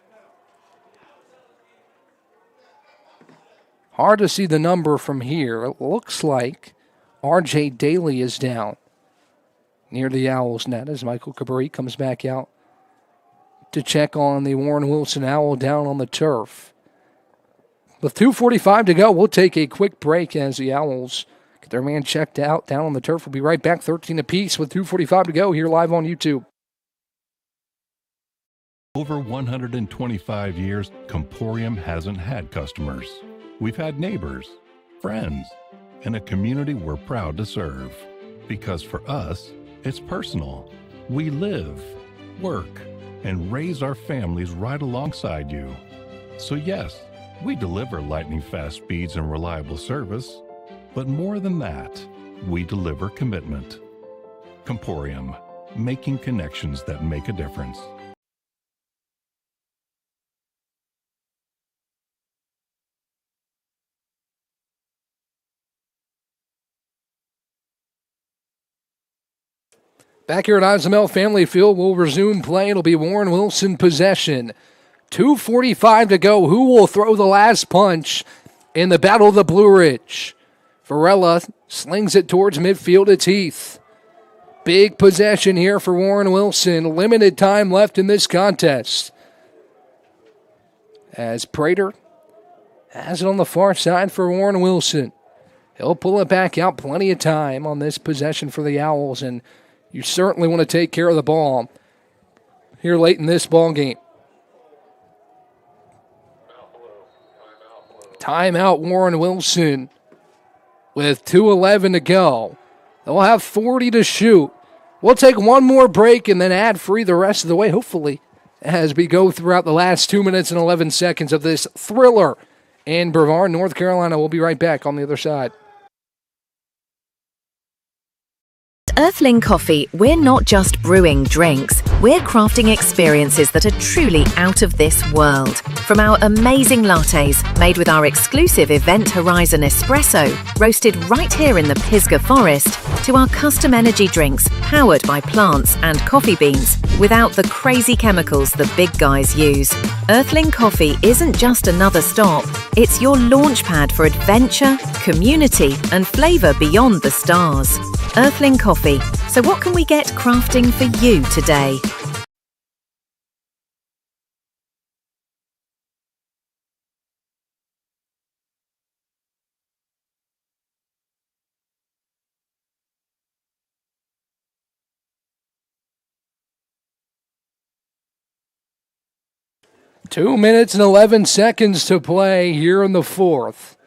Hard to see the number from here. It looks like R.J. Daly is down near the Owls net as Michael Cabri comes back out to check on the Warren Wilson Owl down on the turf. With 2:45 to go, we'll take a quick break as the Owls get their man checked out down on the turf. We'll be right back, 13 apiece with 2:45 to go here live on YouTube. Over 125 years, Comporium hasn't had customers. We've had neighbors, friends, and a community we're proud to serve. Because for us, it's personal. We live, work, and raise our families right alongside you. So yes, we deliver lightning-fast speeds and reliable service. But more than that, we deliver commitment. Comporium, making connections that make a difference. Back here at Eisenmel Family Field, we'll resume play. It'll be Warren Wilson possession. 2:45 to go. Who will throw the last punch in the Battle of the Blue Ridge? Varela slings it towards midfield. It's Heath. Big possession here for Warren Wilson. Limited time left in this contest. As Prater has it on the far side for Warren Wilson. He'll pull it back out. Plenty of time on this possession for the Owls, and you certainly want to take care of the ball here late in this ball game. Timeout, Warren Wilson with 2:11 to go. They'll have 40 to shoot. We'll take one more break and then ad free the rest of the way, hopefully, as we go throughout the last 2 minutes and 11 seconds of this thriller in Brevard, North Carolina. We'll be right back on the other side. Earthling Coffee, we're not just brewing drinks, we're crafting experiences that are truly out of this world. From our amazing lattes, made with our exclusive Event Horizon Espresso, roasted right here in the Pisgah Forest, to our custom energy drinks, powered by plants and coffee beans, without the crazy chemicals the big guys use. Earthling Coffee isn't just another stop, it's your launchpad for adventure, community, and flavour beyond the stars. Earthling Coffee. So what can we get crafting for you today? Two minutes and 11 seconds to play here in the fourth.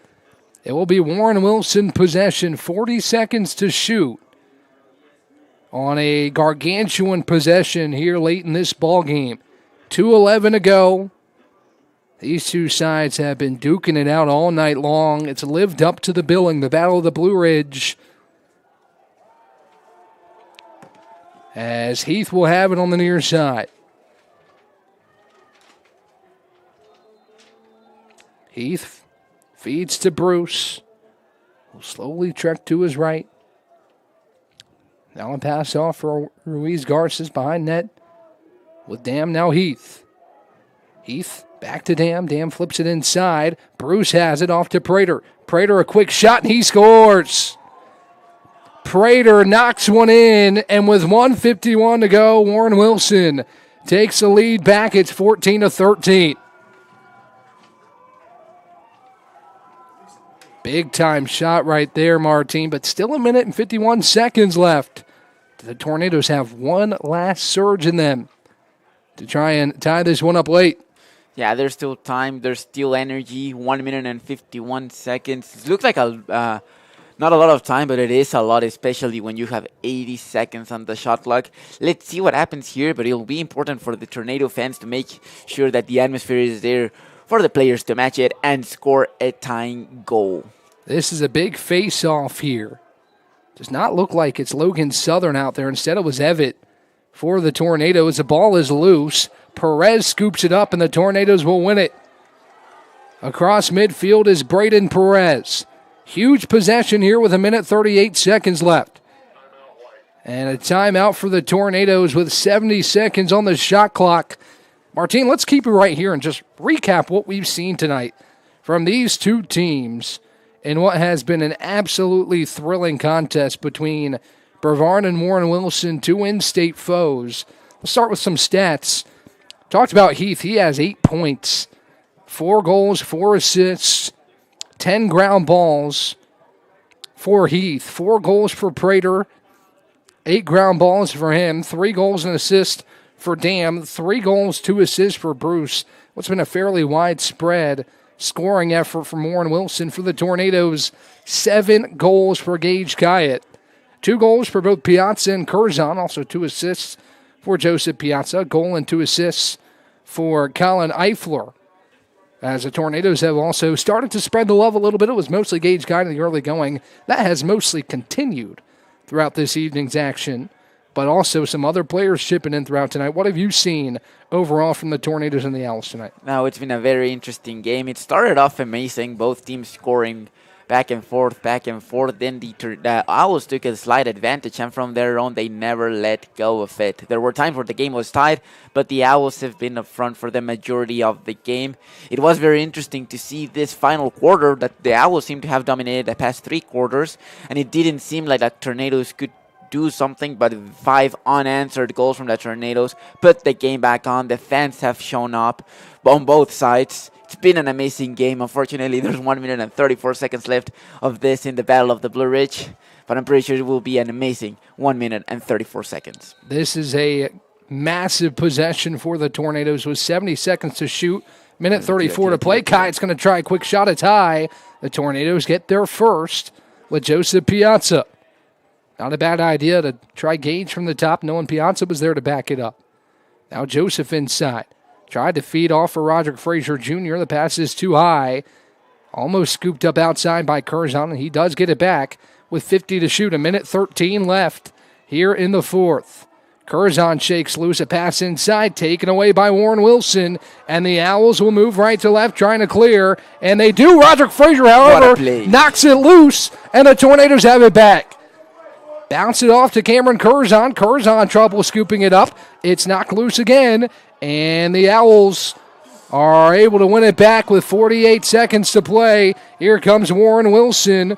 It will be Warren Wilson possession, 40 seconds to shoot on a gargantuan possession here late in this ball game. 2:11 to go. These two sides have been duking it out all night long. It's lived up to the billing, the Battle of the Blue Ridge. As Heath will have it on the near side. Heath feeds to Bruce. Will slowly trek to his right. Now a pass off for Ruiz Garces behind net. With Dam, now Heath. Heath back to Dam. Dam flips it inside. Bruce has it off to Prater. Prater a quick shot and he scores. Prater knocks one in, and with 1:51 to go, Warren Wilson takes the lead back. It's 14-13. Big time shot right there, Martin, but still 1 minute and 51 seconds left. The Tornadoes have one last surge in them to try and tie this one up late. Yeah, there's still time. There's still energy. 1 minute and 51 seconds. It looks like not a lot of time, but it is a lot, especially when you have 80 seconds on the shot clock. Let's see what happens here, but it'll be important for the Tornado fans to make sure that the atmosphere is there for the players to match it and score a tying goal. This is a big face-off here. Does not look like it's Logan Southern out there. Instead, it was Evett for the Tornadoes. The ball is loose. Perez scoops it up, and the Tornadoes will win it. Across midfield is Braden Perez. Huge possession here with 1 minute 38 seconds left. And a timeout for the Tornadoes with 70 seconds on the shot clock. Martin, let's keep it right here and just recap what we've seen tonight from these two teams in what has been an absolutely thrilling contest between Brevard and Warren Wilson, two in-state foes. Let's start with some stats. Talked about Heath. He has 8 points, 4 goals, 4 assists, 10 ground balls for Heath, 4 goals for Prater, 8 ground balls for him, 3 goals and assists for Dam, 3 goals, 2 assists for Bruce. What's been a fairly widespread scoring effort from Warren Wilson. For the Tornadoes, 7 goals for Gage Kyatt, 2 goals for both Piazza and Curzon, also 2 assists for Joseph Piazza, a goal and 2 assists for Colin Eifler. As the Tornadoes have also started to spread the love a little bit. It was mostly Gage Kyatt in the early going. That has mostly continued throughout this evening's action, but also some other players chipping in throughout tonight. What have you seen overall from the Tornadoes and the Owls tonight? Now, it's been a very interesting game. It started off amazing, both teams scoring back and forth. Then the Owls took a slight advantage, and from there on, they never let go of it. There were times where the game was tied, but the Owls have been up front for the majority of the game. It was very interesting to see this final quarter that the Owls seem to have dominated the past 3 quarters, and it didn't seem like the Tornadoes could do something, but 5 unanswered goals from the Tornadoes put the game back on. The fans have shown up on both sides. It's been an amazing game. Unfortunately, there's 1 minute and 34 seconds left of this in the Battle of the Blue Ridge, but I'm pretty sure it will be an amazing 1 minute and 34 seconds. This is a massive possession for the Tornadoes with 70 seconds to shoot. Minute 34 to play. Kyatt's going to try a quick shot. It's high. The Tornadoes get there first with Joseph Piazza. Not a bad idea to try Gage from the top, knowing Piazza was there to back it up. Now Joseph inside. Tried to feed off for Roderick Frazier Jr. The pass is too high. Almost scooped up outside by Curzon, and he does get it back with 50 to shoot. 1 minute 13 left here in the fourth. Curzon shakes loose, a pass inside, taken away by Warren Wilson, and the Owls will move right to left, trying to clear, and they do. Roderick Frazier, however, knocks it loose, and the Tornadoes have it back. Bounce it off to Cameron Curzon. Curzon trouble scooping it up. It's knocked loose again, and the Owls are able to win it back with 48 seconds to play. Here comes Warren Wilson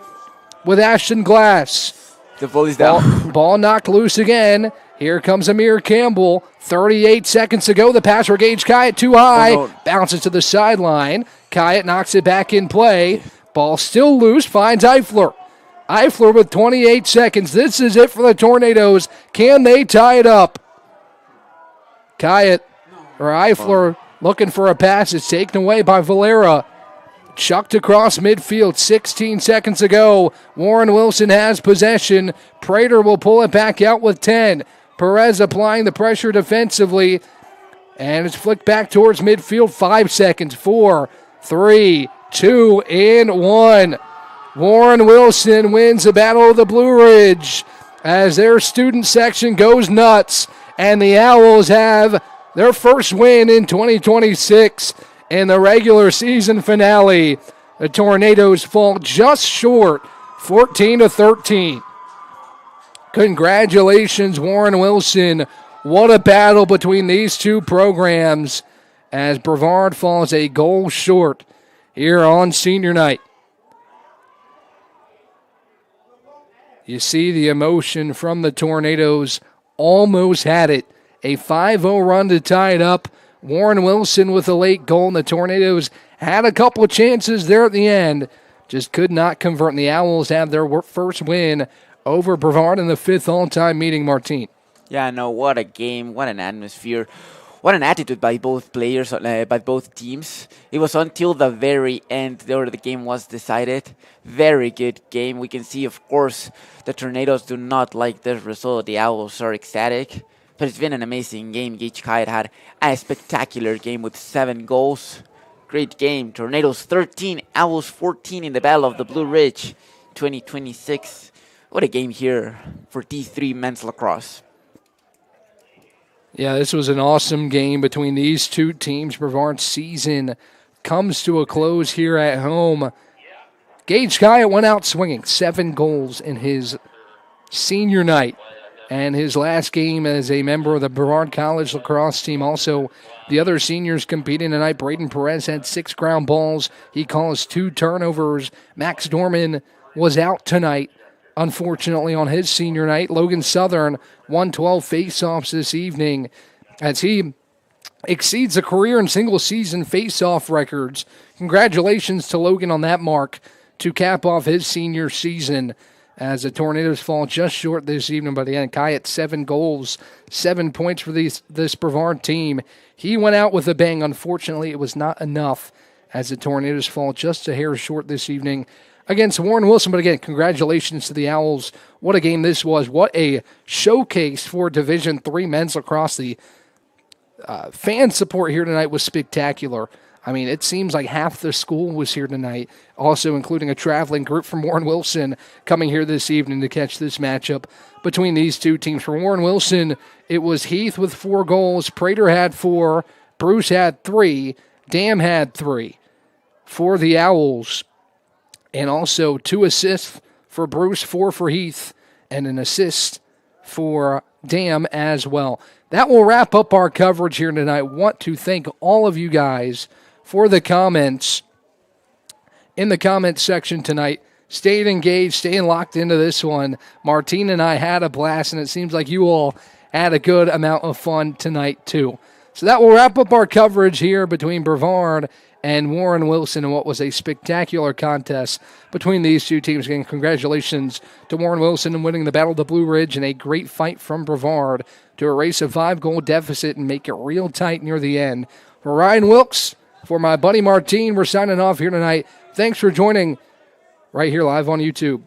with Ashton Glass. The ball is down. Ball knocked loose again. Here comes Amir Campbell. 38 seconds to go. The pass for Gage Kyatt too high. Oh, no. Bounces to the sideline. Kyatt knocks it back in play. Ball still loose. Finds Eifler. Eifler with 28 seconds. This is it for the Tornadoes. Can they tie it up? Eifler looking for a pass. It's taken away by Valera. Chucked across midfield. 16 seconds to go. Warren Wilson has possession. Prater will pull it back out with 10. Perez applying the pressure defensively. And it's flicked back towards midfield. 5 seconds. 4, 3, 2, and 1. Warren Wilson wins the Battle of the Blue Ridge as their student section goes nuts, and the Owls have their first win in 2026. in the regular season finale. The Tornadoes fall just short, 14-13. Congratulations, Warren Wilson. What a battle between these two programs as Brevard falls a goal short here on senior night. You see the emotion from the Tornadoes. Almost had it. A 5-0 run to tie it up. Warren Wilson with a late goal, and the Tornadoes had a couple of chances there at the end. Just could not convert, and the Owls have their first win over Brevard in the 5th all-time meeting, Martine. Yeah, no, what a game, what an atmosphere, what an attitude by both players, by both teams. It was until the very end where the game was decided. Very good game. We can see, of course, the Tornadoes do not like this result. The Owls are ecstatic. But it's been an amazing game. Gage Kite had a spectacular game with 7 goals. Great game. Tornadoes 13, Owls 14 in the Battle of the Blue Ridge 2026. What a game here for D3 men's lacrosse. Yeah, this was an awesome game between these two teams. Brevard's season comes to a close here at home. Gage Kite went out swinging, 7 goals in his senior night. And his last game as a member of the Brevard College lacrosse team. Also, the other seniors competing tonight. Braden Perez had 6 ground balls. He caused 2 turnovers. Max Dorman was out tonight, unfortunately, on his senior night. Logan Southern won 12 faceoffs this evening as he exceeds the career and single-season faceoff records. Congratulations to Logan on that mark to cap off his senior season, as the Tornadoes fall just short this evening. But again, Kai at 7 goals, 7 points for this Brevard team. He went out with a bang. Unfortunately, it was not enough as the Tornadoes fall just a hair short this evening against Warren Wilson. But again, congratulations to the Owls. What a game this was. What a showcase for Division III men's lacrosse. The fan support here tonight was spectacular. I mean, it seems like half the school was here tonight, also including a traveling group from Warren Wilson coming here this evening to catch this matchup between these two teams. For Warren Wilson, it was Heath with 4 goals, Prater had 4, Bruce had 3, Dam had 3 for the Owls, and also 2 assists for Bruce, 4 for Heath, and an assist for Dam as well. That will wrap up our coverage here tonight. Want to thank all of you guys for the comments in the comments section tonight. Staying engaged, staying locked into this one. Martine and I had a blast, and it seems like you all had a good amount of fun tonight too. So that will wrap up our coverage here between Brevard and Warren Wilson, and what was a spectacular contest between these two teams. Again, congratulations to Warren Wilson in winning the Battle of the Blue Ridge, and a great fight from Brevard to erase a 5-goal deficit and make it real tight near the end. For Ryan Wilkes, for my buddy Martine, we're signing off here tonight. Thanks for joining right here live on YouTube.